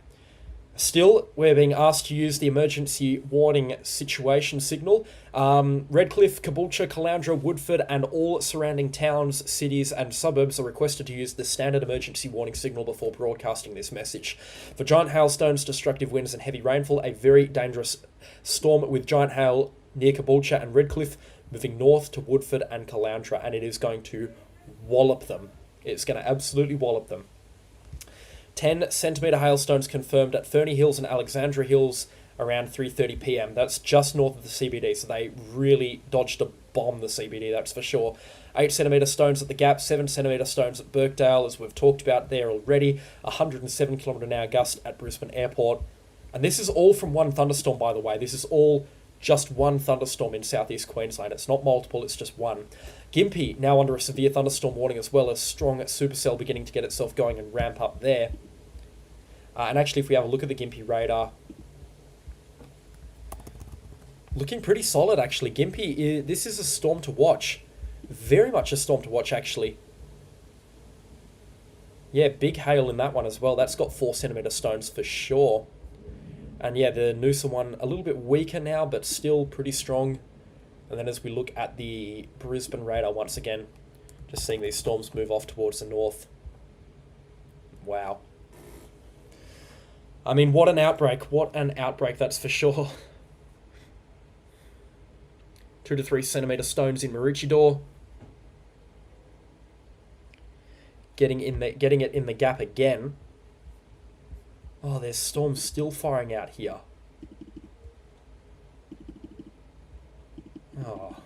Still, we're being asked to use the emergency warning situation signal. Redcliffe, Caboolture, Caloundra, Woodford, and all surrounding towns, cities, and suburbs are requested to use the standard emergency warning signal before broadcasting this message. For giant hailstones, destructive winds, and heavy rainfall, a very dangerous storm with giant hail near Caboolture and Redcliffe, moving north to Woodford and Caloundra, and it is going to wallop them. It's going to absolutely wallop them. 10 centimetre hailstones confirmed at Ferny Hills and Alexandra Hills around 3:30 p.m. That's just north of the CBD, so they really dodged a bomb, the CBD, that's for sure. 8 centimetre stones at the Gap, 7 centimetre stones at Birkdale, as we've talked about there already. 107 km/h gust at Brisbane Airport. And this is all from one thunderstorm, by the way. This is all just one thunderstorm in southeast Queensland. It's not multiple, it's just one. Gympie now under a severe thunderstorm warning, as well as strong supercell beginning to get itself going and ramp up there. And actually, if we have a look at the Gympie radar, looking pretty solid, actually. Gympie, this is a storm to watch. Very much a storm to watch, actually. Yeah, big hail in that one as well. That's got 4 centimetre stones for sure. And yeah, the Noosa one, a little bit weaker now, but still pretty strong. And then as we look at the Brisbane radar once again, just seeing these storms move off towards the north. Wow. I mean, what an outbreak. What an outbreak, that's for sure. 2 to 3 centimetre stones in Maroochydore. Getting it in the Gap again. Oh, there's storms still firing out here. Oh.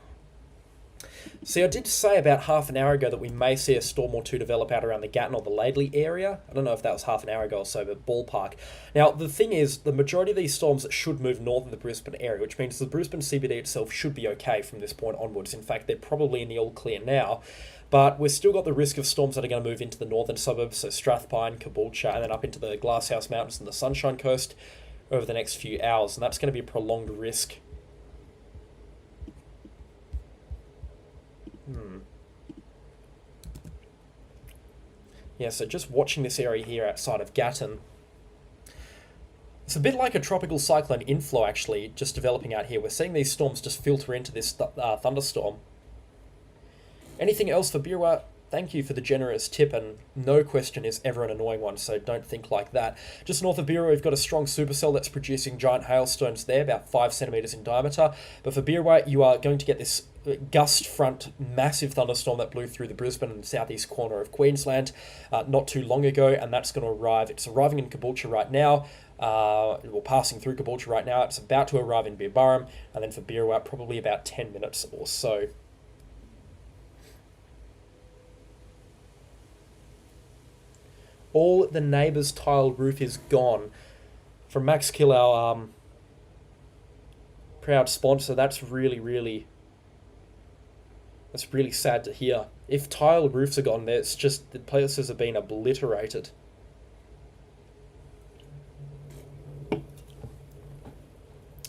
See, I did say about half an hour ago that we may see a storm or two develop out around the Gatton or the Laidley area. I don't know if that was half an hour ago or so, but ballpark. Now, the thing is, the majority of these storms should move north of the Brisbane area, which means the Brisbane CBD itself should be okay from this point onwards. In fact, they're probably in the all clear now. But we've still got the risk of storms that are going to move into the northern suburbs, so Strathpine, Caboolture, and then up into the Glasshouse Mountains and the Sunshine Coast over the next few hours, and that's going to be a prolonged risk. Yeah, so just watching this area here outside of Gatton. It's a bit like a tropical cyclone inflow, actually, just developing out here. We're seeing these storms just filter into this thunderstorm. Anything else for Birwa? Thank you for the generous tip, and no question is ever an annoying one, so don't think like that. Just north of Birwa, we've got a strong supercell that's producing giant hailstones there, about 5 centimetres in diameter. But for Birwa, you are going to get this gust front massive thunderstorm that blew through the Brisbane and southeast corner of Queensland not too long ago, and that's going to arrive. It's arriving in Caboolture right now. Well, passing through Caboolture right now. It's about to arrive in Beerburrum, and then for Birwa, probably about 10 minutes or so. All the neighbours' tiled roof is gone. From Max Kill, our proud sponsor, that's really sad to hear. If tiled roofs are gone, it's just the places have been obliterated.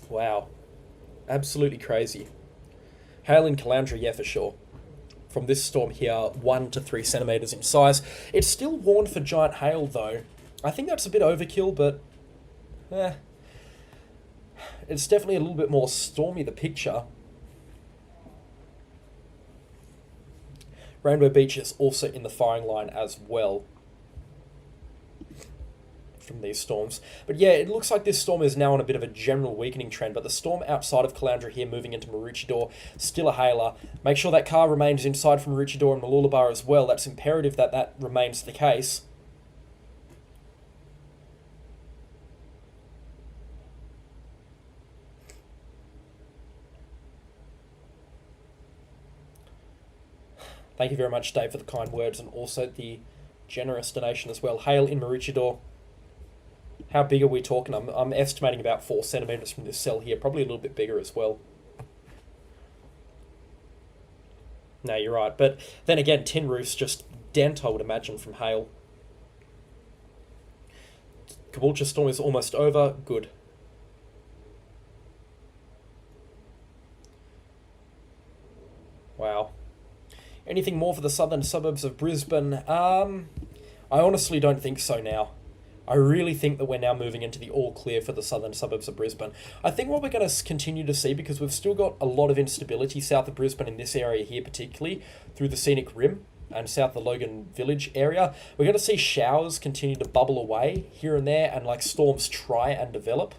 Wow. Absolutely crazy. Hail in Caloundra, yeah, for sure. From this storm here, 1 to 3 centimetres in size. It's still warned for giant hail, though. I think that's a bit overkill, but it's definitely a little bit more stormy, the picture. Rainbow Beach is also in the firing line as well from these storms. But yeah, it looks like this storm is now on a bit of a general weakening trend, but the storm outside of Caloundra here moving into Maroochydore, still a hailer. Make sure that car remains inside from Maroochydore and Mooloolaba as well. That's imperative that that remains the case. Thank you very much, Dave, for the kind words and also the generous donation as well. Hail in Maroochydore. How big are we talking? I'm estimating about 4 centimetres from this cell here. Probably a little bit bigger as well. No, you're right. But then again, tin roofs just dent, I would imagine, from hail. Caboolture storm is almost over. Good. Wow. Anything more for the southern suburbs of Brisbane? I honestly don't think so now. I really think that we're now moving into the all clear for the southern suburbs of Brisbane. I think what we're going to continue to see, because we've still got a lot of instability south of Brisbane in this area here, particularly through the scenic rim and south of the Logan village area, we're going to see showers continue to bubble away here and there and like storms try and develop.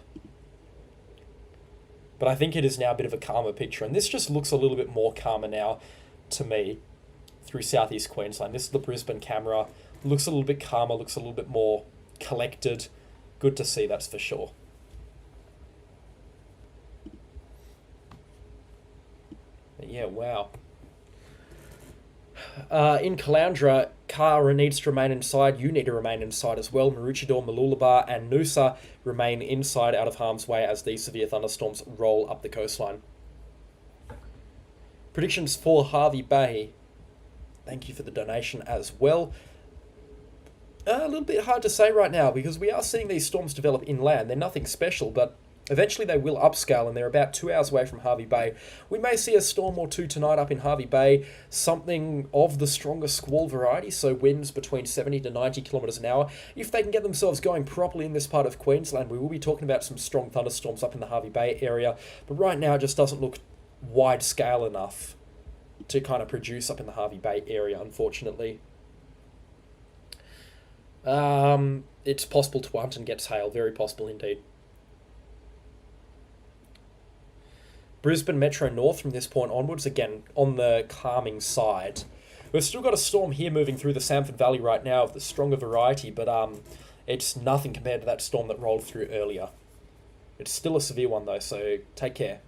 But I think it is now a bit of a calmer picture, and this just looks a little bit more calmer now to me through southeast Queensland. This is the Brisbane camera. Looks a little bit calmer, looks a little bit more collected. Good to see, that's for sure. But yeah, wow. In Caloundra, Kara needs to remain inside. You need to remain inside as well. Maroochydore, Mooloolaba and Noosa remain inside out of harm's way as these severe thunderstorms roll up the coastline. Predictions for Hervey Bay. Thank you for the donation as well. A little bit hard to say right now because we are seeing these storms develop inland. They're nothing special, but eventually they will upscale, and they're about 2 hours away from Hervey Bay. We may see a storm or two tonight up in Hervey Bay, something of the stronger squall variety, so winds between 70 to 90 kilometres an hour. If they can get themselves going properly in this part of Queensland, we will be talking about some strong thunderstorms up in the Hervey Bay area, but right now it just doesn't look wide scale enough to kind of produce up in the Hervey Bay area, unfortunately. It's possible Tewantin gets hail, very possible indeed. Brisbane Metro North from this point onwards, again, on the calming side. We've still got a storm here moving through the Samford Valley right now of the stronger variety, but it's nothing compared to that storm that rolled through earlier. It's still a severe one though, so take care.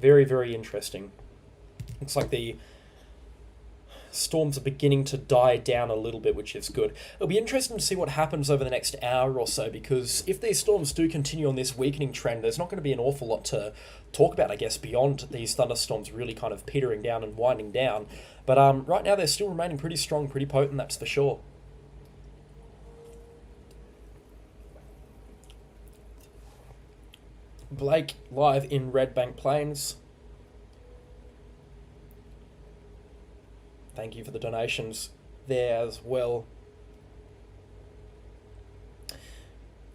Very, very interesting. Looks like the storms are beginning to die down a little bit, which is good. It'll be interesting to see what happens over the next hour or so, because if these storms do continue on this weakening trend, there's not going to be an awful lot to talk about, I guess, beyond these thunderstorms really kind of petering down and winding down. But right now they're still remaining pretty strong, pretty potent, that's for sure. Blake, live in Red Bank Plains. Thank you for the donations there as well.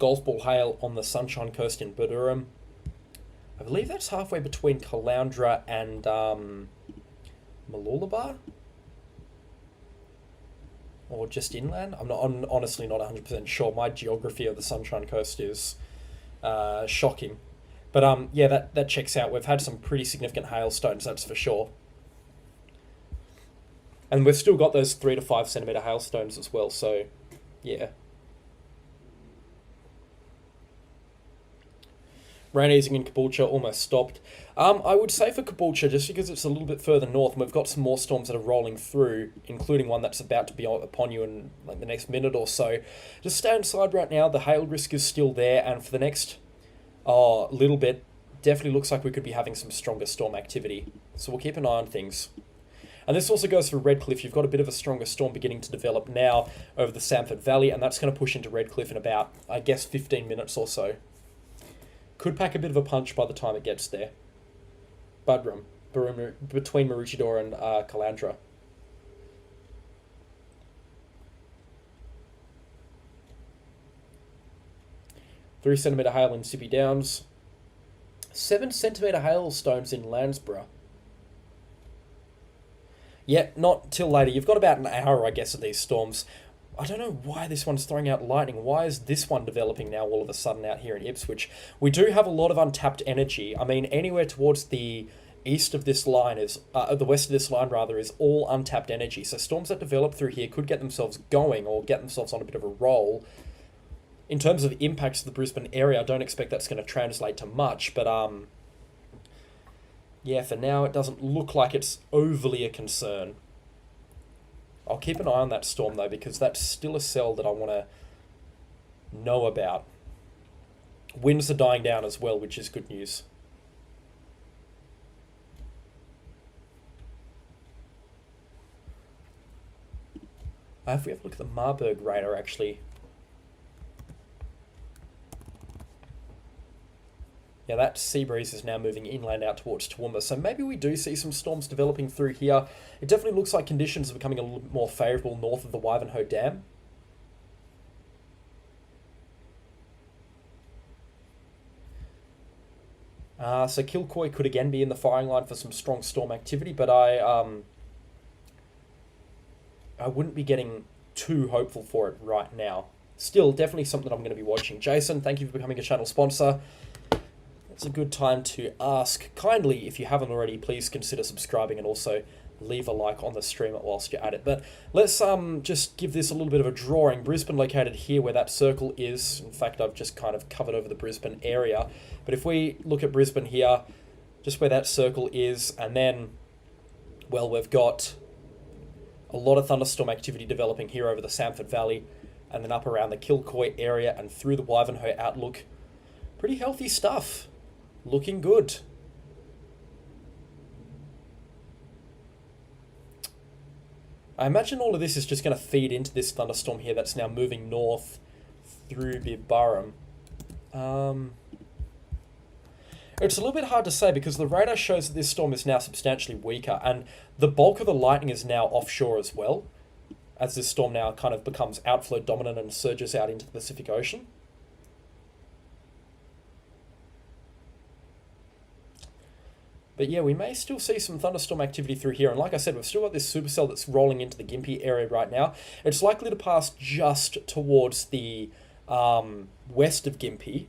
Golf ball hail on the Sunshine Coast in Buderim. I believe that's halfway between Caloundra and Mooloolaba? Or just inland? I'm honestly not 100% sure. My geography of the Sunshine Coast is shocking. But yeah, that checks out. We've had some pretty significant hailstones, that's for sure. And we've still got those 3 to 5 centimetre hailstones as well, so yeah. Rain easing in Caboolture almost stopped. I would say for Caboolture, just because it's a little bit further north, and we've got some more storms that are rolling through, including one that's about to be upon you in like the next minute or so. Just stay inside right now. The hail risk is still there, and for the next little bit, definitely looks like we could be having some stronger storm activity. So we'll keep an eye on things. And this also goes for Redcliffe. You've got a bit of a stronger storm beginning to develop now over the Samford Valley, and that's going to push into Redcliffe in about, I guess, 15 minutes or so. Could pack a bit of a punch by the time it gets there. Budrum, between Maroochydore and Caloundra. Three centimetre hail in Gympie Downs. 7 centimetre hailstones in Landsborough. Yeah, not till later. You've got about an hour, I guess, of these storms. I don't know why this one's throwing out lightning. Why is this one developing now all of a sudden out here in Ipswich? We do have a lot of untapped energy. I mean, anywhere towards the east of this line is, the west of this line rather, is all untapped energy. So storms that develop through here could get themselves going or get themselves on a bit of a roll. In terms of impacts to the Brisbane area, I don't expect that's going to translate to much, but yeah, for now it doesn't look like it's overly a concern. I'll keep an eye on that storm though, because that's still a cell that I want to know about. Winds are dying down as well, which is good news. If we have a look at the Marburg radar, actually. Yeah, that sea breeze is now moving inland out towards Toowoomba, so maybe we do see some storms developing through here. It definitely looks like conditions are becoming a little more favourable north of the Wivenhoe Dam. So Kilcoy could again be in the firing line for some strong storm activity, but I wouldn't be getting too hopeful for it right now. Still, definitely something I'm going to be watching. Jason, thank you for becoming a channel sponsor. It's a good time to ask kindly, if you haven't already, please consider subscribing and also leave a like on the stream whilst you're at it. But let's just give this a little bit of a drawing. Brisbane located here where that circle is. In fact, I've just kind of covered over the Brisbane area. But if we look at Brisbane here, just where that circle is, and then, well, we've got a lot of thunderstorm activity developing here over the Samford Valley, and then up around the Kilcoy area and through the Wivenhoe outlook. Pretty healthy stuff. Looking good. I imagine all of this is just going to feed into this thunderstorm here that's now moving north through Bibbarum. It's a little bit hard to say because the radar shows that this storm is now substantially weaker, and the bulk of the lightning is now offshore as well, as this storm now kind of becomes outflow dominant and surges out into the Pacific Ocean. But yeah, we may still see some thunderstorm activity through here. And like I said, we've still got this supercell that's rolling into the Gympie area right now. It's likely to pass just towards the west of Gympie.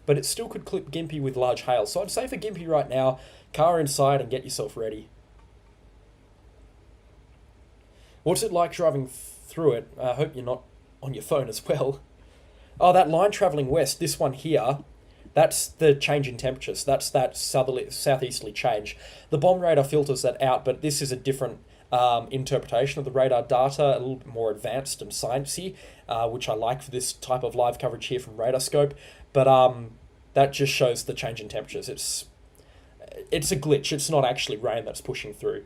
But it still could clip Gympie with large hail. So I'd say for Gympie right now, car inside and get yourself ready. What's it like driving through it? I hope you're not on your phone as well. Oh, that line travelling west, this one here, that's the change in temperatures. That's that southeasterly change. The bomb radar filters that out, but this is a different interpretation of the radar data, a little bit more advanced and sciencey, which I like for this type of live coverage here from Radarscope. But that just shows the change in temperatures. It's a glitch. It's not actually rain that's pushing through.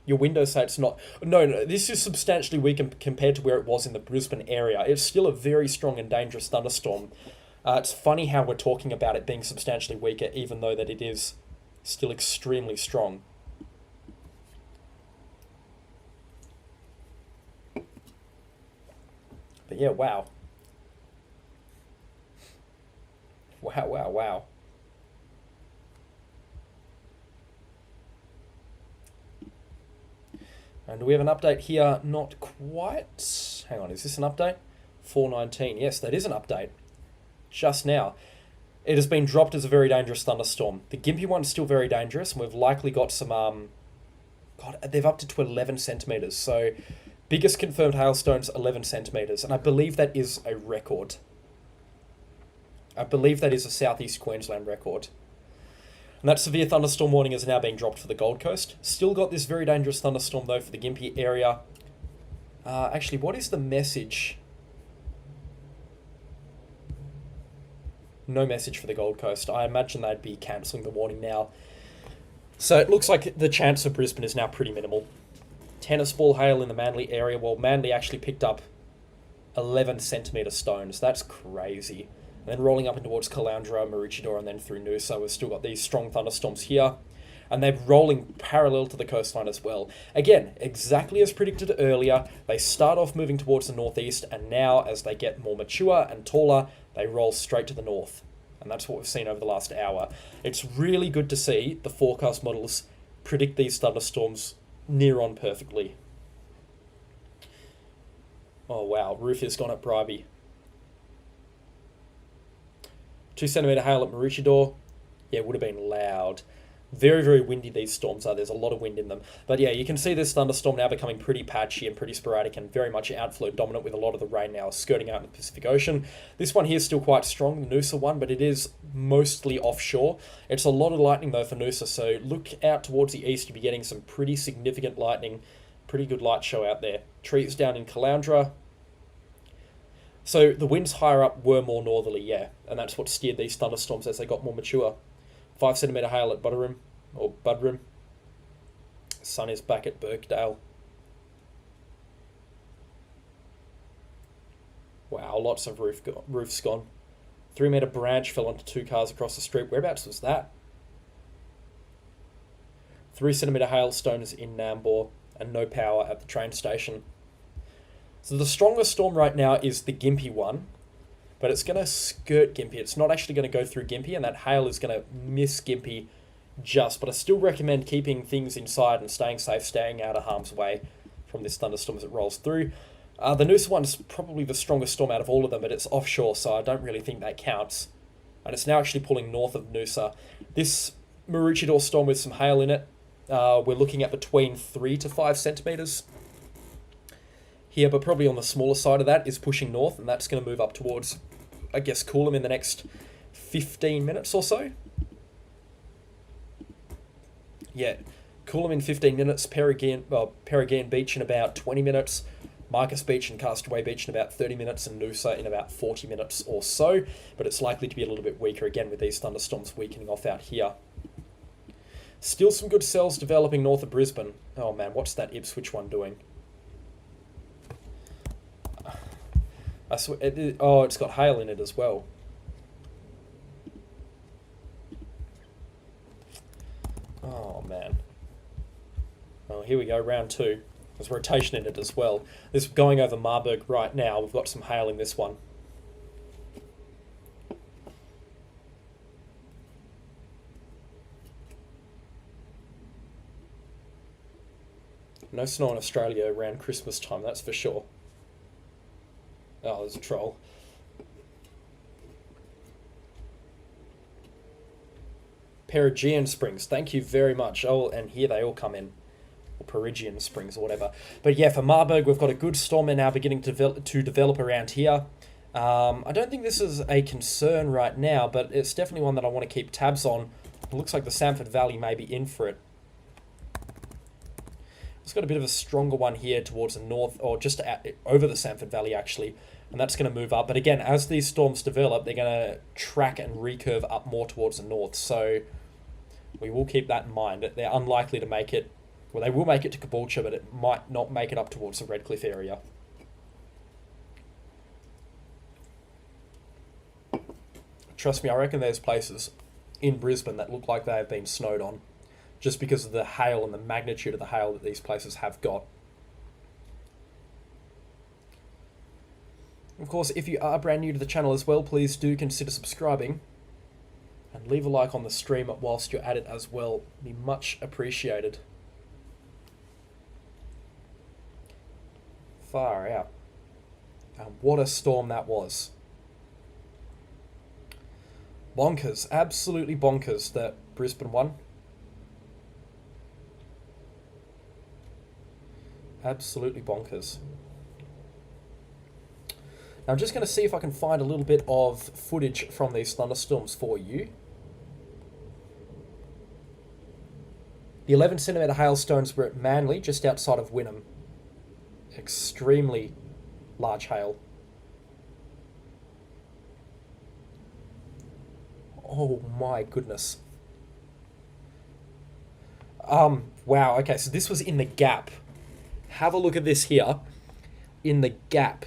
Your windows say it's not. No, this is substantially weaker compared to where it was in the Brisbane area. It's still a very strong and dangerous thunderstorm. It's funny how we're talking about it being substantially weaker, even though that it is still extremely strong. But yeah, wow. Wow, wow, wow. And do we have an update here? Not quite. Hang on, is this an update? 419. Yes, that is an update. Just now. It has been dropped as a very dangerous thunderstorm. The Gympie one's still very dangerous, and we've likely got some... God, they've up to 11 centimetres. So, biggest confirmed hailstones, 11 centimetres. And I believe that is a record. I believe that is a southeast Queensland record. And that severe thunderstorm warning is now being dropped for the Gold Coast. Still got this very dangerous thunderstorm, though, for the Gympie area. Actually, what is the message? No message for the Gold Coast. I imagine they'd be cancelling the warning now. So it looks like the chance of Brisbane is now pretty minimal. Tennis ball hail in the Manly area. Well, Manly actually picked up 11 centimetre stones. That's crazy. And then rolling up in towards Caloundra, Maroochydore, and then through Noosa, we've still got these strong thunderstorms here. And they're rolling parallel to the coastline as well. Again, exactly as predicted earlier, they start off moving towards the northeast, and now, as they get more mature and taller, they roll straight to the north. And that's what we've seen over the last hour. It's really good to see the forecast models predict these thunderstorms near on perfectly. Oh wow, roof has gone up Bribey. 2 centimetre hail at Maroochydore. Yeah, it would have been loud. Very, very windy these storms are. There's a lot of wind in them. But yeah, you can see this thunderstorm now becoming pretty patchy and pretty sporadic and very much outflow dominant, with a lot of the rain now skirting out in the Pacific Ocean. This one here is still quite strong, the Noosa one, but it is mostly offshore. It's a lot of lightning though for Noosa, so look out towards the east. You'll be getting some pretty significant lightning. Pretty good light show out there. Trees down in Caloundra. So the winds higher up were more northerly, yeah, and that's what steered these thunderstorms as they got more mature. 5 centimetre hail at Budderim, or Budrum. Sun is back at Birkdale. Wow, lots of roofs gone. 3 metre branch fell onto 2 cars across the street. Whereabouts was that? 3 centimetre hailstones in Nambour, and no power at the train station. So the strongest storm right now is the Gympie one, but it's going to skirt Gympie. It's not actually going to go through Gympie, and that hail is going to miss Gympie just. But I still recommend keeping things inside and staying safe, staying out of harm's way from this thunderstorm as it rolls through. The Noosa one is probably the strongest storm out of all of them, but it's offshore, so I don't really think that counts. And it's now actually pulling north of Noosa. This Maroochydore storm with some hail in it, we're looking at between 3 to 5 centimetres here, but probably on the smaller side of that is pushing north, and that's going to move up towards, I guess, Coolum in the next 15 minutes or so. Yeah, Coolum in 15 minutes, Paragon Beach in about 20 minutes, Marcus Beach and Castaway Beach in about 30 minutes, and Noosa in about 40 minutes or so, but it's likely to be a little bit weaker again with these thunderstorms weakening off out here. Still some good cells developing north of Brisbane. Oh man, what's that Ipswich one doing? I swear, it's got hail in it as well. Oh man. Oh, here we go, round 2. There's rotation in it as well. This going over Marburg right now. We've got some hail in this one. No snow in Australia around Christmas time, that's for sure. Oh, there's a troll. Perigean Springs, thank you very much. Oh, and here they all come in. Or Perigean Springs or whatever. But yeah, for Marburg, we've got a good storm now beginning to develop around here. I don't think this is a concern right now, but it's definitely one that I want to keep tabs on. It looks like the Samford Valley may be in for it. It's got a bit of a stronger one here towards the north, or just over the Samford Valley actually, and that's going to move up. But again, as these storms develop, they're going to track and recurve up more towards the north, so we will keep that in mind. They're unlikely to make it, well, they will make it to Caboolture, but it might not make it up towards the Redcliffe area. Trust me, I reckon there's places in Brisbane that look like they have been snowed on, just because of the hail and the magnitude of the hail that these places have got. Of course, if you are brand new to the channel as well, please do consider subscribing. And leave a like on the stream whilst you're at it as well. It'd be much appreciated. Far out. What a storm that was. Bonkers. Absolutely bonkers, that Brisbane one. Absolutely bonkers. Now I'm just going to see if I can find a little bit of footage from these thunderstorms for you. The 11 centimetre hailstones were at Manly, just outside of Wynnum. Extremely large hail. Oh my goodness. Wow, okay, so this was in the Gap. Have a look at this here. In the Gap.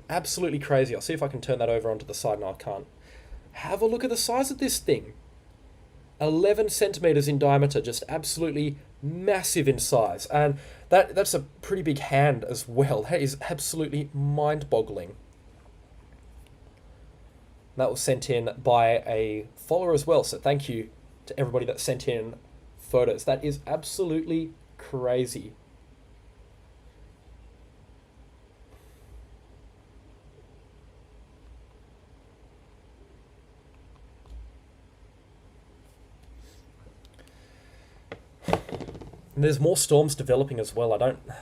Absolutely crazy. I'll see if I can turn that over onto the side. No, I can't. Have a look at the size of this thing. 11 centimetres in diameter. Just absolutely massive in size. And that's a pretty big hand as well. That is absolutely mind-boggling. That was sent in by a follower as well. So thank you to everybody that sent in photos. That is absolutely crazy. And there's more storms developing as well.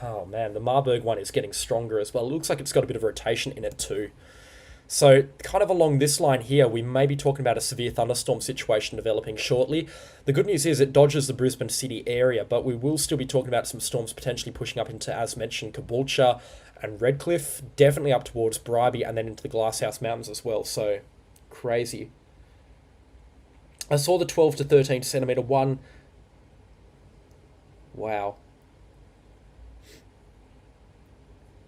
Oh man, the Marburg one is getting stronger as well. It looks like it's got a bit of rotation in it too. So kind of along this line here, we may be talking about a severe thunderstorm situation developing shortly. The good news is it dodges the Brisbane City area, but we will still be talking about some storms potentially pushing up into, as mentioned, Caboolture and Redcliffe, definitely up towards Bribie and then into the Glasshouse Mountains as well. So crazy. I saw the 12 to 13 centimetre one. Wow.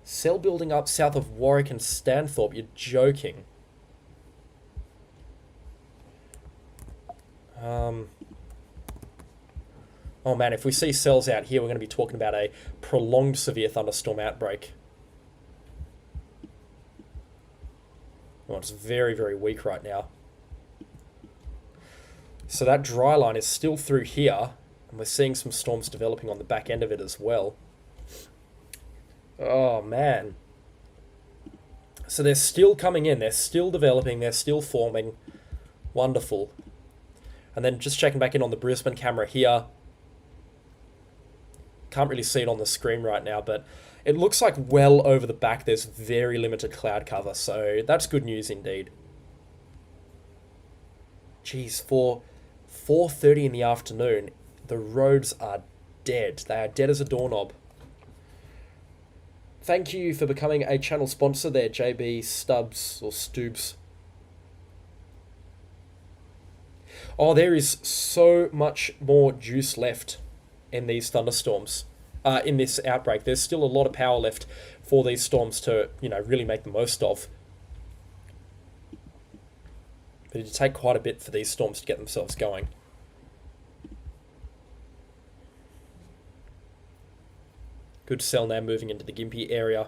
Cell building up south of Warwick and Stanthorpe. You're joking. Oh man, if we see cells out here, we're going to be talking about a prolonged severe thunderstorm outbreak. Oh, it's very, very weak right now. So that dry line is still through here, and we're seeing some storms developing on the back end of it as well. Oh man. So they're still coming in, they're still developing, they're still forming. Wonderful. And then just checking back in on the Brisbane camera here. Can't really see it on the screen right now, but it looks like well over the back there's very limited cloud cover, so that's good news indeed. Geez, for 4:30 in the afternoon, the roads are dead. They are dead as a doorknob. Thank you for becoming a channel sponsor there, JB Stubbs or Stoobs. Oh, there is so much more juice left in these thunderstorms, in this outbreak. There's still a lot of power left for these storms to, really make the most of. But it'd take quite a bit for these storms to get themselves going. Good cell now moving into the Gympie area.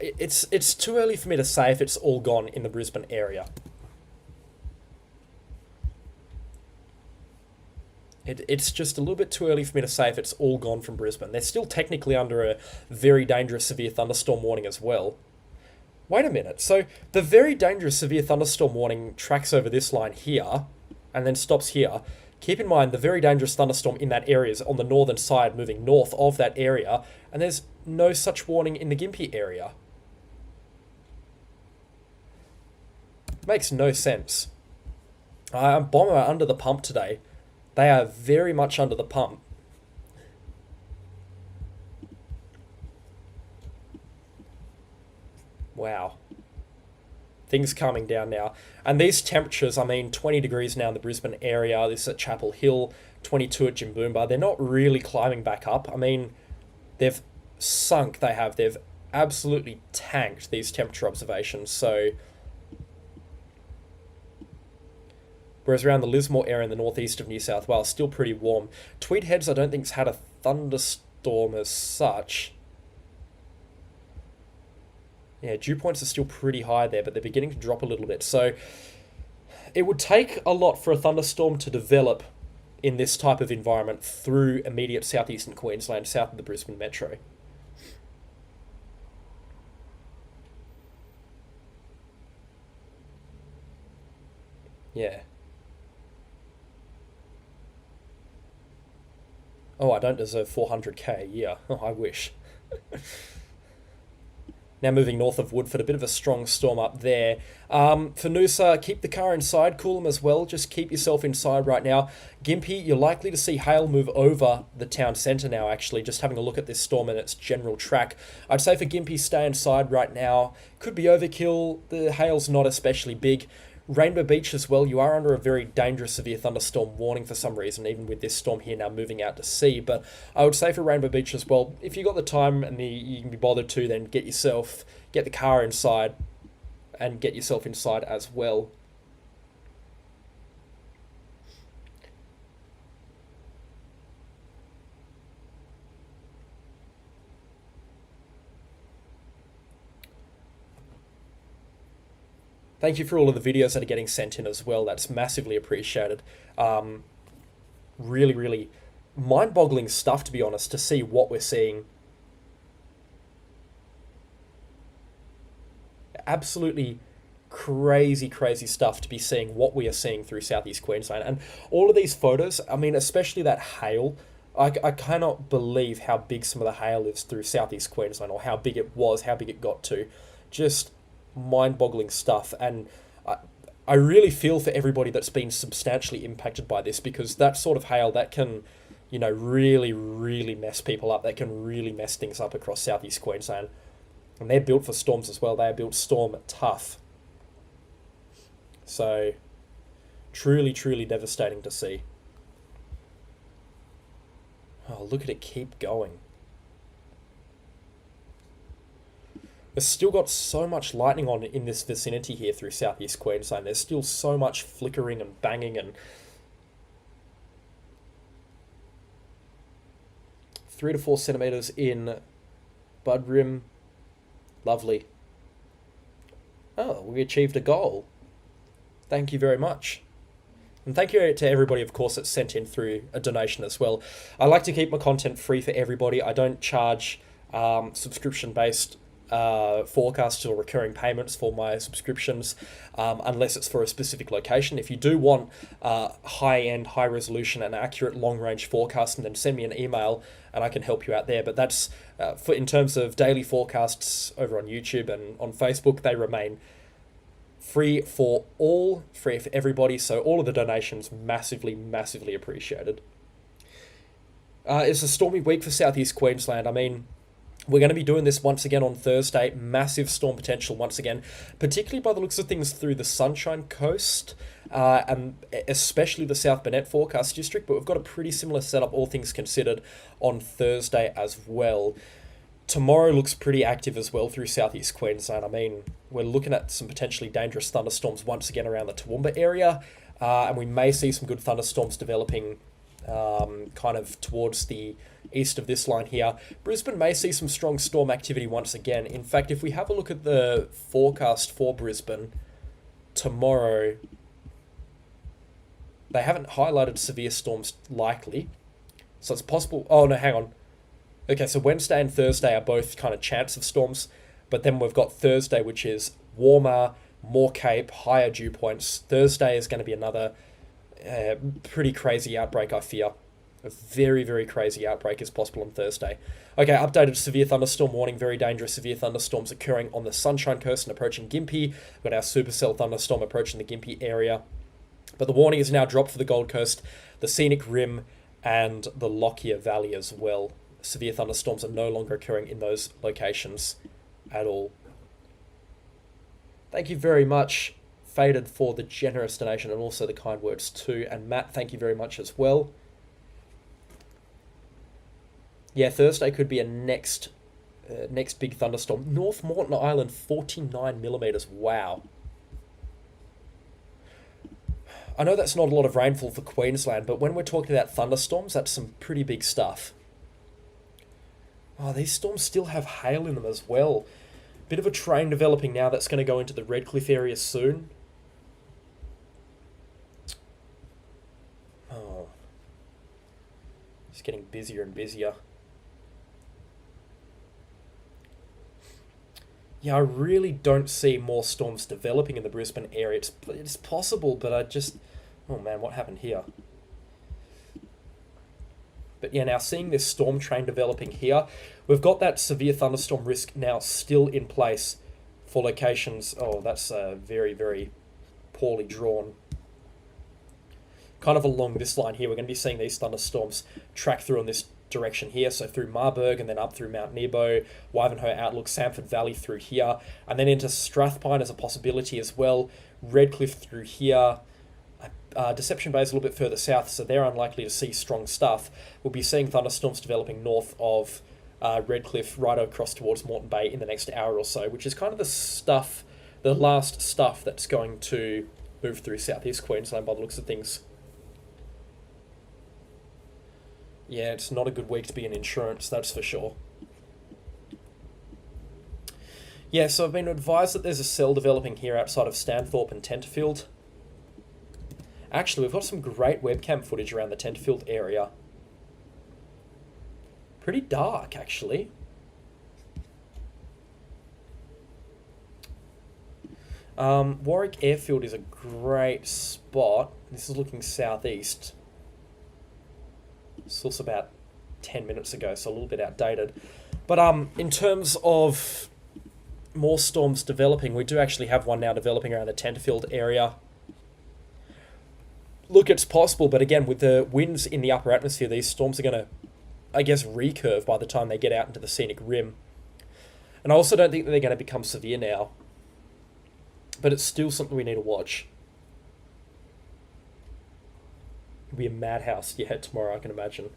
It's too early for me to say if it's all gone in the Brisbane area. It's just a little bit too early for me to say if it's all gone from Brisbane. They're still technically under a very dangerous severe thunderstorm warning as well. Wait a minute. So the very dangerous severe thunderstorm warning tracks over this line here and then stops here. Keep in mind the very dangerous thunderstorm in that area is on the northern side moving north of that area, and there's no such warning in the Gympie area. Makes no sense. Bomber are under the pump today. They are very much under the pump. Wow. Things calming down now. And these temperatures, 20 degrees now in the Brisbane area. This is at Chapel Hill, 22 at Jimboomba. They're not really climbing back up. They've sunk. They've absolutely tanked these temperature observations. So, whereas around the Lismore area in the northeast of New South Wales, still pretty warm. Tweed Heads, I don't think, has had a thunderstorm as such. Yeah, dew points are still pretty high there, but they're beginning to drop a little bit. So it would take a lot for a thunderstorm to develop in this type of environment through immediate southeastern Queensland, south of the Brisbane metro. Yeah. Oh, I don't deserve 400k. Yeah, oh, I wish. Now moving north of Woodford, a bit of a strong storm up there. For Noosa, keep the car inside, cool them as well. Just keep yourself inside right now. Gympie, you're likely to see hail move over the town centre now, actually, just having a look at this storm and its general track. I'd say for Gympie, stay inside right now. Could be overkill. The hail's not especially big. Rainbow Beach as well, you are under a very dangerous severe thunderstorm warning for some reason, even with this storm here now moving out to sea. But I would say for Rainbow Beach as well, if you got the time and you can be bothered to, then get the car inside and get yourself inside as well. Thank you for all of the videos that are getting sent in as well. That's massively appreciated. Really, really mind-boggling stuff, to be honest, to see what we're seeing. Absolutely crazy, crazy stuff to be seeing what we are seeing through southeast Queensland. And all of these photos, especially that hail, I cannot believe how big some of the hail is through southeast Queensland, or how big it was, how big it got to. Just mind-boggling stuff, and I really feel for everybody that's been substantially impacted by this, because that sort of hail, that can, you know, really, really mess people up. They can really mess things up across southeast Queensland. And they're built for storms as well. They are built storm tough. So, truly, truly devastating to see. Oh, look at it keep going. There's still got so much lightning on in this vicinity here through southeast Queensland. There's still so much flickering and banging and 3 to 4 centimeters in Bud Rim. Lovely. Oh, we achieved a goal. Thank you very much. And thank you to everybody, of course, that sent in through a donation as well. I like to keep my content free for everybody. I don't charge subscription-based forecasts or recurring payments for my subscriptions unless it's for a specific location. If you do want high-end, high-resolution and accurate long-range forecasting, then send me an email and I can help you out there. But that's in terms of daily forecasts over on YouTube and on Facebook, they remain free for all, free for everybody. So all of the donations massively, massively appreciated. It's a stormy week for southeast Queensland. I mean, we're going to be doing this once again on Thursday. Massive storm potential once again, particularly by the looks of things through the Sunshine Coast and especially the South Burnett forecast district. But we've got a pretty similar setup, all things considered, on Thursday as well. Tomorrow looks pretty active as well through southeast Queensland. I mean, we're looking at some potentially dangerous thunderstorms once again around the Toowoomba area, and we may see some good thunderstorms developing kind of towards the east of this line here. Brisbane may see some strong storm activity once again. In fact, if we have a look at the forecast for Brisbane tomorrow, they haven't highlighted severe storms likely. So it's possible... Oh, no, hang on. Okay, so Wednesday and Thursday are both kind of chance of storms, but then we've got Thursday, which is warmer, more Cape, higher dew points. Thursday is going to be another pretty crazy outbreak, I fear. A very, very crazy outbreak is possible on Thursday. Okay, updated severe thunderstorm warning. Very dangerous severe thunderstorms occurring on the Sunshine Coast and approaching Gympie. We've got our supercell thunderstorm approaching the Gympie area. But the warning is now dropped for the Gold Coast, the Scenic Rim, and the Lockyer Valley as well. Severe thunderstorms are no longer occurring in those locations at all. Thank you very much, Faded, for the generous donation and also the kind words too. And Matt, thank you very much as well. Yeah, Thursday could be a next big thunderstorm. North Moreton Island, 49 millimeters. Wow. I know that's not a lot of rainfall for Queensland, but when we're talking about thunderstorms, that's some pretty big stuff. Oh, these storms still have hail in them as well. Bit of a train developing now that's going to go into the Redcliffe area soon. Oh. It's getting busier and busier. Yeah, I really don't see more storms developing in the Brisbane area. It's possible, but I just... Oh man, what happened here? But yeah, now seeing this storm train developing here, we've got that severe thunderstorm risk now still in place for locations. Oh, that's very, very poorly drawn. Kind of along this line here, we're going to be seeing these thunderstorms track through on this direction here, so through Marburg and then up through Mount Nebo, Wivenhoe Outlook, Samford Valley through here, and then into Strathpine as a possibility as well, Redcliffe through here. Deception Bay is a little bit further south, so they're unlikely to see strong stuff. We'll be seeing thunderstorms developing north of Redcliffe right across towards Moreton Bay in the next hour or so, which is kind of the last stuff that's going to move through southeast Queensland by the looks of things. Yeah, it's not a good week to be in insurance, that's for sure. Yeah, so I've been advised that there's a cell developing here outside of Stanthorpe and Tenterfield. Actually, we've got some great webcam footage around the Tenterfield area. Pretty dark, actually. Warwick Airfield is a great spot. This is looking southeast. This was about 10 minutes ago, so a little bit outdated. But in terms of more storms developing, we do actually have one now developing around the Tenterfield area. Look, it's possible, but again, with the winds in the upper atmosphere, these storms are going to, I guess, recurve by the time they get out into the scenic rim. And I also don't think that they're going to become severe now. But it's still something we need to watch. It'll be a madhouse, yeah, tomorrow, I can imagine.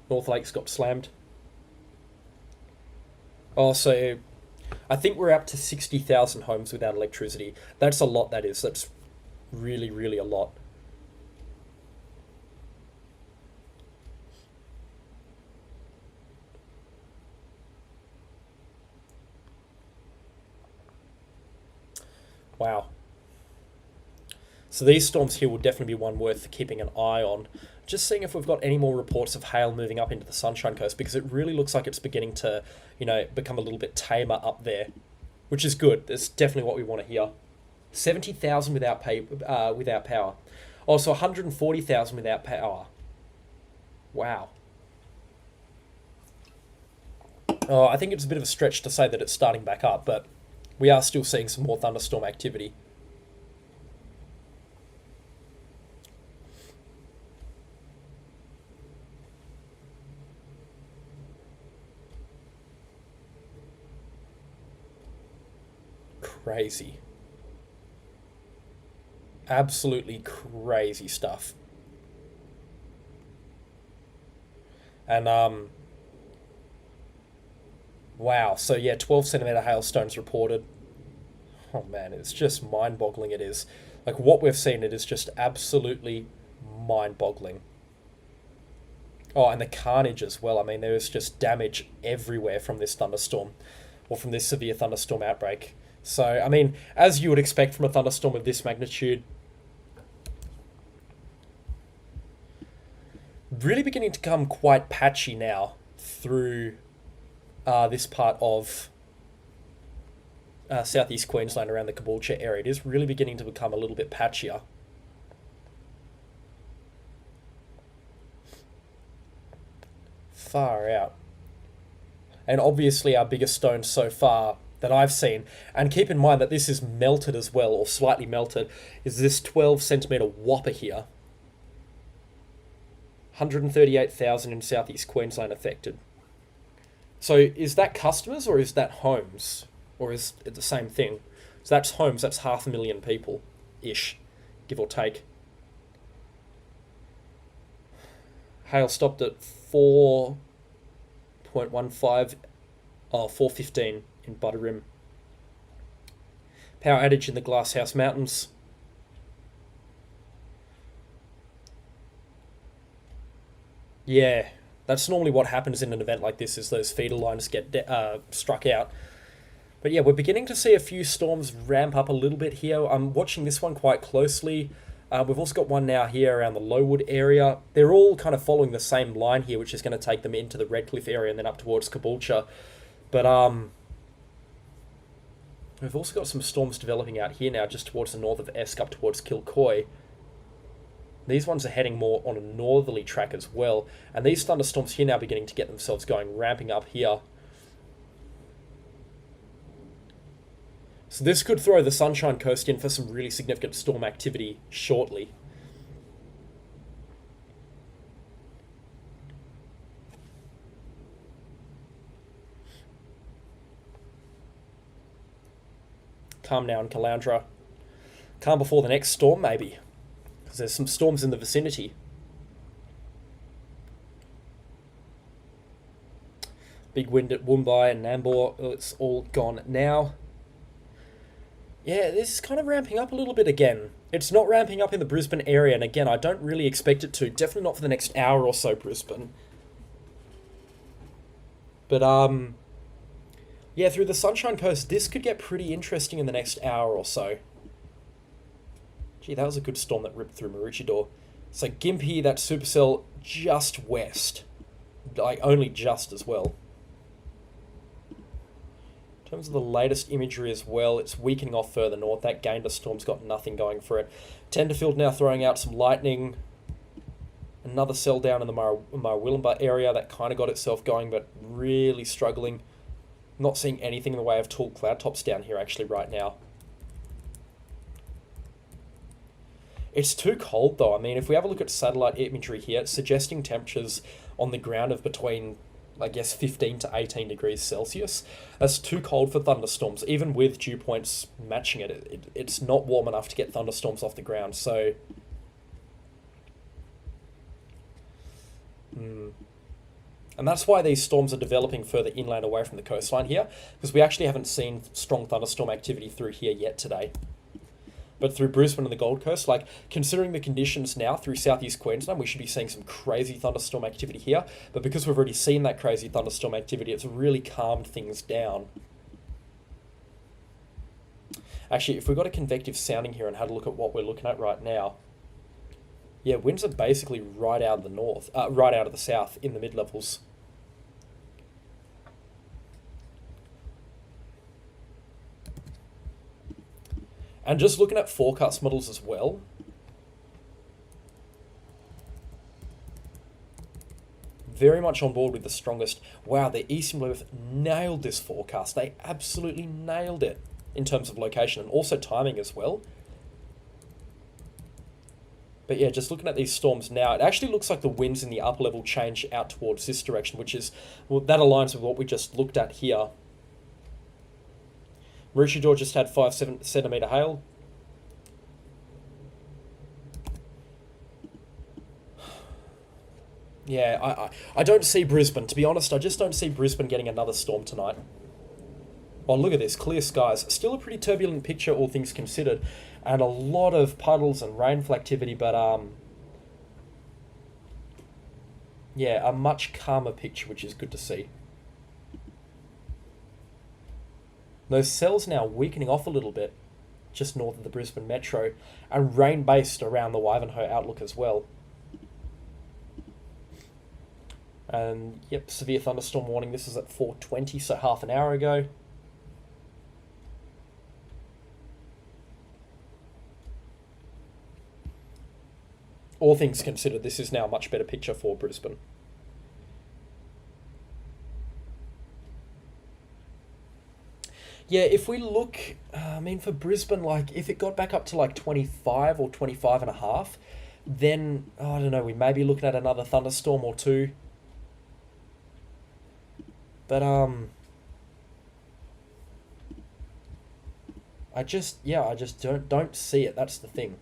North Lakes got slammed. Oh, so I think we're up to 60,000 homes without electricity. That's a lot, that is. That's really, really a lot. Wow. So these storms here will definitely be one worth keeping an eye on. Just seeing if we've got any more reports of hail moving up into the Sunshine Coast, because it really looks like it's beginning to, you know, become a little bit tamer up there, which is good. That's definitely what we want to hear. 70,000 without power. Also 140,000 without power. Wow. Oh, I think it's a bit of a stretch to say that it's starting back up, but we are still seeing some more thunderstorm activity. Crazy. Absolutely crazy stuff. And, wow. So, yeah, 12 centimetre hailstones reported. Oh, man, it's just mind-boggling, it is. Like, what we've seen, it is just absolutely mind-boggling. Oh, and the carnage as well. I mean, there is just damage everywhere from this thunderstorm, or from this severe thunderstorm outbreak. So, I mean, as you would expect from a thunderstorm of this magnitude, really beginning to become quite patchy now through this part of southeast Queensland around the Caboolture area. It is really beginning to become a little bit patchier. Far out. And obviously our biggest stone so far that I've seen, and keep in mind that this is melted as well, or slightly melted, is this 12 centimetre whopper here. 138,000 in southeast Queensland affected. So is that customers or is that homes? Or is it the same thing? So that's homes, that's 500,000 people-ish, give or take. Hail stopped at 4.15, 415 in Butterrim. Power outage in the Glasshouse Mountains. Yeah, that's normally what happens in an event like this, is those feeder lines get struck out. But yeah, we're beginning to see a few storms ramp up a little bit here. I'm watching this one quite closely. We've also got one now here around the Lowood area. They're all kind of following the same line here, which is going to take them into the Redcliffe area and then up towards Caboolture. But we've also got some storms developing out here now, just towards the north of Esk, up towards Kilcoy. These ones are heading more on a northerly track as well. And these thunderstorms here now beginning to get themselves going, ramping up here. So this could throw the Sunshine Coast in for some really significant storm activity shortly. Calm now in Caloundra. Calm before the next storm, maybe. Because there's some storms in the vicinity. Big wind at Woombai and Nambour. It's all gone now. Yeah, this is kind of ramping up a little bit again. It's not ramping up in the Brisbane area, and again, I don't really expect it to. Definitely not for the next hour or so, Brisbane. But, yeah, through the Sunshine Coast, this could get pretty interesting in the next hour or so. Gee, that was a good storm that ripped through Maroochydore. So Gympie, that supercell, just west. Like, only just as well. In terms of the latest imagery as well, it's weakening off further north. That Gayndah storm's got nothing going for it. Tenterfield now throwing out some lightning. Another cell down in the Murwillumbah area that kind of got itself going, but really struggling. Not seeing anything in the way of tall cloud tops down here actually right now. It's too cold though. I mean, if we have a look at satellite imagery here, it's suggesting temperatures on the ground of between, I guess, 15 to 18 degrees Celsius. That's too cold for thunderstorms. Even with dew points matching it's not warm enough to get thunderstorms off the ground. So, and that's why these storms are developing further inland away from the coastline here, because we actually haven't seen strong thunderstorm activity through here yet today. But through Brisbane and the Gold Coast, like, considering the conditions now through southeast Queensland, we should be seeing some crazy thunderstorm activity here. But because we've already seen that crazy thunderstorm activity, it's really calmed things down. Actually, if we got a convective sounding here and had a look at what we're looking at right now, yeah, winds are basically right out of the north, right out of the south in the mid-levels. And just looking at forecast models as well, very much on board with the strongest. Wow, the Eastern Blue nailed this forecast. They absolutely nailed it in terms of location and also timing as well. But yeah, just looking at these storms now, it actually looks like the winds in the upper level change out towards this direction, which is, well, that aligns with what we just looked at here. Maroochydore just had 5 centimetre hail. Yeah, I don't see Brisbane. To be honest, I just don't see Brisbane getting another storm tonight. Oh, look at this. Clear skies. Still a pretty turbulent picture, all things considered. And a lot of puddles and rainfall activity, but yeah, a much calmer picture, which is good to see. Those cells now weakening off a little bit, just north of the Brisbane Metro, and rain-based around the Ivanhoe outlook as well. And yep, severe thunderstorm warning. This is at 4:20, so half an hour ago. All things considered, this is now a much better picture for Brisbane. Yeah, if we look, I mean, for Brisbane, like, if it got back up to like 25 or 25 and a half, then, oh, I don't know, we may be looking at another thunderstorm or two. But, I just don't see it. That's the thing.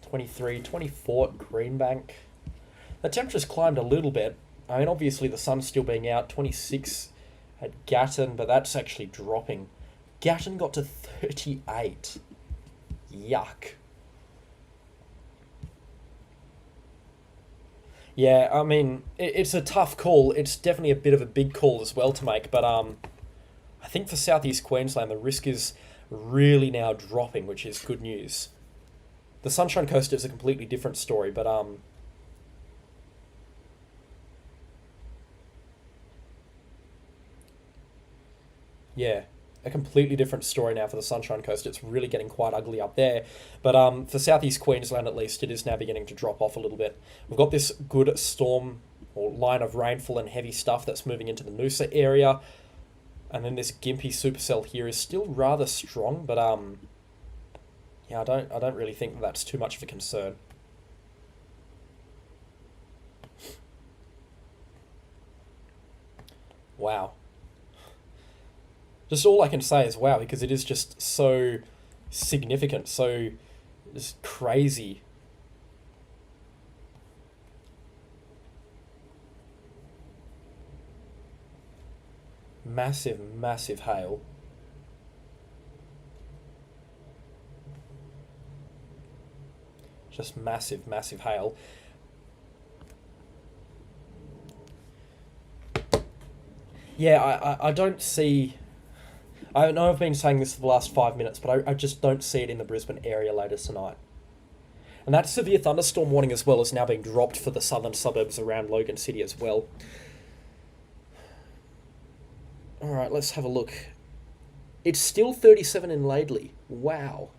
23, 24 at Greenbank. The temperature's climbed a little bit. I mean, obviously the sun's still being out. 26 at Gatton, but that's actually dropping. Gatton got to 38. Yuck. Yeah, I mean, it's a tough call. It's definitely a bit of a big call as well to make, but I think for southeast Queensland, the risk is really now dropping, which is good news. The Sunshine Coast is a completely different story, but yeah, a completely different story now for the Sunshine Coast. It's really getting quite ugly up there. But for southeast Queensland, at least, it is now beginning to drop off a little bit. We've got this good storm or line of rainfall and heavy stuff that's moving into the Noosa area. And then this Gympie supercell here is still rather strong, but yeah, I don't really think that that's too much of a concern. Wow. Just all I can say is wow, because it is just so significant, so just crazy. Massive, massive hail. Just massive, massive hail. Yeah, I don't see... I know I've been saying this for the last 5 minutes, but I just don't see it in the Brisbane area later tonight. And that severe thunderstorm warning as well is now being dropped for the southern suburbs around Logan City as well. Alright, let's have a look. It's still 37 in Laidley. Wow.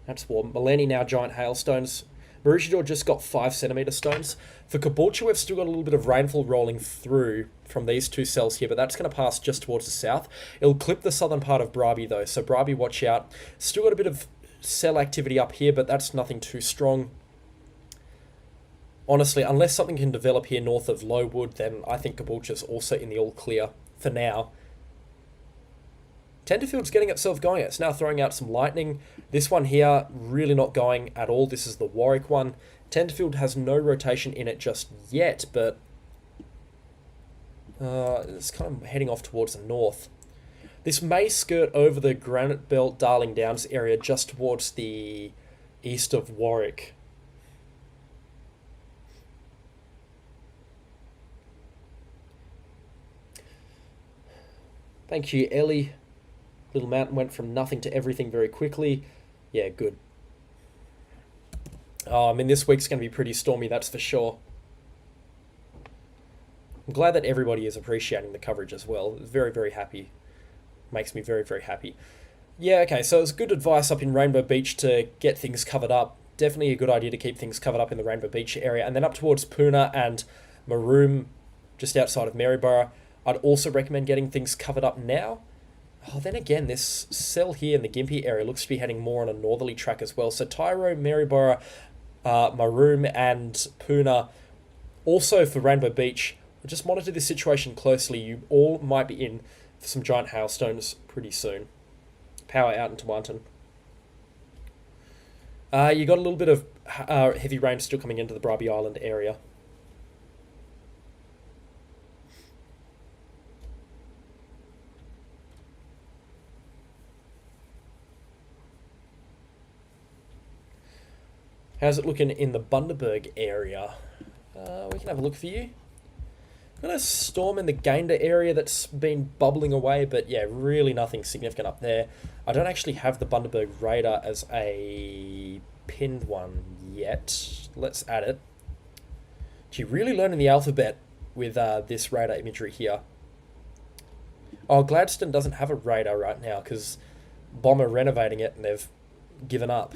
That's warm. Maleni now giant hailstones. Maroochydore just got 5 centimetre stones. For Caboolture, we've still got a little bit of rainfall rolling through from these two cells here, but that's going to pass just towards the south. It'll clip the southern part of Bribie, though, so Bribie, watch out. Still got a bit of cell activity up here, but that's nothing too strong. Honestly, unless something can develop here north of Lowood, then I think Caboolture's also in the all clear for now. Tenterfield's getting itself going. It's now throwing out some lightning. This one here, really not going at all. This is the Warwick one. Tenterfield has no rotation in it just yet, but it's kind of heading off towards the north. This may skirt over the Granite Belt, Darling Downs area just towards the east of Warwick. Thank you, Ellie. Little Mountain went from nothing to everything very quickly. Yeah, good. I mean, this week's going to be pretty stormy, that's for sure. I'm glad that everybody is appreciating the coverage as well. Very, very happy. Makes me very, very happy. Yeah, okay, so it's good advice up in Rainbow Beach to get things covered up. Definitely a good idea to keep things covered up in the Rainbow Beach area. And then up towards Poona and Maroom, just outside of Maryborough, I'd also recommend getting things covered up now. Oh, then again, this cell here in the Gympie area looks to be heading more on a northerly track as well. So Tyro, Maryborough, Maroom and Poona. Also for Rainbow Beach, just monitor this situation closely. You all might be in for some giant hailstones pretty soon. Power out into Warnton. You got a little bit of heavy rain still coming into the Bribie Island area. How's it looking in the Bundaberg area? We can have a look for you. Got a storm in the Gayndah area that's been bubbling away, but yeah, really nothing significant up there. I don't actually have the Bundaberg radar as a pinned one yet. Let's add it. Gee, really learning the alphabet with this radar imagery here. Oh, Gladstone doesn't have a radar right now because Bomb are renovating it and they've given up.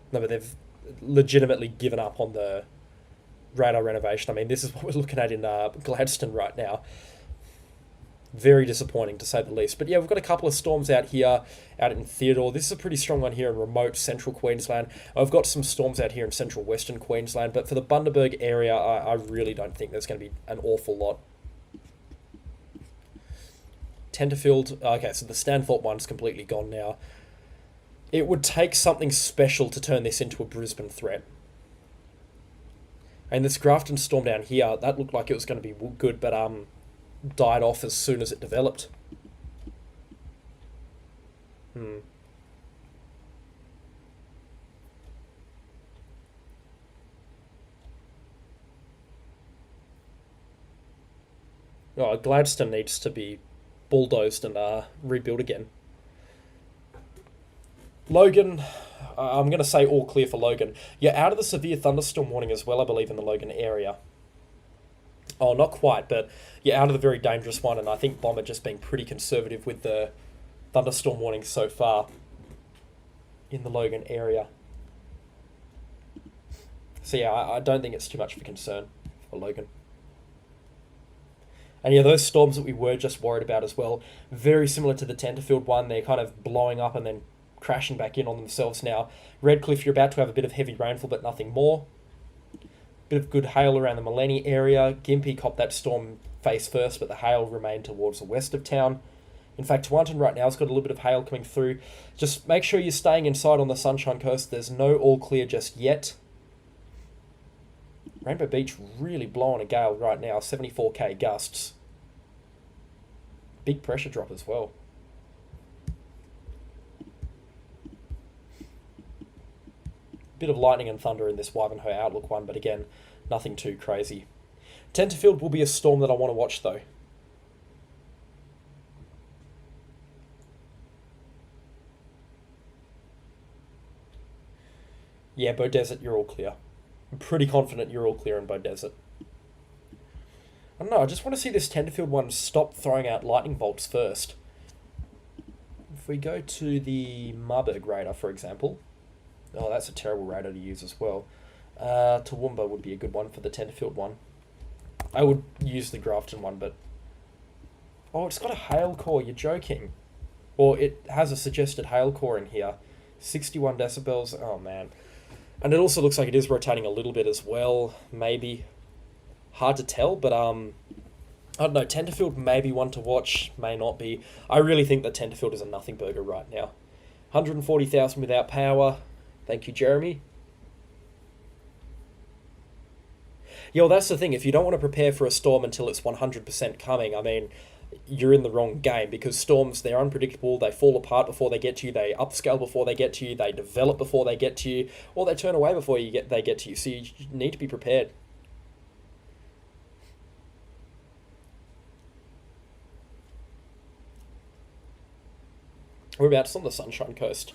No, but they've legitimately given up on the radar renovation. I mean, this is what we're looking at in Gladstone right now. Very disappointing, to say the least. But yeah, we've got a couple of storms out here, out in Theodore. This is a pretty strong one here in remote central Queensland. I've got some storms out here in central western Queensland. But for the Bundaberg area, I really don't think there's going to be an awful lot. Tenterfield, okay, so the Stanthorpe one's completely gone now. It would take something special to turn this into a Brisbane threat. And this Grafton storm down here, that looked like it was going to be good, but died off as soon as it developed. Oh, Gladstone needs to be bulldozed and rebuilt again. Logan, I'm going to say all clear for Logan. You're out of the severe thunderstorm warning as well, I believe, in the Logan area. Oh, not quite, but you're out of the very dangerous one, and I think Bomber just being pretty conservative with the thunderstorm warning so far in the Logan area. So yeah, I don't think it's too much of a concern for Logan. And yeah, those storms that we were just worried about as well, very similar to the Tenterfield one. They're kind of blowing up and then crashing back in on themselves now. Redcliffe, you're about to have a bit of heavy rainfall, but nothing more. Bit of good hail around the Maleny area. Gympie copped that storm face first, but the hail remained towards the west of town. In fact, Warnton right now has got a little bit of hail coming through. Just make sure you're staying inside on the Sunshine Coast. There's no all clear just yet. Rainbow Beach really blowing a gale right now, 74k gusts. Big pressure drop as well. Bit of lightning and thunder in this Wivenhoe Outlook one, but again, nothing too crazy. Tenterfield will be a storm that I want to watch though. Yeah, Beaudesert, you're all clear. I'm pretty confident you're all clear in Beaudesert. I don't know, I just want to see this Tenterfield one stop throwing out lightning bolts first. If we go to the Marburg radar, for example. Oh, that's a terrible radar to use as well. Toowoomba would be a good one for the Tenterfield one. I would use the Grafton one, but... Oh, it's got a hail core, you're joking. Or it has a suggested hail core in here. 61 decibels, oh man. And it also looks like it is rotating a little bit as well, maybe. Hard to tell, but I don't know, Tenterfield may be one to watch, may not be. I really think that Tenterfield is a nothing burger right now. 140,000 without power. Thank you, Jeremy. Yeah, well, that's the thing. If you don't want to prepare for a storm until it's 100% coming, I mean, you're in the wrong game, because storms, they're unpredictable, they fall apart before they get to you, they upscale before they get to you, they develop before they get to you, or they turn away before they get to you, so you need to be prepared. Whereabouts on the Sunshine Coast?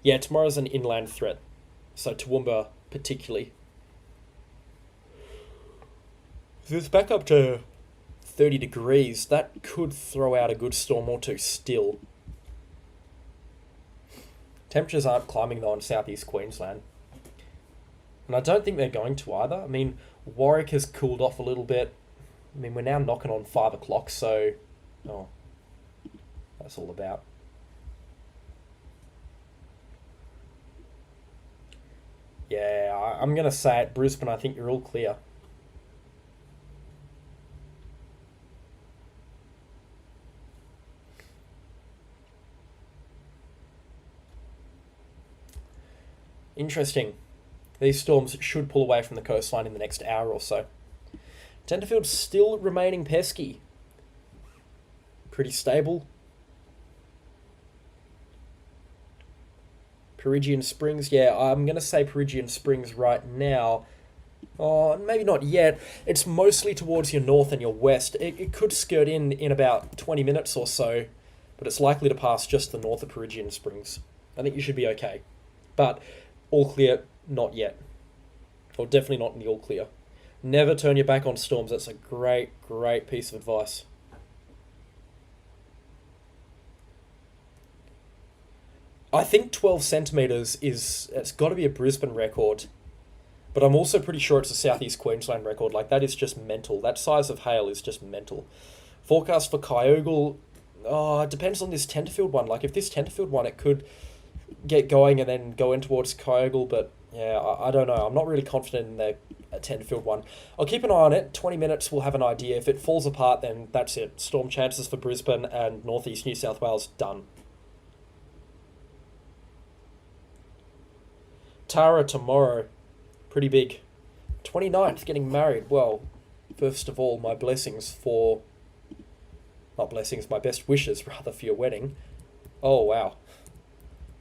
Yeah, tomorrow's an inland threat, so Toowoomba particularly. If it's back up to 30 degrees, that could throw out a good storm or two still. Temperatures aren't climbing though in southeast Queensland. And I don't think they're going to either. I mean, Warwick has cooled off a little bit. I mean, we're now knocking on 5 o'clock, so... Oh, that's all about. Yeah, I'm going to say it. Brisbane, I think you're all clear. Interesting. These storms should pull away from the coastline in the next hour or so. Tenterfield still remaining pesky. Pretty stable. Peregian Springs, yeah, I'm going to say Peregian Springs right now. Oh, maybe not yet. It's mostly towards your north and your west. It could skirt in about 20 minutes or so, but it's likely to pass just the north of Peregian Springs. I think you should be okay. But all clear, not yet. Or definitely not in the all clear. Never turn your back on storms. That's a great, great piece of advice. I think 12 centimetres it's got to be a Brisbane record. But I'm also pretty sure it's a southeast Queensland record. Like, that is just mental. That size of hail is just mental. Forecast for Kyogle, it depends on this Tenterfield one. Like, if this Tenterfield one, it could get going and then go in towards Kyogle, but yeah, I don't know. I'm not really confident in the Tenterfield one. I'll keep an eye on it. 20 minutes, we'll have an idea. If it falls apart, then that's it. Storm chances for Brisbane and northeast New South Wales, done. Tara tomorrow, pretty big. 29th, getting married. Well, first of all, my blessings for... Not blessings, my best wishes, rather, for your wedding. Oh, wow.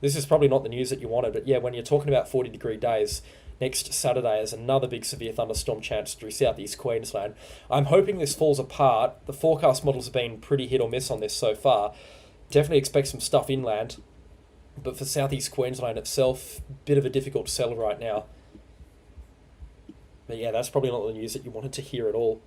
This is probably not the news that you wanted, but yeah, when you're talking about 40-degree days, next Saturday is another big severe thunderstorm chance through southeast Queensland. I'm hoping this falls apart. The forecast models have been pretty hit or miss on this so far. Definitely expect some stuff inland. But for southeast Queensland itself, bit of a difficult sell right now. But yeah, that's probably not the news that you wanted to hear at all.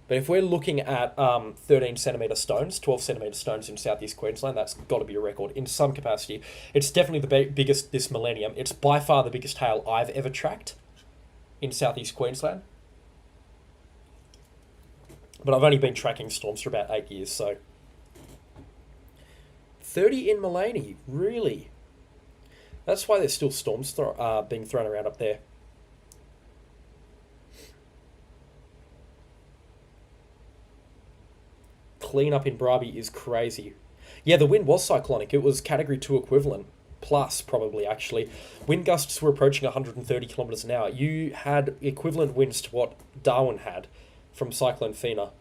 But if we're looking at 13 centimetre stones, 12 centimetre stones in southeast Queensland, that's got to be a record in some capacity. It's definitely the biggest this millennium. It's by far the biggest hail I've ever tracked in southeast Queensland. But I've only been tracking storms for about 8 years, so... 30 in Mullaney, really? That's why there's still storms being thrown around up there. Clean up in Bribie is crazy. Yeah, the wind was cyclonic. It was Category 2 equivalent. Plus, probably, actually. Wind gusts were approaching 130 kilometres an hour. You had equivalent winds to what Darwin had from Cyclone Fina.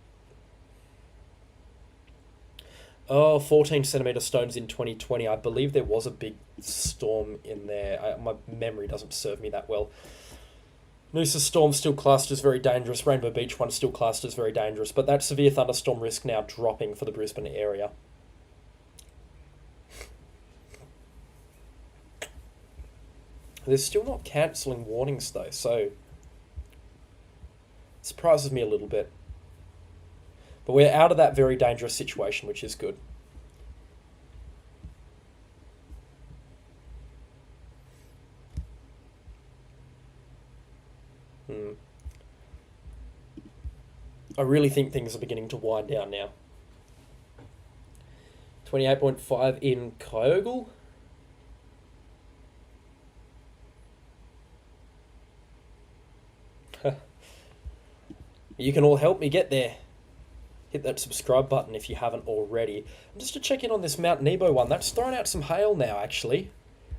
Oh, 14 centimetre stones in 2020. I believe there was a big storm in there. My memory doesn't serve me that well. Noosa Storm still classed as very dangerous. Rainbow Beach one still classed as very dangerous. But that severe thunderstorm risk now dropping for the Brisbane area. They're still not cancelling warnings though, so... It surprises me a little bit. But we're out of that very dangerous situation, which is good. I really think things are beginning to wind down now. 28.5 in Kyogle. You can all help me get there. Hit that subscribe button if you haven't already. And just to check in on this Mount Nebo one, that's thrown out some hail now, actually.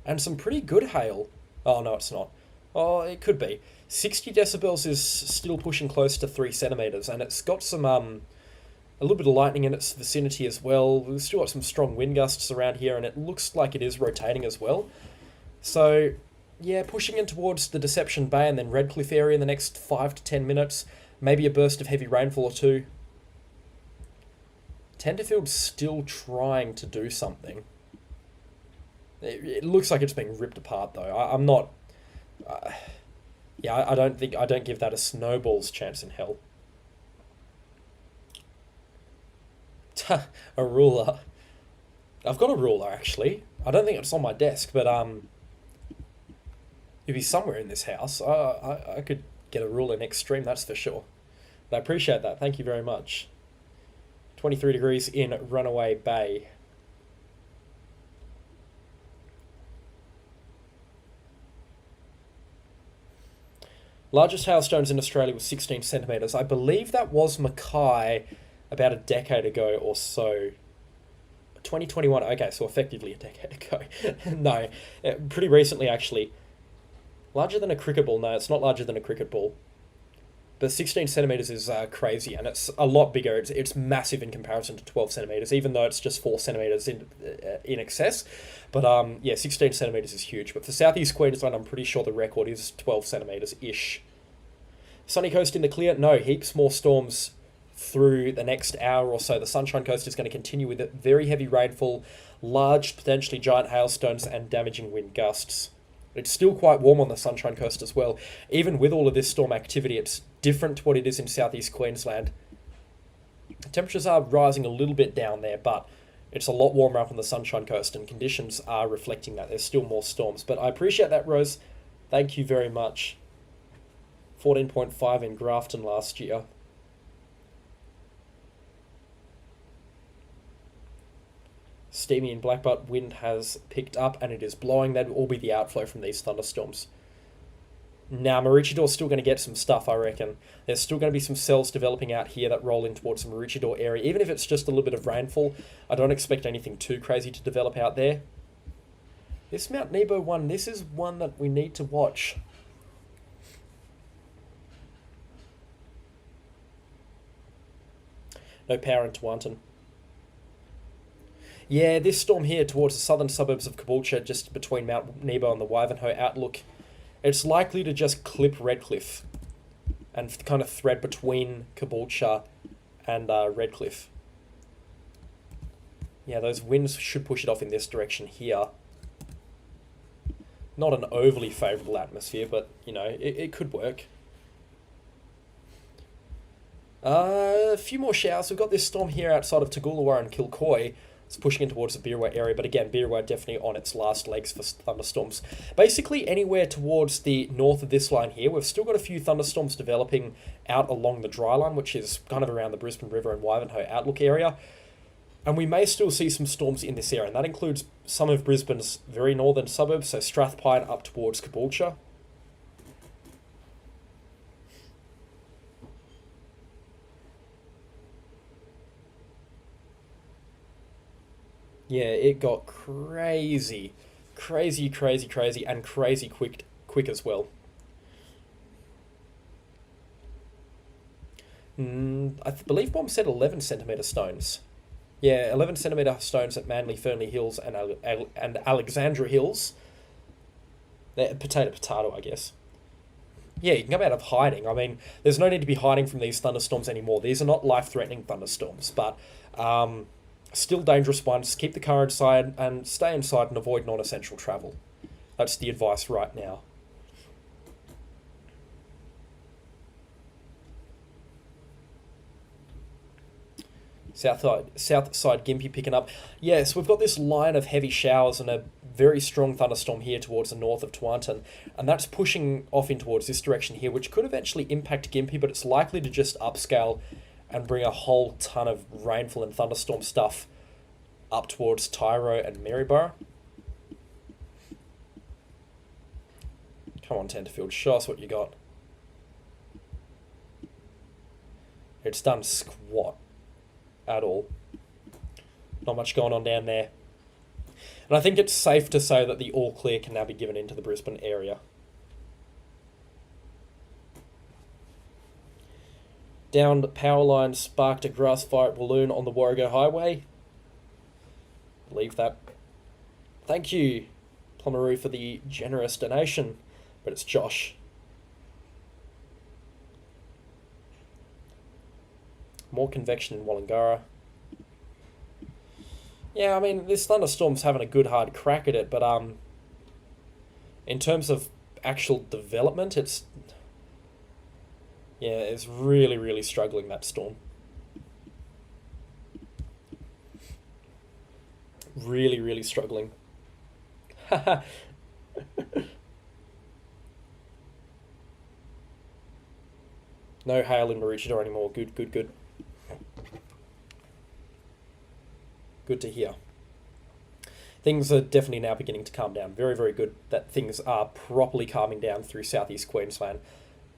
And some pretty good hail. Oh, no, it's not. Oh, it could be. 60 decibels is still pushing close to 3 centimeters, and it's got some, a little bit of lightning in its vicinity as well. We've still got some strong wind gusts around here, and it looks like it is rotating as well. So, yeah, pushing in towards the Deception Bay and then Redcliffe area in the next 5 to 10 minutes. Maybe a burst of heavy rainfall or two. Tenterfield's still trying to do something. It looks like it's being ripped apart, though. I'm not... yeah, I don't give that a snowball's chance in hell. A ruler. I've got a ruler, actually. I don't think it's on my desk, but it'd be somewhere in this house. I could get a ruler next stream, that's for sure. But I appreciate that. Thank you very much. 23 degrees in Runaway Bay. Largest hailstones in Australia was 16 centimetres. I believe that was Mackay about a decade ago or so. 2021, okay, so effectively a decade ago. No, pretty recently actually. Larger than a cricket ball? No, it's not larger than a cricket ball. But 16 centimetres is crazy, and it's a lot bigger. It's massive in comparison to 12 centimetres, even though it's just 4 centimetres in excess. But yeah, 16 centimetres is huge. But for southeast Queensland, I'm pretty sure the record is 12 centimetres-ish. Sunny Coast in the clear? No, heaps more storms through the next hour or so. The Sunshine Coast is going to continue with it. Very heavy rainfall, large, potentially giant hailstones, and damaging wind gusts. It's still quite warm on the Sunshine Coast as well. Even with all of this storm activity, it's different to what it is in southeast Queensland. Temperatures are rising a little bit down there, but it's a lot warmer up on the Sunshine Coast, and conditions are reflecting that. There's still more storms. But I appreciate that, Rose. Thank you very much. 14.5 in Grafton last year. Steamy and Blackbutt wind has picked up and it is blowing. That will all be the outflow from these thunderstorms. Now, Maroochydor's still going to get some stuff, I reckon. There's still going to be some cells developing out here that roll in towards the Maroochydore area. Even if it's just a little bit of rainfall, I don't expect anything too crazy to develop out there. This Mount Nebo one, this is one that we need to watch. No power in Tewantin. Yeah, this storm here towards the southern suburbs of Caboolture, just between Mount Nebo and the Wivenhoe Outlook, it's likely to just clip Redcliffe and kind of thread between Caboolture and Redcliffe. Yeah, those winds should push it off in this direction here. Not an overly favourable atmosphere, but, you know, it could work. A few more showers. We've got this storm here outside of Toogoolawah and Kilcoy. It's pushing in towards the Beerwah area, but again, Beerwah definitely on its last legs for thunderstorms. Basically, anywhere towards the north of this line here, we've still got a few thunderstorms developing out along the dry line, which is kind of around the Brisbane River and Wivenhoe Outlook area. And we may still see some storms in this area, and that includes some of Brisbane's very northern suburbs, so Strathpine up towards Caboolture. Yeah, it got crazy, and crazy quick as well. I believe Bomb said 11 centimetre stones. Yeah, 11 centimetre stones at Manly, Fernley Hills and Alexandra Hills. Potato, I guess. Yeah, you can come out of hiding. I mean, there's no need to be hiding from these thunderstorms anymore. These are not life-threatening thunderstorms, but still dangerous ones. Keep the car inside and stay inside and avoid non-essential travel. That's the advice right now. South side Gympie picking up. Yes, we've got this line of heavy showers and a very strong thunderstorm here towards the north of Twanton, and that's pushing off in towards this direction here, which could eventually impact Gympie, but it's likely to just upscale and bring a whole ton of rainfall and thunderstorm stuff up towards Tyro and Maryborough. Come on, Tenterfield, show us what you got. It's done squat at all. Not much going on down there. And I think it's safe to say that the all clear can now be given into the Brisbane area. Downed power line sparked a grass fire at Walloon on the Warrego Highway. Leave that. Thank you, Plummeroo, for the generous donation. But it's Josh. More convection in Wollongara. Yeah, I mean, this thunderstorm's having a good hard crack at it, but in terms of actual development, it's really, really struggling, that storm. Really, really struggling. No hail in Maroochydore anymore. Good, good, good. Good to hear. Things are definitely now beginning to calm down. Very, very good that things are properly calming down through southeast Queensland.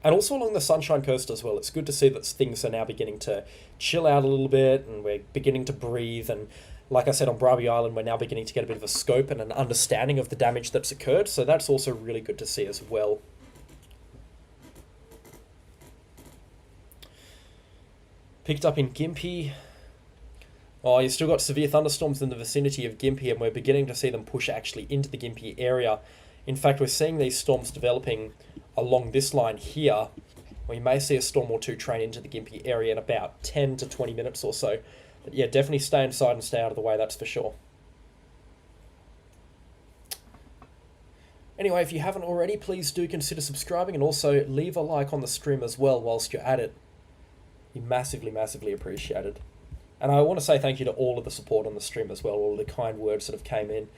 And also along the Sunshine Coast as well. It's good to see that things are now beginning to chill out a little bit and we're beginning to breathe. And like I said, on Bribie Island, we're now beginning to get a bit of a scope and an understanding of the damage that's occurred. So that's also really good to see as well. Picked up in Gympie. Oh, you've still got severe thunderstorms in the vicinity of Gympie, and we're beginning to see them push actually into the Gympie area. In fact, we're seeing these storms developing along this line here. We may see a storm or two train into the Gympie area in about 10 to 20 minutes or so. But yeah, definitely stay inside and stay out of the way, that's for sure. Anyway, if you haven't already, please do consider subscribing and also leave a like on the stream as well whilst you're at it. You're massively, massively appreciated. And I want to say thank you to all of the support on the stream as well, all of the kind words that have came in.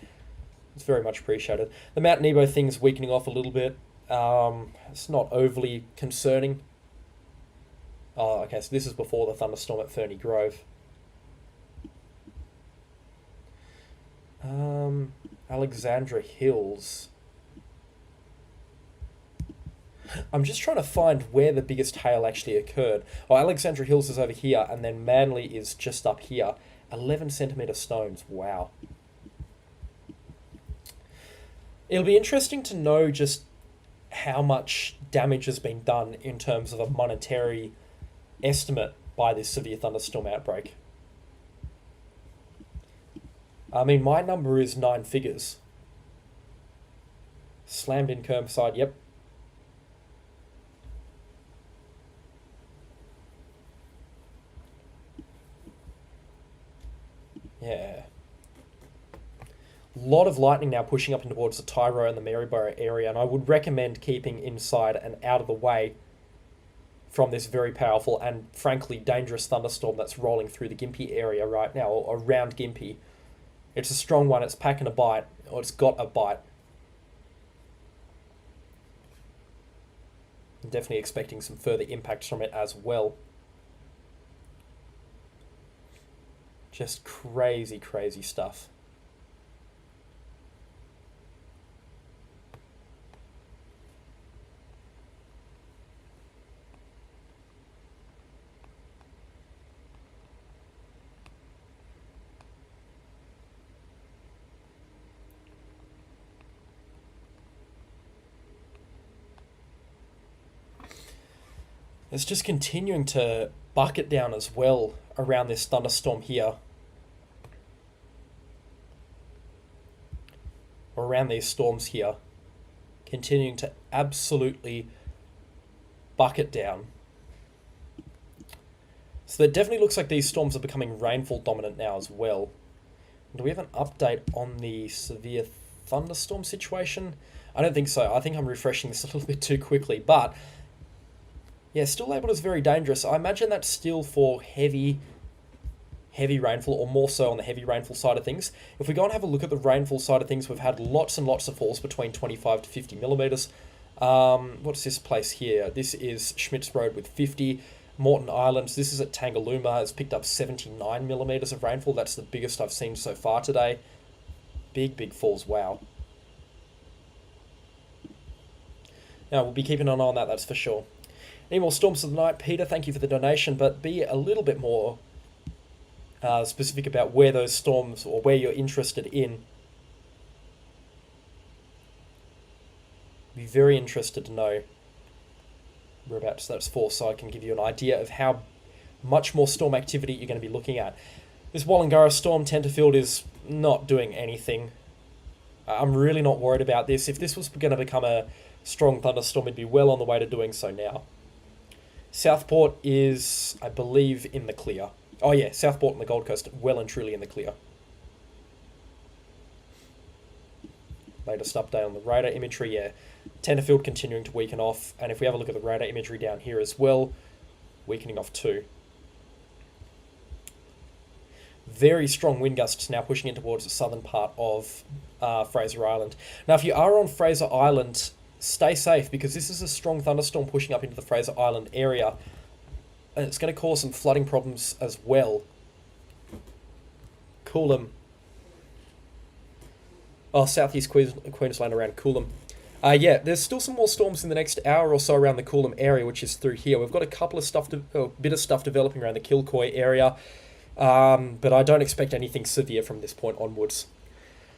It's very much appreciated. The Mount Nebo thing's weakening off a little bit. It's not overly concerning. Oh, okay, so this is before the thunderstorm at Ferny Grove. Alexandra Hills. I'm just trying to find where the biggest hail actually occurred. Oh, Alexandra Hills is over here, and then Manly is just up here. 11 centimetre stones. Wow. It'll be interesting to know just how much damage has been done in terms of a monetary estimate by this severe thunderstorm outbreak. I mean, my number is 9 figures. Slammed in curbside, yep. Yeah. A lot of lightning now pushing up and towards the Tyro and the Maryborough area, and I would recommend keeping inside and out of the way from this very powerful and frankly dangerous thunderstorm that's rolling through the Gympie area right now, or around Gympie. It's a strong one, it's packing a bite, or it's got a bite. I'm definitely expecting some further impacts from it as well. Just crazy, crazy stuff. It's just continuing to bucket down as well around this thunderstorm here. Or around these storms here. Continuing to absolutely bucket down. So it definitely looks like these storms are becoming rainfall dominant now as well. Do we have an update on the severe thunderstorm situation? I don't think so. I think I'm refreshing this a little bit too quickly, but yeah, still labelled as very dangerous. I imagine that's still for heavy heavy rainfall, or more so on the heavy rainfall side of things. If we go and have a look at the rainfall side of things, we've had lots and lots of falls between 25 to 50 millimetres. What's this place here? This is Schmitz Road with 50. Moreton Islands, this is at Tangalooma, has picked up 79 millimetres of rainfall. That's the biggest I've seen so far today. Big falls, wow. Now, we'll be keeping an eye on that, that's for sure. Any more storms of the night? Peter, thank you for the donation, but be a little bit more specific about where those storms, or where you're interested in. Be very interested to know whereabouts that's for, so I can give you an idea of how much more storm activity you're going to be looking at. This Wollongara storm, Tenterfield, is not doing anything. I'm really not worried about this. If this was going to become a strong thunderstorm, it'd be well on the way to doing so now. Southport is, I believe, in the clear. Oh yeah, Southport and the Gold Coast, well and truly in the clear. Latest update on the radar imagery, yeah. Tenterfield continuing to weaken off, and if we have a look at the radar imagery down here as well, weakening off too. Very strong wind gusts now pushing in towards the southern part of Fraser Island. Now, if you are on Fraser Island, stay safe, because this is a strong thunderstorm pushing up into the Fraser Island area, and it's going to cause some flooding problems as well. Coolum. Oh, southeast Queensland around Coolum. Yeah, there's still some more storms in the next hour or so around the Coolum area, which is through here. We've got a couple of bit of stuff developing around the Kilcoy area, but I don't expect anything severe from this point onwards.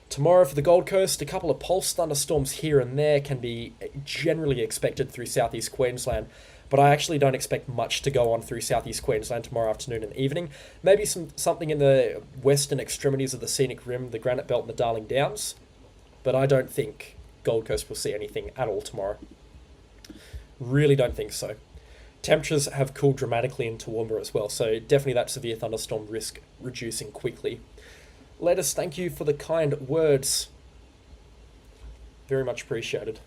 Tomorrow for the Gold Coast, a couple of pulse thunderstorms here and there can be generally expected through southeast Queensland, but I actually don't expect much to go on through southeast Queensland tomorrow afternoon and evening. Maybe something in the western extremities of the Scenic Rim, the Granite Belt and the Darling Downs, but I don't think Gold Coast will see anything at all tomorrow. Really don't think so. Temperatures have cooled dramatically in Toowoomba as well, so definitely that severe thunderstorm risk reducing quickly. Lettuce, thank you for the kind words. Very much appreciated.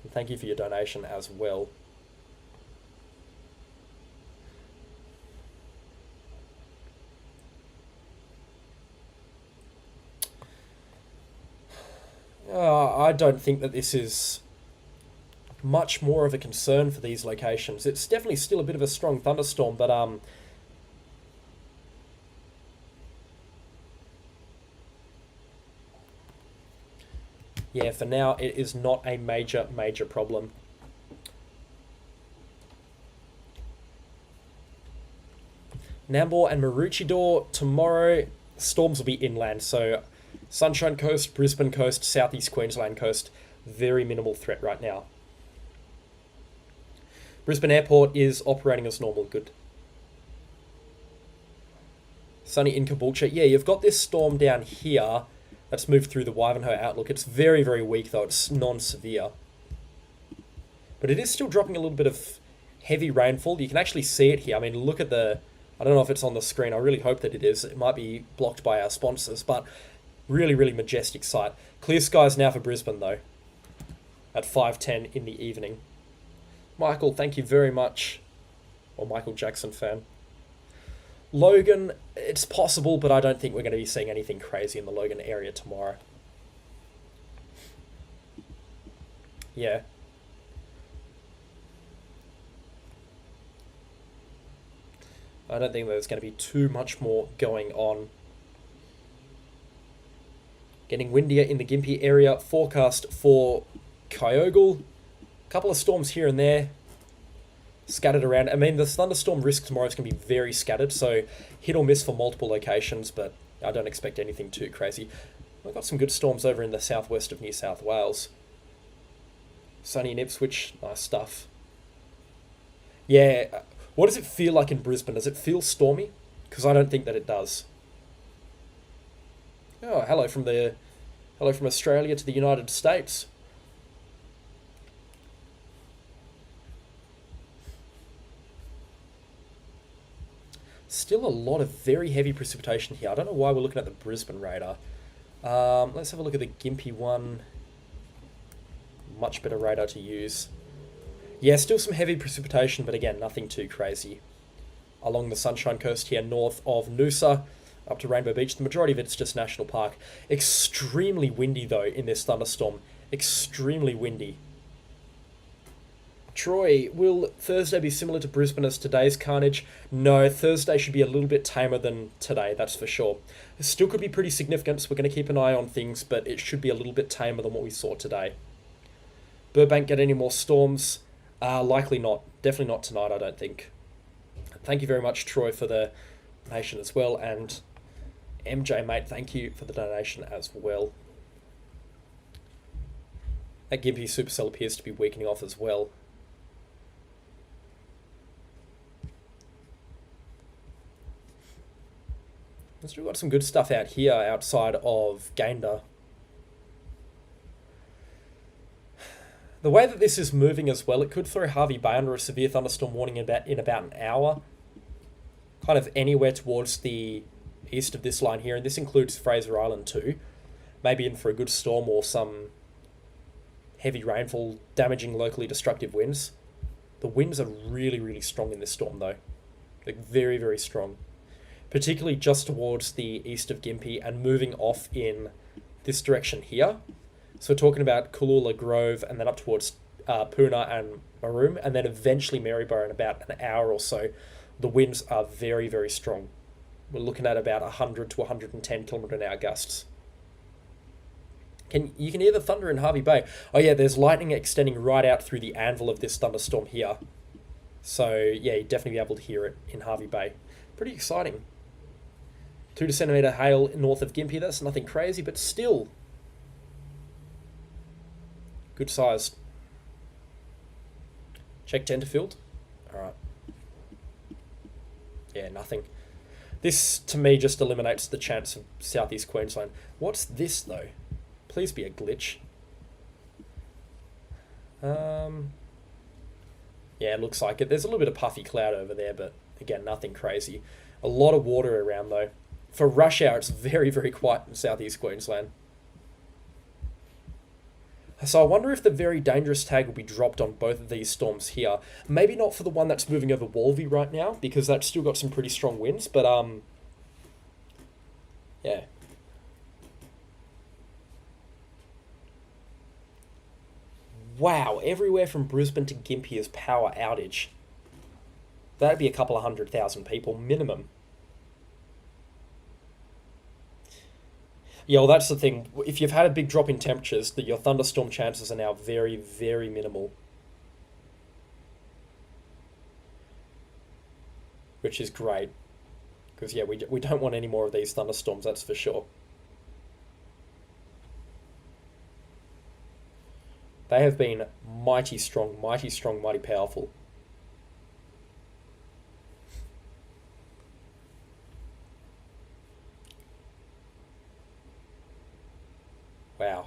And thank you for your donation as well. I don't think that this is much more of a concern for these locations. It's definitely still a bit of a strong thunderstorm, but yeah, for now it is not a major problem. Nambour and Maroochydore tomorrow, storms will be inland, so Sunshine Coast, Brisbane Coast, Southeast Queensland Coast, very minimal threat right now. Brisbane Airport is operating as normal, good. Sunny in Caboolture. Yeah, you've got this storm down here that's moved through the Wivenhoe outlook. It's very weak though, it's non-severe. But it is still dropping a little bit of heavy rainfall. You can actually see it here. I mean, look at the... I don't know if it's on the screen. I really hope that it is. It might be blocked by our sponsors, but... Really majestic sight. Clear skies now for Brisbane, though, at 5:10 in the evening. Michael, thank you very much. Or Michael Jackson fan. Logan, it's possible, but I don't think we're going to be seeing anything crazy in the Logan area tomorrow. Yeah. I don't think there's going to be too much more going on. Getting windier in the Gympie area. Forecast for Kyogle. A couple of storms here and there. Scattered around. I mean, the thunderstorm risk tomorrow is going to be very scattered, so hit or miss for multiple locations, but I don't expect anything too crazy. We've got some good storms over in the southwest of New South Wales. Sunny in Ipswich. Nice stuff. Yeah. What does it feel like in Brisbane? Does it feel stormy? Because I don't think that it does. Oh, hello from Australia to the United States. Still a lot of very heavy precipitation here. I don't know why we're looking at the Brisbane radar. Let's have a look at the Gympie one. Much better radar to use. Yeah, still some heavy precipitation, but again, nothing too crazy. Along the Sunshine Coast here, north of Noosa, up to Rainbow Beach, the majority of it's just National Park. Extremely windy, though, in this thunderstorm. Extremely windy. Troy, will Thursday be similar to Brisbane as today's carnage? No, Thursday should be a little bit tamer than today, that's for sure. It still could be pretty significant, so we're going to keep an eye on things, but it should be a little bit tamer than what we saw today. Burbank get any more storms? Likely not. Definitely not tonight, I don't think. Thank you very much, Troy, for the donation as well, and MJ, mate, thank you for the donation as well. That Gympie Supercell appears to be weakening off as well. We've still got some good stuff out here outside of Gayndah. The way that this is moving as well, it could throw Hervey Bay under a severe thunderstorm warning in about an hour. Kind of anywhere towards the east of this line here, and this includes Fraser Island too. Maybe in for a good storm or some heavy rainfall, damaging locally destructive winds. The winds are really, really strong in this storm though. Like very, very strong. Particularly just towards the east of Gympie and moving off in this direction here. So we're talking about Cooloola Grove and then up towards Poona and Maroom, and then eventually Maryborough in about an hour or so. The winds are very, very strong. We're looking at about 100 to 110 kilometre an hour gusts. You can hear the thunder in Hervey Bay. Oh yeah, there's lightning extending right out through the anvil of this thunderstorm here. So yeah, you'd definitely be able to hear it in Hervey Bay. Pretty exciting. 2 centimetre hail north of Gympie. That's nothing crazy, but still good sized. Check Tenterfield. Alright. Yeah, nothing. This, to me, just eliminates the chance of southeast Queensland. What's this, though? Please be a glitch. Yeah, it looks like it. There's a little bit of puffy cloud over there, but again, nothing crazy. A lot of water around, though. For rush hour, it's very, very quiet in southeast Queensland. So I wonder if the very dangerous tag will be dropped on both of these storms here. Maybe not for the one that's moving over Walvey right now, because that's still got some pretty strong winds, but yeah. Wow, everywhere from Brisbane to Gympie is power outage. That'd be a couple of 100,000 people minimum. Yeah, well, that's the thing. If you've had a big drop in temperatures, your thunderstorm chances are now very, very minimal. Which is great. Because, yeah, we don't want any more of these thunderstorms, that's for sure. They have been mighty strong, mighty powerful. Wow.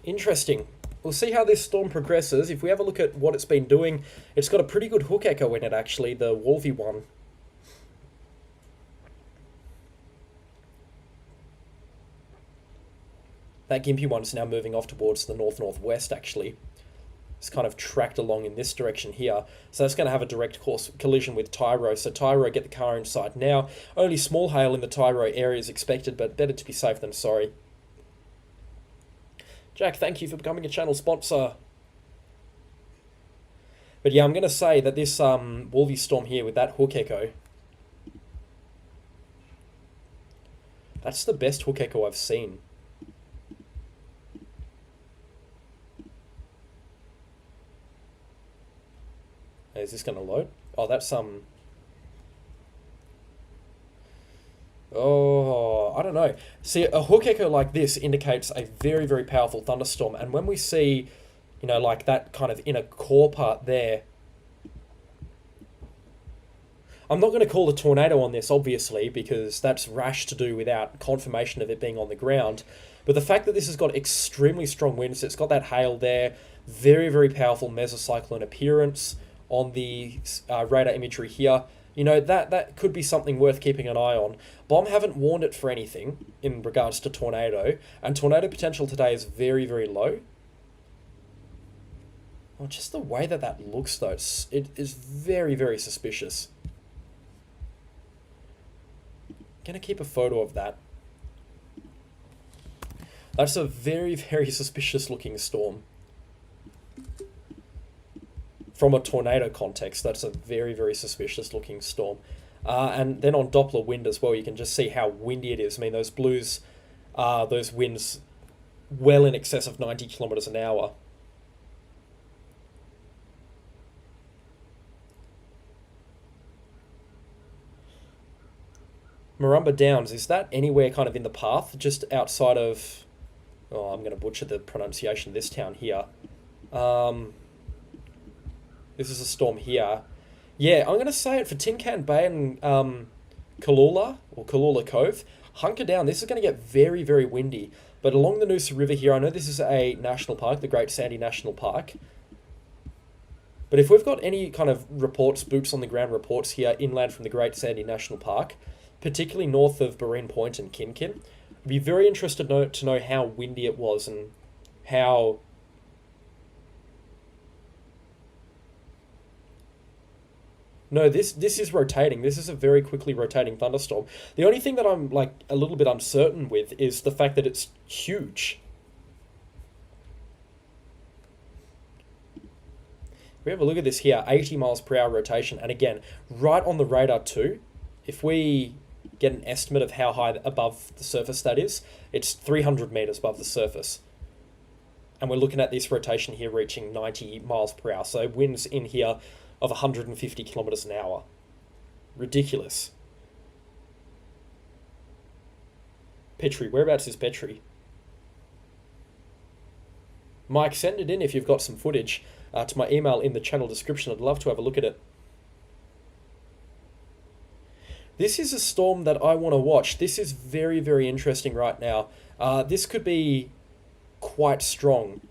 Interesting. We'll see how this storm progresses. If we have a look at what it's been doing, it's got a pretty good hook echo in it, actually, the Walvey one. That Gympie one's now moving off towards the north-northwest, actually. It's kind of tracked along in this direction here. So that's going to have a direct course collision with Tyro. So Tyro, get the car inside now. Only small hail in the Tyro area is expected, but better to be safe than sorry. Jack, thank you for becoming a channel sponsor. But yeah, I'm going to say that this Walvey storm here with that hook echo, that's the best hook echo I've seen. Is this going to load? Oh, that's oh, I don't know. See, a hook echo like this indicates a very, very powerful thunderstorm. And when we see, you know, like that kind of inner core part there, I'm not going to call a tornado on this, obviously, because that's rash to do without confirmation of it being on the ground. But the fact that this has got extremely strong winds, it's got that hail there, very, very powerful mesocyclone appearance on the radar imagery here. You know, that could be something worth keeping an eye on. Bomb haven't warned it for anything in regards to tornado, and tornado potential today is very, very low. Well, just the way that looks, though, it is very, very suspicious. Gonna keep a photo of that. That's a very, very suspicious looking storm. From a tornado context, that's a very, very suspicious looking storm. And then on Doppler wind as well, you can just see how windy it is. I mean, those blues, those winds well in excess of 90 kilometers an hour. Marumba Downs, is that anywhere kind of in the path, just outside of... Oh, I'm going to butcher the pronunciation of this town here. This is a storm here. Yeah, I'm going to say it for Tin Can Bay and Kalula, or Kalula Cove. Hunker down. This is going to get very, very windy. But along the Noosa River here, I know this is a national park, the Great Sandy National Park. But if we've got any kind of reports, boots on the ground reports here, inland from the Great Sandy National Park, particularly north of Barine Point and Kinkin, I'd be very interested to know how windy it was and how... No, this is rotating. This is a very quickly rotating thunderstorm. The only thing that I'm like a little bit uncertain with is the fact that it's huge. We have a look at this here, 80 miles per hour rotation. And again, right on the radar too, if we get an estimate of how high above the surface that is, it's 300 meters above the surface. And we're looking at this rotation here reaching 90 miles per hour. So winds in here of 150 kilometers an hour. Ridiculous. Petrie, whereabouts is Petrie? Mike, send it in if you've got some footage to my email in the channel description. I'd love to have a look at it. This is a storm that I want to watch. This is very, very interesting right now. This could be quite strong.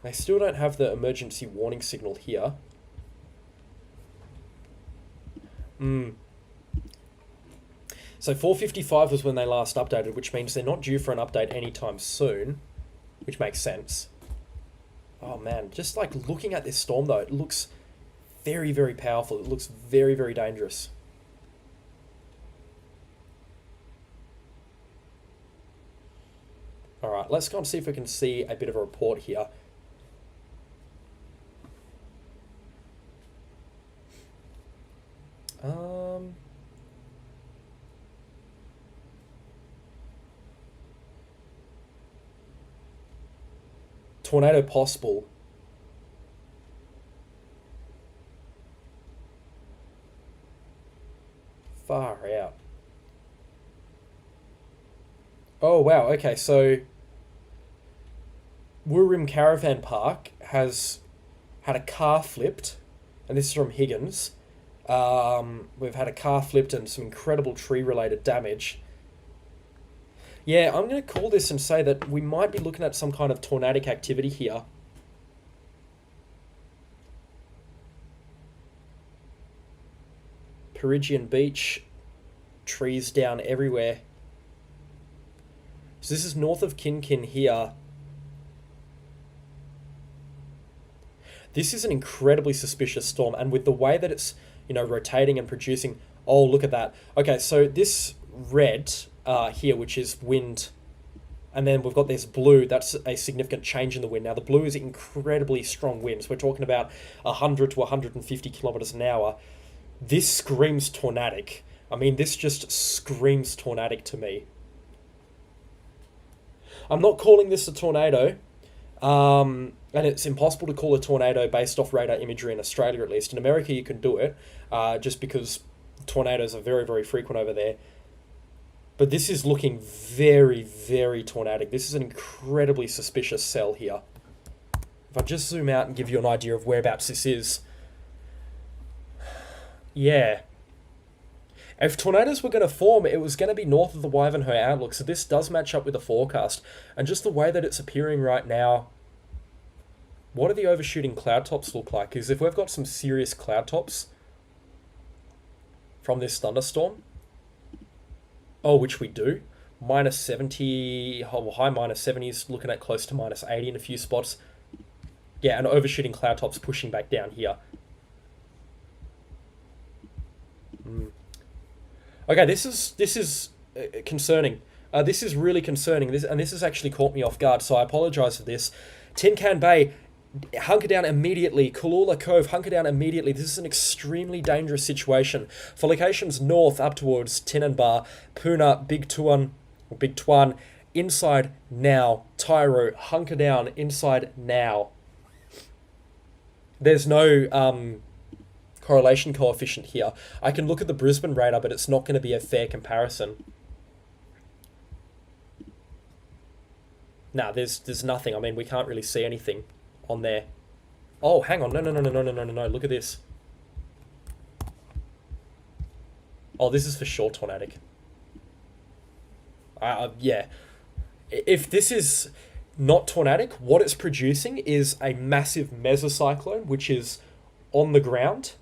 They still don't have the emergency warning signal here. So 4:55 was when they last updated, which means they're not due for an update anytime soon, which makes sense. Oh man, just like looking at this storm though, it looks very, very powerful. It looks very, very dangerous. All right, let's go and see if we can see a bit of a report here. Tornado possible. Far out. Oh wow, okay, so Wurim Caravan Park has had a car flipped, and this is from Higgins. We've had a car flipped and some incredible tree-related damage. Yeah, I'm going to call this and say that we might be looking at some kind of tornadic activity here. Peregian Beach, trees down everywhere. So this is north of Kinkin here. This is an incredibly suspicious storm, and with the way that it's, you know, rotating and producing... Oh, look at that. Okay, so this red here, which is wind, and then we've got this blue, that's a significant change in the wind. Now, the blue is incredibly strong winds. We're talking about 100 to 150 kilometers an hour. This screams tornadic. I mean, this just screams tornadic to me. I'm not calling this a tornado, and it's impossible to call a tornado based off radar imagery in Australia, at least. In America, you can do it, just because tornadoes are very, very frequent over there. But this is looking very, very tornadic. This is an incredibly suspicious cell here. If I just zoom out and give you an idea of whereabouts this is. Yeah. If tornadoes were going to form, it was going to be north of the Ivanhoe Outlook. So this does match up with the forecast. And just the way that it's appearing right now, What do the overshooting cloud tops look like? Because if we've got some serious cloud tops from this thunderstorm, oh, which we do, minus 70, oh, high minus 70s, looking at close to minus 80 in a few spots. Yeah, and overshooting cloud tops pushing back down here. Okay, this is concerning. This is really concerning. This has actually caught me off guard, so I apologise for this. Tin Can Bay, hunker down immediately. Cooloola Cove, hunker down immediately. This is an extremely dangerous situation. For locations north up towards Tinanbar, Puna, Big Tuan, inside now. Tyro, hunker down, inside now. There's no correlation coefficient here. I can look at the Brisbane radar, but it's not going to be a fair comparison. Nah, there's nothing. I mean, we can't really see anything on there. Oh, hang on. No. Look at this. Oh, this is for sure Tornadic. Yeah. If this is not Tornadic, what it's producing is a massive mesocyclone, which is on the ground.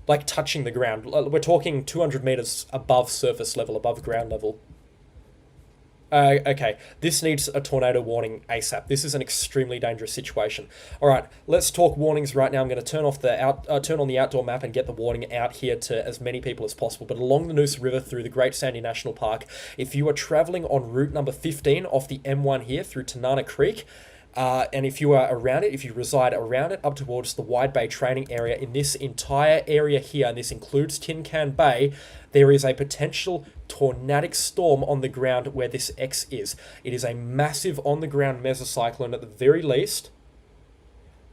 Like touching the ground. We're talking 200 meters above surface level, above ground level. Okay, this needs a tornado warning ASAP. This is an extremely dangerous situation. All right, let's talk warnings right now. I'm going to turn off the turn on the outdoor map and get the warning out here to as many people as possible. But along the Noosa River through the Great Sandy National Park, if you are traveling on route number 15 off the M1 here through Tanana Creek, and if you are around it, if you reside around it, up towards the Wide Bay training area, in this entire area here, and this includes Tin Can Bay, there is a potential tornadic storm on the ground where this X is. It is a massive on-the-ground mesocyclone at the very least.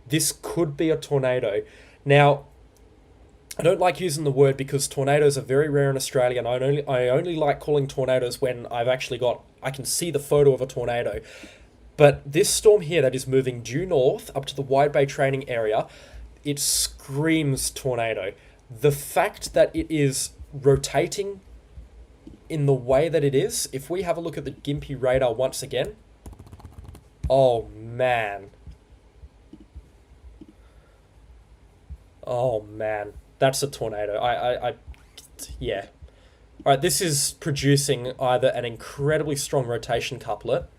This could be a tornado. Now, I don't like using the word because tornadoes are very rare in Australia, and I only like calling tornadoes when I can see the photo of a tornado. But this storm here that is moving due north up to the Wide Bay training area, it screams tornado. The fact that it is rotating in the way that it is, if we have a look at the Gympie radar once again, oh man. Oh man, that's a tornado. Yeah. All right, this is producing either an incredibly strong rotation couplet.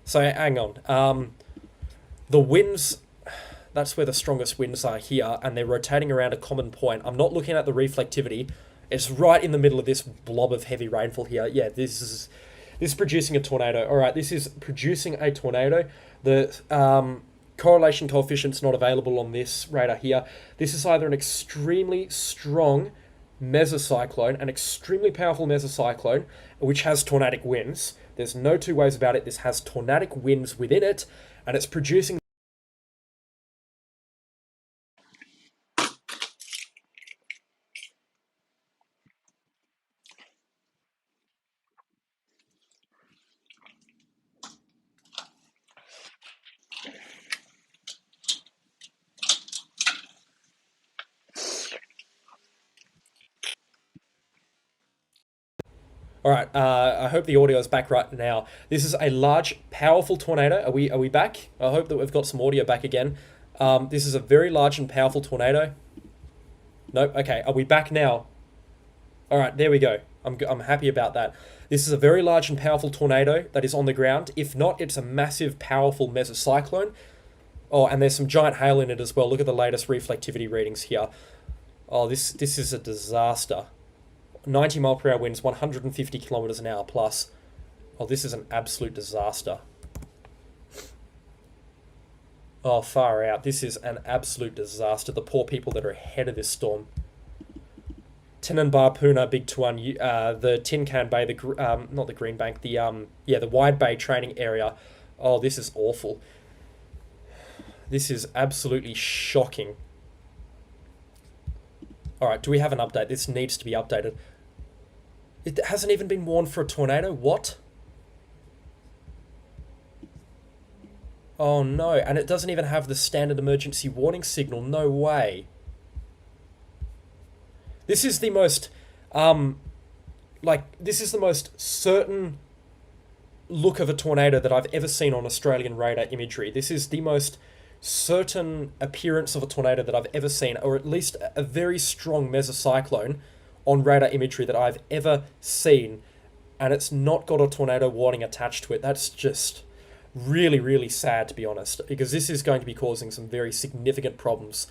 So hang on. The winds, that's where the strongest winds are here, and they're rotating around a common point. I'm not looking at the reflectivity. It's right in the middle of this blob of heavy rainfall here. Yeah, this is producing a tornado. All right, this is producing a tornado. The correlation coefficient's not available on this radar here. This is either an extremely strong mesocyclone, an extremely powerful mesocyclone, which has tornadic winds. There's no two ways about it. This has tornadic winds within it, and it's producing... All right, I hope the audio is back right now. This is a large, powerful tornado. Are we back? I hope that we've got some audio back again. This is a very large and powerful tornado. Nope, okay, are we back now? All right, there we go. I'm happy about that. This is a very large and powerful tornado that is on the ground. If not, it's a massive, powerful mesocyclone. Oh, and there's some giant hail in it as well. Look at the latest reflectivity readings here. Oh, this is a disaster. 90 mile per hour winds, 150 kilometers an hour plus. Oh, this is an absolute disaster. Oh, far out. This is an absolute disaster. The poor people that are ahead of this storm. Tinanbar, Puna, Big Tuan, the Tin Can Bay, not the Green Bank, the Wide Bay training area. Oh, this is awful. This is absolutely shocking. All right, do we have an update? This needs to be updated. It hasn't even been warned for a tornado? What? Oh no, and it doesn't even have the standard emergency warning signal. No way. This is the most, this is the most certain look of a tornado that I've ever seen on Australian radar imagery. This is the most certain appearance of a tornado that I've ever seen, or at least a very strong mesocyclone on radar imagery that I've ever seen, and it's not got a tornado warning attached to it. That's just really, really sad, to be honest, because this is going to be causing some very significant problems.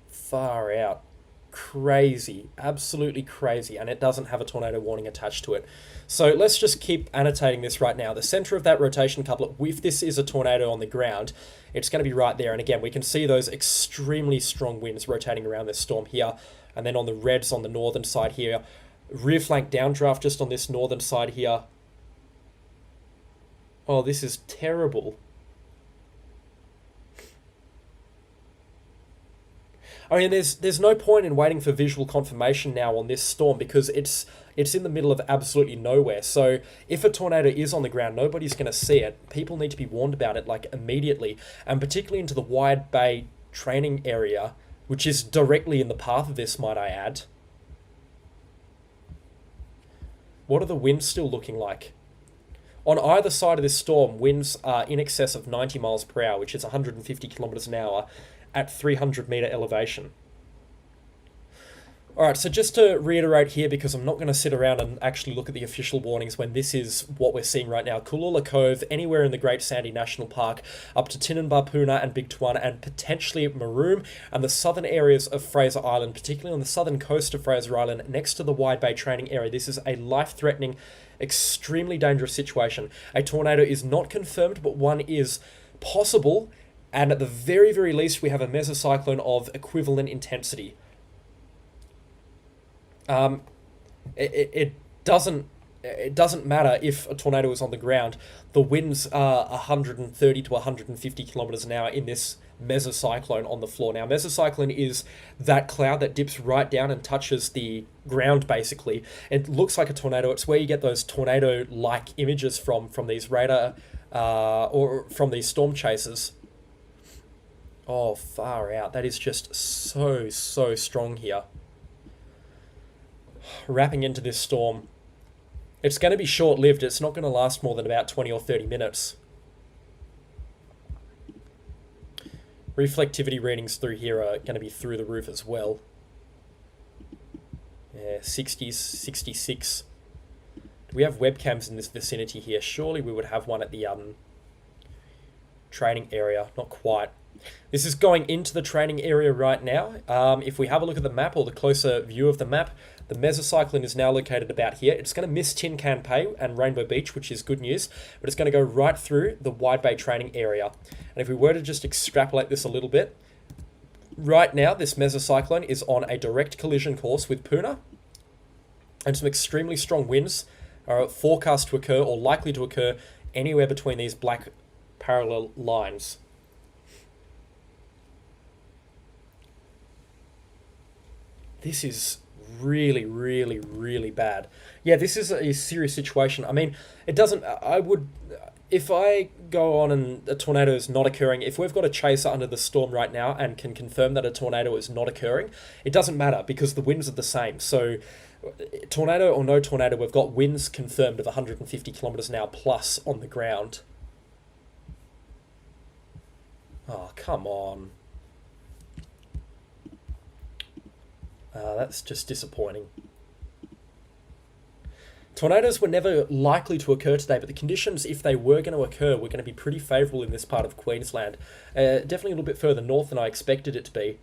Far out. Crazy, absolutely crazy, and it doesn't have a tornado warning attached to it. So let's just keep annotating this right now. The center of that rotation couplet, if this is a tornado on the ground, it's going to be right there. And again, we can see those extremely strong winds rotating around this storm here. And then on the reds on the northern side here, rear flank downdraft just on this northern side here. Oh, this is terrible. I mean, there's no point in waiting for visual confirmation now on this storm, because it's in the middle of absolutely nowhere. So if a tornado is on the ground, nobody's going to see it. People need to be warned about it, like, immediately, and particularly into the Wide Bay training area, which is directly in the path of this, might I add. What are the winds still looking like? On either side of this storm, winds are in excess of 90 miles per hour, which is 150 kilometers an hour, at 300 meter elevation. Alright, so just to reiterate here, because I'm not going to sit around and actually look at the official warnings when this is what we're seeing right now. Cooloola Cove, anywhere in the Great Sandy National Park, up to Tinninbarpoona and Big Tuana, and potentially Maroom, and the southern areas of Fraser Island, particularly on the southern coast of Fraser Island, next to the Wide Bay training area. This is a life-threatening, extremely dangerous situation. A tornado is not confirmed, but one is possible, and at the very, very least, we have a mesocyclone of equivalent intensity. It doesn't matter if a tornado is on the ground. The winds are 130 to 150 kilometers an hour in this mesocyclone on the floor. Now, mesocyclone is that cloud that dips right down and touches the ground, basically. It looks like a tornado. It's where you get those tornado-like images from these radar or from these storm chasers. Oh, far out. That is just so strong here. Wrapping into this storm. It's going to be short-lived. It's not going to last more than about 20 or 30 minutes. Reflectivity readings through here are going to be through the roof as well. Yeah, 60s, 66. Do we have webcams in this vicinity here? Surely we would have one at the training area. Not quite. This is going into the training area right now. If we have a look at the map, or the closer view of the map, the mesocyclone is now located about here. It's going to miss Tin Can Bay and Rainbow Beach, which is good news, but it's going to go right through the Wide Bay training area. And if we were to just extrapolate this a little bit, right now this mesocyclone is on a direct collision course with Puna, and some extremely strong winds are forecast to occur, or likely to occur, anywhere between these black parallel lines. This is really, really, really bad. Yeah, this is a serious situation. I mean, it doesn't... If I go on and a tornado is not occurring, if we've got a chaser under the storm right now and can confirm that a tornado is not occurring, it doesn't matter, because the winds are the same. So, tornado or no tornado, we've got winds confirmed of 150 kilometers an hour plus on the ground. Oh, come on. That's just disappointing. Tornadoes were never likely to occur today, but the conditions, if they were going to occur, were going to be pretty favourable in this part of Queensland. Definitely a little bit further north than I expected it to be.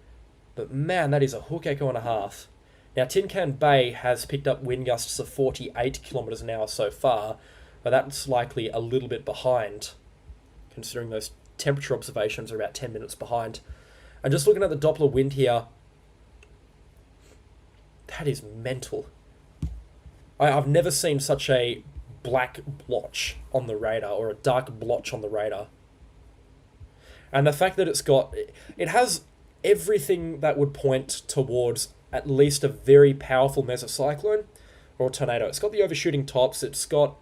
But man, that is a hook echo and a half. Now, Tin Can Bay has picked up wind gusts of 48 kilometres an hour so far, but that's likely a little bit behind, considering those temperature observations are about 10 minutes behind. And just looking at the Doppler wind here, that is mental. I've never seen such a black blotch on the radar, or a dark blotch on the radar. And the fact that it has everything that would point towards at least a very powerful mesocyclone or a tornado. It's got the overshooting tops. It's got...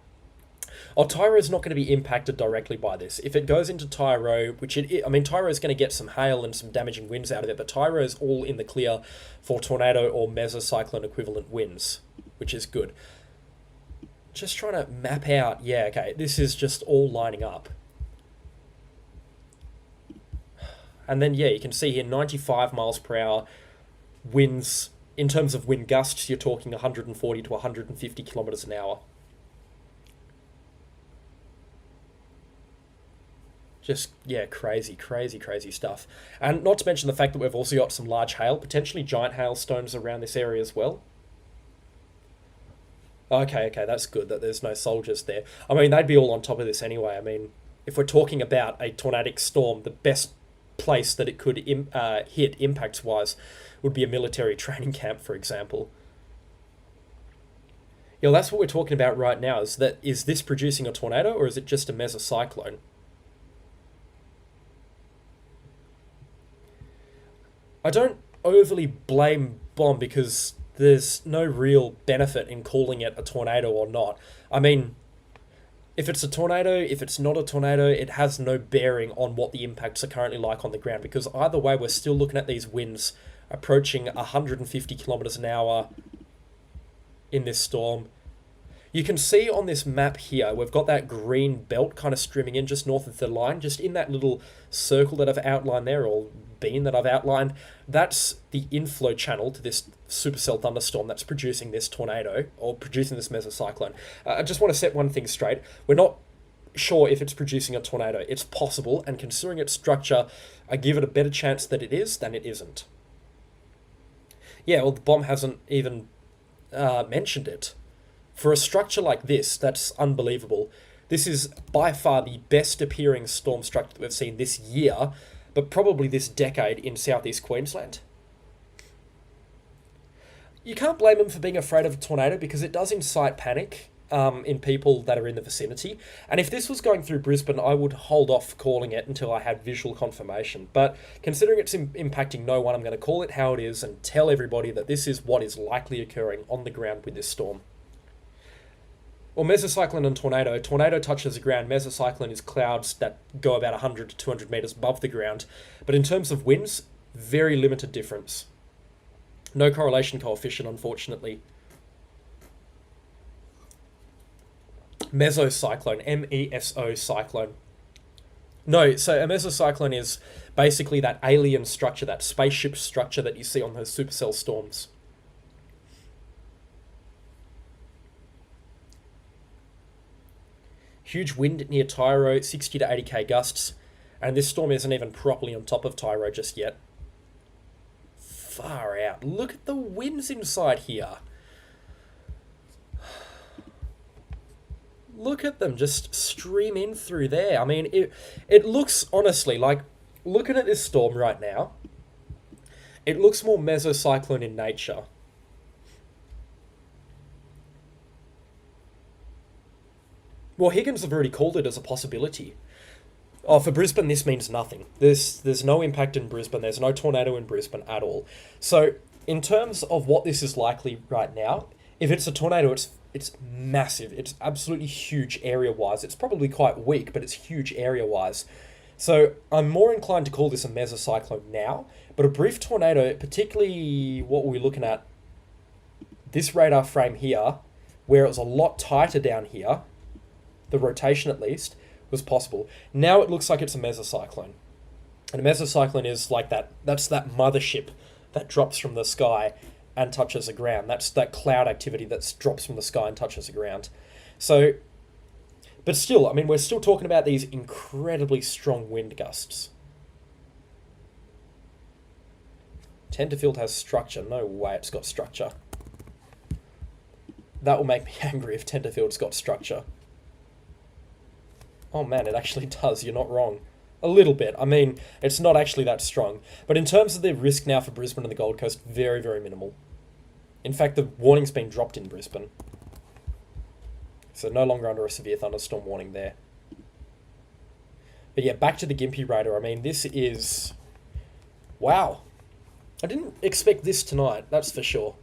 Tyro is not going to be impacted directly by this. If it goes into Tyro, Tyro is going to get some hail and some damaging winds out of it, but Tyro is all in the clear for tornado or mesocyclone equivalent winds. which is good. Just trying to map out, yeah, okay, this is just all lining up. And then, yeah, you can see here 95 miles per hour winds. In terms of wind gusts, you're talking 140 to 150 kilometers an hour. Just, yeah, crazy stuff. And not to mention the fact that we've also got some large hail, potentially giant hailstones around this area as well. Okay, that's good that there's no soldiers there. I mean, they'd be all on top of this anyway. I mean, if we're talking about a tornadic storm, the best place that it could hit impacts-wise would be a military training camp, for example. You know, that's what we're talking about right now, is this producing a tornado or is it just a mesocyclone? I don't overly blame Bomb because there's no real benefit in calling it a tornado or not. I mean, if it's a tornado, if it's not a tornado, it has no bearing on what the impacts are currently like on the ground, because either way, we're still looking at these winds approaching 150 kilometers an hour in this storm. You can see on this map here, we've got that green belt kind of streaming in just north of the line, just in that little circle that I've outlined there, or beam that I've outlined. That's the inflow channel to this supercell thunderstorm that's producing this tornado, or producing this mesocyclone. I just want to set one thing straight. We're not sure if it's producing a tornado. It's possible, and considering its structure, I give it a better chance that it is than it isn't. Yeah, well, the bomb hasn't even mentioned it. For a structure like this, that's unbelievable. This is by far the best appearing storm structure that we've seen this year, but probably this decade in southeast Queensland. You can't blame them for being afraid of a tornado because it does incite panic in people that are in the vicinity. And if this was going through Brisbane, I would hold off calling it until I had visual confirmation. But considering it's impacting no one, I'm going to call it how it is and tell everybody that this is what is likely occurring on the ground with this storm. Well, mesocyclone and tornado. Tornado touches the ground. Mesocyclone is clouds that go about 100 to 200 meters above the ground. But in terms of winds, very limited difference. No correlation coefficient, unfortunately. Mesocyclone, M-E-S-O cyclone. No, so a mesocyclone is basically that alien structure, that spaceship structure that you see on those supercell storms. Huge wind near Tyro, 60 to 80k gusts, and this storm isn't even properly on top of Tyro just yet. Far out. Look at the winds inside here. Look at them just stream in through there. I mean, it looks, honestly, like, looking at this storm right now, it looks more mesocyclone in nature. Well, Higgins have already called it as a possibility. Oh, for Brisbane, this means nothing. There's no impact in Brisbane. There's no tornado in Brisbane at all. So, in terms of what this is likely right now, if it's a tornado, it's massive. It's absolutely huge area-wise. It's probably quite weak, but it's huge area-wise. So, I'm more inclined to call this a mesocyclone now, but a brief tornado, particularly what we're looking at, this radar frame here, where it was a lot tighter down here, the rotation at least, was possible. Now it looks like it's a mesocyclone. And a mesocyclone is like that. That's that mothership that drops from the sky and touches the ground. That's that cloud activity that drops from the sky and touches the ground. So, but still, I mean, we're still talking about these incredibly strong wind gusts. Tenterfield has structure. No way it's got structure. That will make me angry if Tenterfield's got structure. Oh man, it actually does. You're not wrong. A little bit. I mean, it's not actually that strong. But in terms of the risk now for Brisbane and the Gold Coast, very, very minimal. In fact, the warning's been dropped in Brisbane. So no longer under a severe thunderstorm warning there. But yeah, back to the Gympie radar. I mean, this is... Wow. I didn't expect this tonight, that's for sure.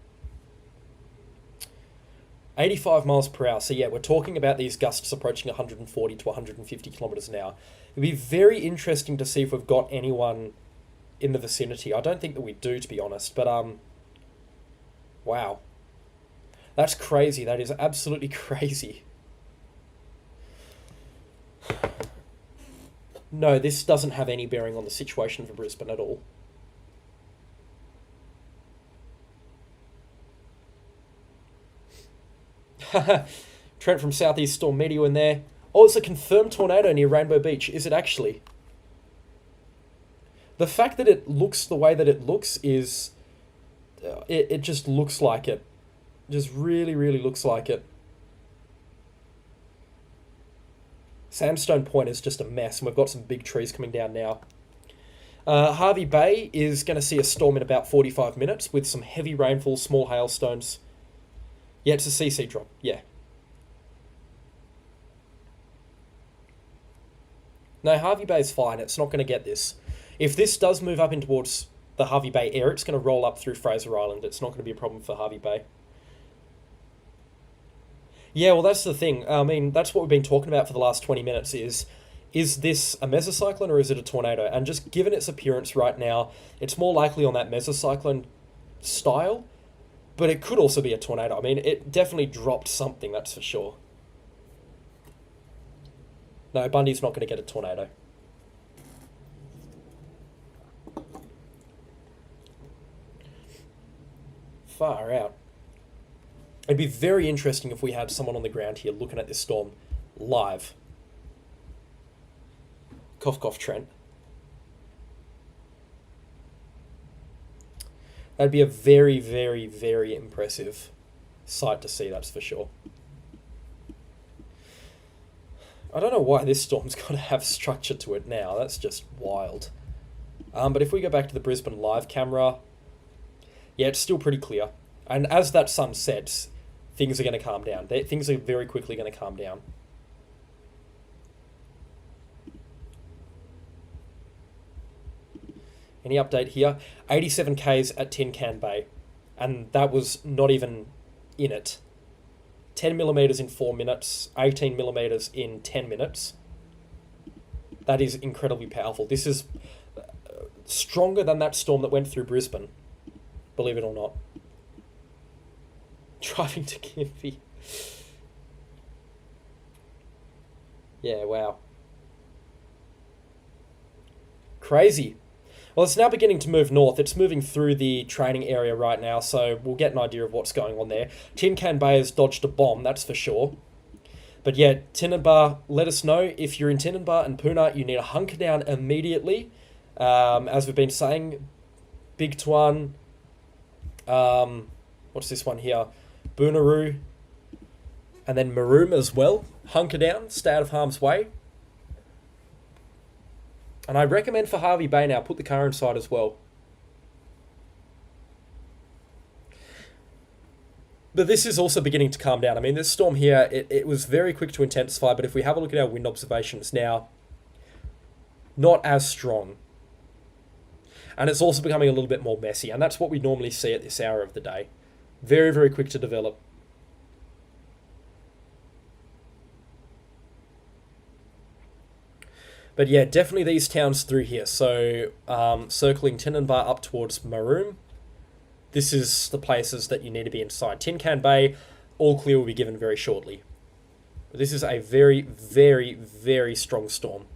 85 miles per hour. So yeah, we're talking about these gusts approaching 140 to 150 kilometers an hour. It'd be very interesting to see if we've got anyone in the vicinity. I don't think that we do, to be honest, but wow. That's crazy. That is absolutely crazy. No, this doesn't have any bearing on the situation for Brisbane at all. Trent from Southeast Storm Media in there. Oh, it's a confirmed tornado near Rainbow Beach. Is it actually? The fact that it looks the way that it looks is... It just looks like it. Just really, really looks like it. Sandstone Point is just a mess, and we've got some big trees coming down now. Harvey Bay is going to see a storm in about 45 minutes with some heavy rainfall, small hailstones. Yeah, it's a CC drop, yeah. No, Harvey Bay is fine. It's not going to get this. If this does move up in towards the Harvey Bay area, it's going to roll up through Fraser Island. It's not going to be a problem for Harvey Bay. Yeah, well, that's the thing. I mean, that's what we've been talking about for the last 20 minutes is this a mesocyclone or is it a tornado? And just given its appearance right now, it's more likely on that mesocyclone style, but it could also be a tornado. I mean, it definitely dropped something, that's for sure. No, Bundy's not going to get a tornado. Far out. It'd be very interesting if we had someone on the ground here looking at this storm live. Cough, cough, Trent. That'd be a very, very, very impressive sight to see, that's for sure. I don't know why this storm's got to have structure to it now. That's just wild. But if we go back to the Brisbane live camera, yeah, it's still pretty clear. And as that sun sets, things are going to calm down. Things are very quickly going to calm down. Any update here? 87 Ks at Tin Can Bay. And that was not even in it. 10 millimeters in 4 minutes, 18 millimeters in 10 minutes. That is incredibly powerful. This is stronger than that storm that went through Brisbane, believe it or not. Driving to Gympie. Yeah, wow. Crazy. Well, it's now beginning to move north. It's moving through the training area right now, so we'll get an idea of what's going on there. Tin Can Bay has dodged a bomb, that's for sure. But yeah, Tinninbar, let us know. If you're in Tinninbar and Puna, you need to hunker down immediately. As we've been saying, Big Tuan, what's this one here? Boonaroo, and then Maroom as well. Hunker down, stay out of harm's way. And I recommend for Harvey Bay now, put the car inside as well. But this is also beginning to calm down. I mean, this storm here, it was very quick to intensify, but if we have a look at our wind observations now, not as strong. And it's also becoming a little bit more messy, and that's what we normally see at this hour of the day. Very, very quick to develop. But yeah, definitely these towns through here. So circling Tinninbar up towards Maroom. This is the places that you need to be inside. Tin Can Bay, all clear will be given very shortly. But this is a very, very, very strong storm.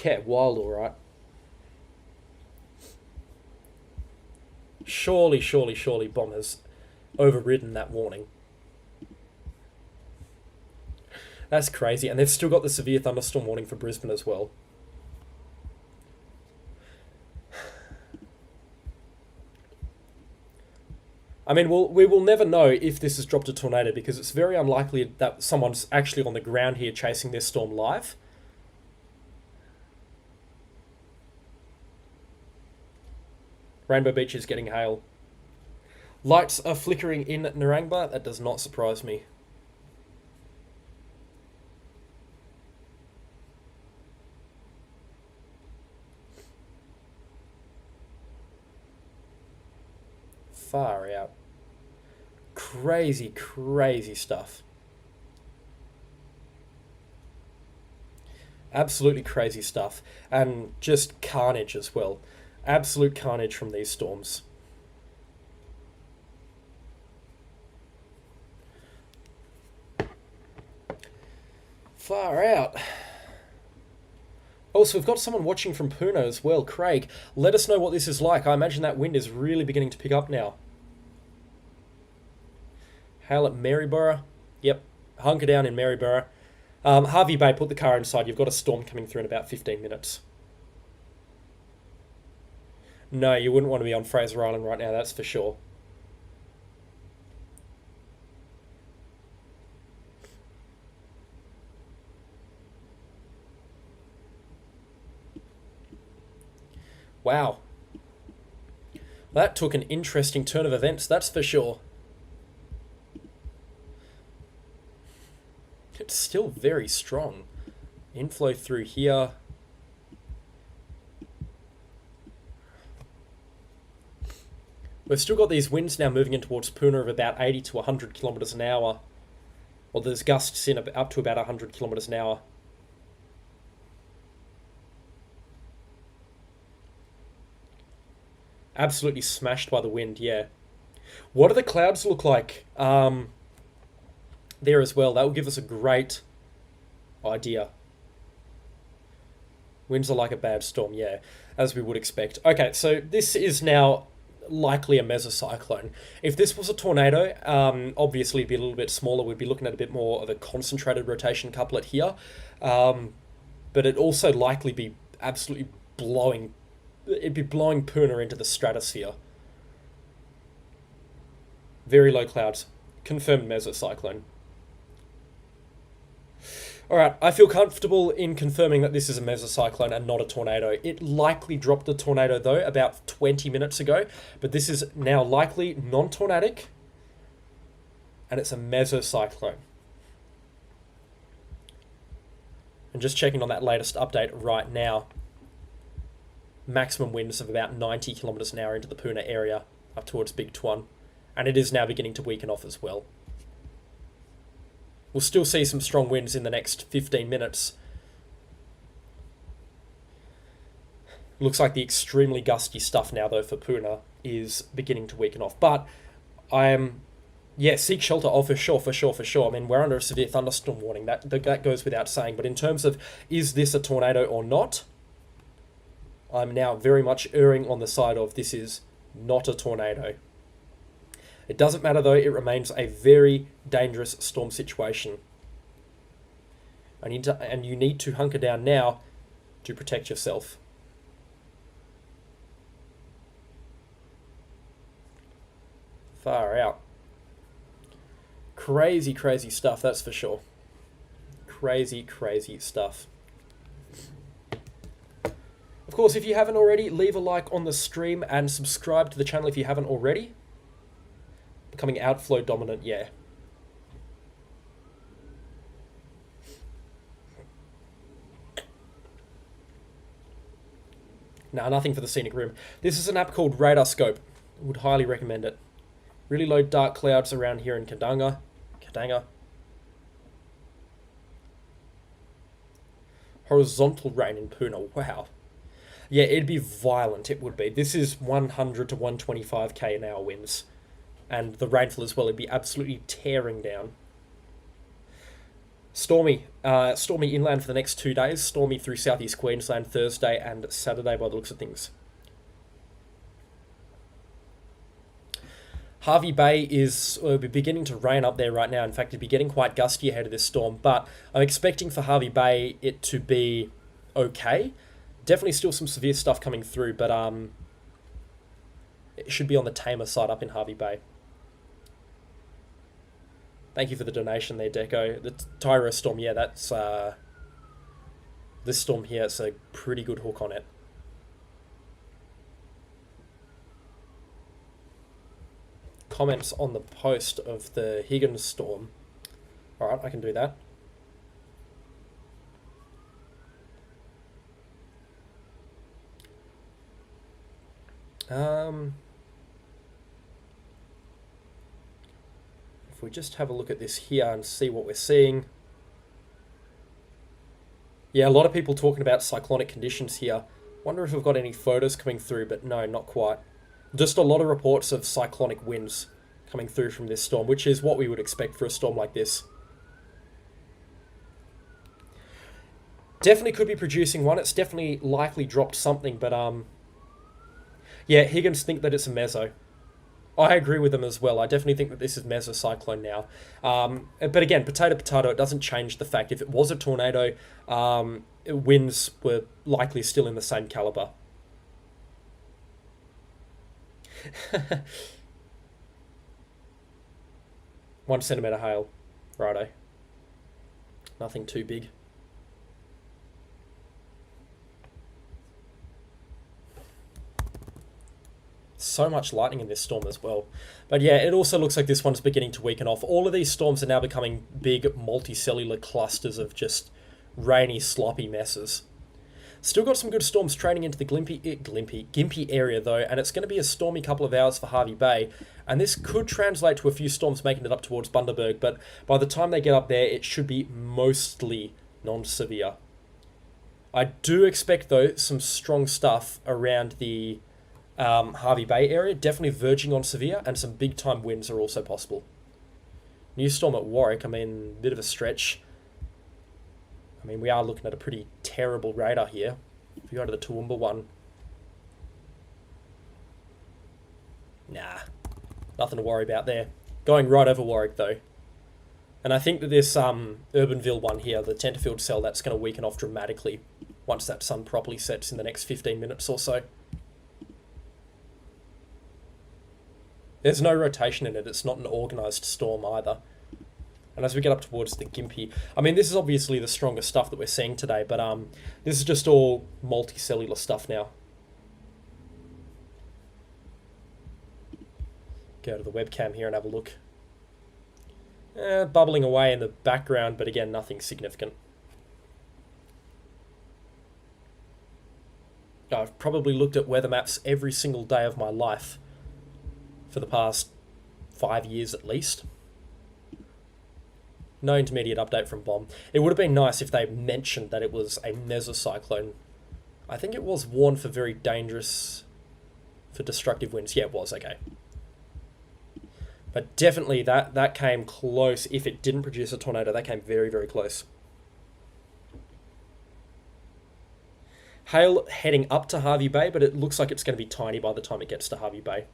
Yeah, wild, all right. Surely, surely, surely Bomb has overridden that warning. That's crazy. And they've still got the severe thunderstorm warning for Brisbane as well. I mean, we will never know if this has dropped a tornado because it's very unlikely that someone's actually on the ground here chasing this storm live. Rainbow Beach is getting hail. Lights are flickering in Narangba. That does not surprise me. Far out. Crazy, crazy stuff. Absolutely crazy stuff. And just carnage as well. Absolute carnage from these storms. Far out. Also, we've got someone watching from Puna as well. Craig, let us know what this is like. I imagine that wind is really beginning to pick up now. Hail at Maryborough. Yep, hunker down in Maryborough. Harvey Bay, put the car inside. You've got a storm coming through in about 15 minutes. No, you wouldn't want to be on Fraser Island right now, that's for sure. Wow. That took an interesting turn of events, that's for sure. It's still very strong. Inflow through here. We've still got these winds now moving in towards Puna of about 80 to 100 kilometres an hour. Well, there's gusts in up to about 100 kilometres an hour. Absolutely smashed by the wind, yeah. What do the clouds look like there as well? That will give us a great idea. Winds are like a bad storm, yeah, as we would expect. Okay, so this is now likely a mesocyclone. If this was a tornado, obviously it'd be a little bit smaller. We'd be looking at a bit more of a concentrated rotation couplet here. But it'd also likely be absolutely blowing. It'd be blowing Puna into the stratosphere. Very low clouds. Confirmed mesocyclone. Alright, I feel comfortable in confirming that this is a mesocyclone and not a tornado. It likely dropped a tornado though about 20 minutes ago, but this is now likely non-tornadic and it's a mesocyclone. And just checking on that latest update right now. Maximum winds of about 90 kilometres an hour into the Puna area up towards Big Tuan, and it is now beginning to weaken off as well. We'll still see some strong winds in the next 15 minutes. Looks like the extremely gusty stuff now though for Puna is beginning to weaken off, but seek shelter. Oh, for sure. I mean, we're under a severe thunderstorm warning. That goes without saying. But in terms of is this a tornado or not, I'm now very much erring on the side of this is not a tornado. It doesn't matter though, it remains a very dangerous storm situation. And you need to hunker down now to protect yourself. Far out. Crazy stuff, that's for sure. Crazy stuff. Of course, if you haven't already, leave a like on the stream and subscribe to the channel if you haven't already. Becoming outflow dominant, yeah. Nah, nothing for the scenic room. This is an app called Radar Scope. Would highly recommend it. Really low dark clouds around here in Kadanga. Horizontal rain in Puna, wow. Yeah, it'd be violent, it would be. This is 100 to 125 k an hour winds. And the rainfall as well, it'd be absolutely tearing down. Stormy inland for the next 2 days. Stormy through southeast Queensland Thursday and Saturday by the looks of things. Harvey Bay is beginning to rain up there right now. In fact, it'd be getting quite gusty ahead of this storm. But I'm expecting for Harvey Bay it to be okay. Definitely still some severe stuff coming through, but it should be on the tamer side up in Harvey Bay. Thank you for the donation there, Deco. The Tyro storm, yeah, that's this storm here. It's a pretty good hook on it. Comments on the post of the Higgins storm. All right, I can do that. If we just have a look at this here and see what we're seeing. Yeah, a lot of people talking about cyclonic conditions here Wonder if we've got any photos coming through, but no, not quite. Just a lot of reports of cyclonic winds coming through from this storm, which is what we would expect for a storm like this. Definitely could be producing one. It's definitely likely dropped something, but yeah, Higgins think that it's a meso. I agree with them as well. I definitely think that this is mesocyclone now. But again, potato, potato, it doesn't change the fact. If it was a tornado, winds were likely still in the same caliber. 1 centimetre hail. Righto. Nothing too big. So much lightning in this storm as well. But yeah, it also looks like this one's beginning to weaken off. All of these storms are now becoming big multicellular clusters of just rainy, sloppy messes. Still got some good storms training into the Gympie area though, and it's going to be a stormy couple of hours for Hervey Bay, and this could translate to a few storms making it up towards Bundaberg, but by the time they get up there, it should be mostly non-severe. I do expect though some strong stuff around the Hervey Bay area, definitely verging on severe, and some big time winds are also possible. New storm at Warwick, I mean, bit of a stretch. I mean, we are looking at a pretty terrible radar here. If you go to the Toowoomba one, nah, nothing to worry about there. Going right over Warwick though. And I think that this Urbanville one here, the Tenterfield cell, that's going to weaken off dramatically once that sun properly sets in the next 15 minutes or so. There's no rotation in it. It's not an organised storm either. And as we get up towards the Gympie, I mean, this is obviously the strongest stuff that we're seeing today, but this is just all multicellular stuff now. Go to the webcam here and have a look. Bubbling away in the background, but again, nothing significant. I've probably looked at weather maps every single day of my life for the past 5 years at least. No intermediate update from BOM. It would have been nice if they mentioned that it was a mesocyclone. I think it was warned for very dangerous, for destructive winds. Yeah, it was, okay. But definitely that came close. If it didn't produce a tornado, that came very, very close. Hail heading up to Hervey Bay, but it looks like it's going to be tiny by the time it gets to Hervey Bay.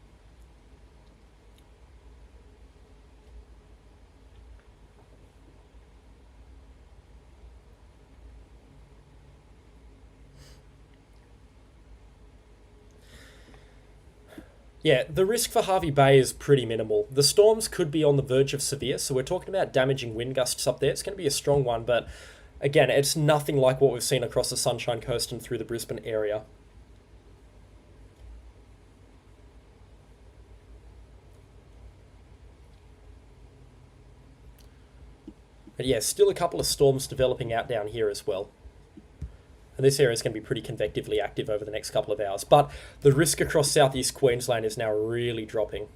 Yeah, the risk for Hervey Bay is pretty minimal. The storms could be on the verge of severe, so we're talking about damaging wind gusts up there. It's going to be a strong one, but again, it's nothing like what we've seen across the Sunshine Coast and through the Brisbane area. But yeah, still a couple of storms developing out down here as well. And this area is going to be pretty convectively active over the next couple of hours. But the risk across southeast Queensland is now really dropping.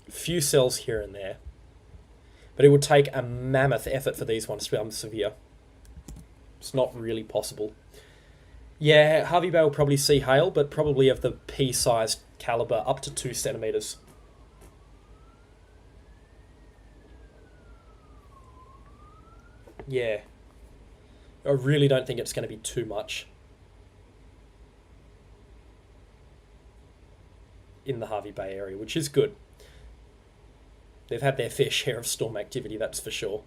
Few cells here and there. But it would take a mammoth effort for these ones to become severe. It's not really possible. Yeah, Hervey Bay will probably see hail, but probably of the pea-sized calibre, up to 2 centimetres. Yeah. I really don't think it's going to be too much in the Hervey Bay area, which is good. They've had their fair share of storm activity, that's for sure.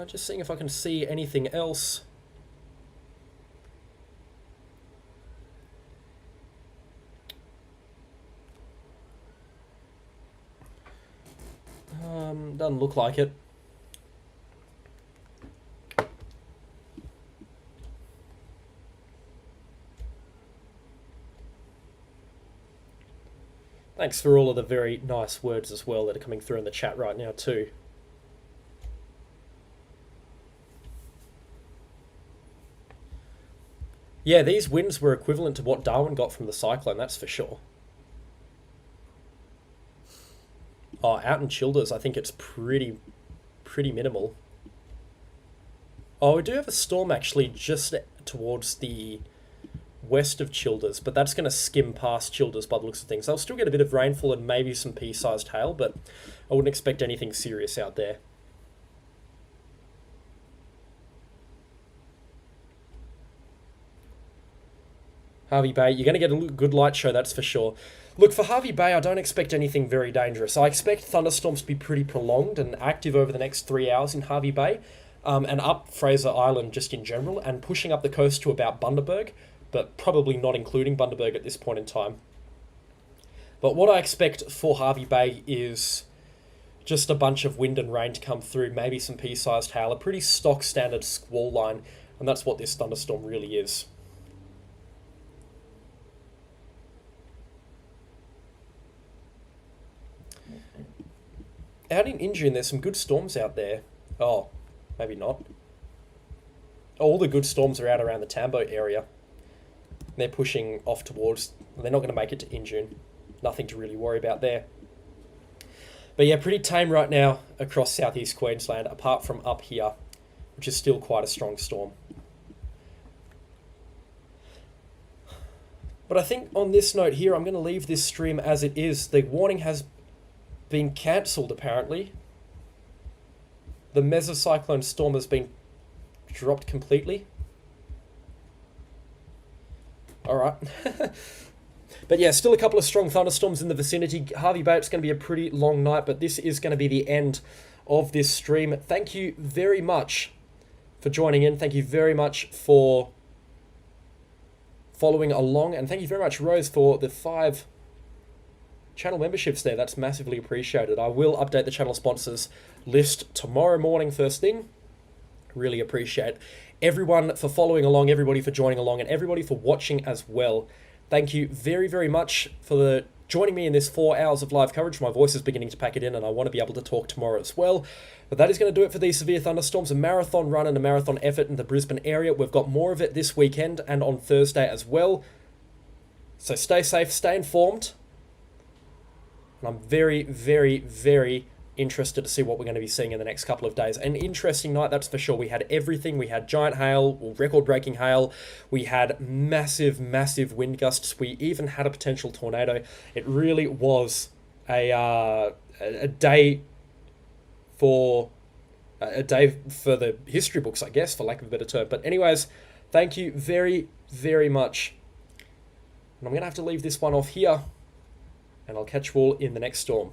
Just seeing if I can see anything else. Doesn't look like it. Thanks for all of the very nice words as well that are coming through in the chat right now too. Yeah, these winds were equivalent to what Darwin got from the cyclone, that's for sure. Oh, out in Childers, I think it's pretty minimal. Oh, we do have a storm actually just towards the west of Childers, but that's going to skim past Childers by the looks of things. They'll still get a bit of rainfall and maybe some pea-sized hail, but I wouldn't expect anything serious out there. Harvey Bay, you're going to get a good light show, that's for sure. Look, for Harvey Bay, I don't expect anything very dangerous. I expect thunderstorms to be pretty prolonged and active over the next 3 hours in Harvey Bay, and up Fraser Island just in general, and pushing up the coast to about Bundaberg, but probably not including Bundaberg at this point in time. But what I expect for Harvey Bay is just a bunch of wind and rain to come through, maybe some pea-sized hail, a pretty stock standard squall line, and that's what this thunderstorm really is. Out in Injune, there's some good storms out there. Oh, maybe not. All the good storms are out around the Tambo area. They're pushing off towards... They're not going to make it to Injune. Nothing to really worry about there. But yeah, pretty tame right now across southeast Queensland, apart from up here, which is still quite a strong storm. But I think on this note here, I'm going to leave this stream as it is. The warning has been cancelled, apparently. The mesocyclone storm has been dropped completely. Alright. But yeah, still a couple of strong thunderstorms in the vicinity. Harvey Bay, it's going to be a pretty long night, but this is going to be the end of this stream. Thank you very much for joining in. Thank you very much for following along. And thank you very much, Rose, for the 5 channel memberships there. That's massively appreciated. I will update the channel sponsors list tomorrow morning first thing. Really appreciate everyone for following along, everybody for joining along, and everybody for watching as well. Thank you very, very much for joining me in this 4 hours of live coverage. My voice is beginning to pack it in, and I want to be able to talk tomorrow as well. But that is going to do it for these severe thunderstorms. A marathon run and a marathon effort in the Brisbane area. We've got more of it this weekend and on Thursday as well. So stay safe, stay informed. And I'm very, very, very interested to see what we're going to be seeing in the next couple of days. An interesting night, that's for sure. We had everything. We had giant hail, record-breaking hail. We had massive, massive wind gusts. We even had a potential tornado. It really was a day for the history books, I guess, for lack of a better term. But anyways, thank you very, very much. And I'm going to have to leave this one off here, and I'll catch you all in the next storm.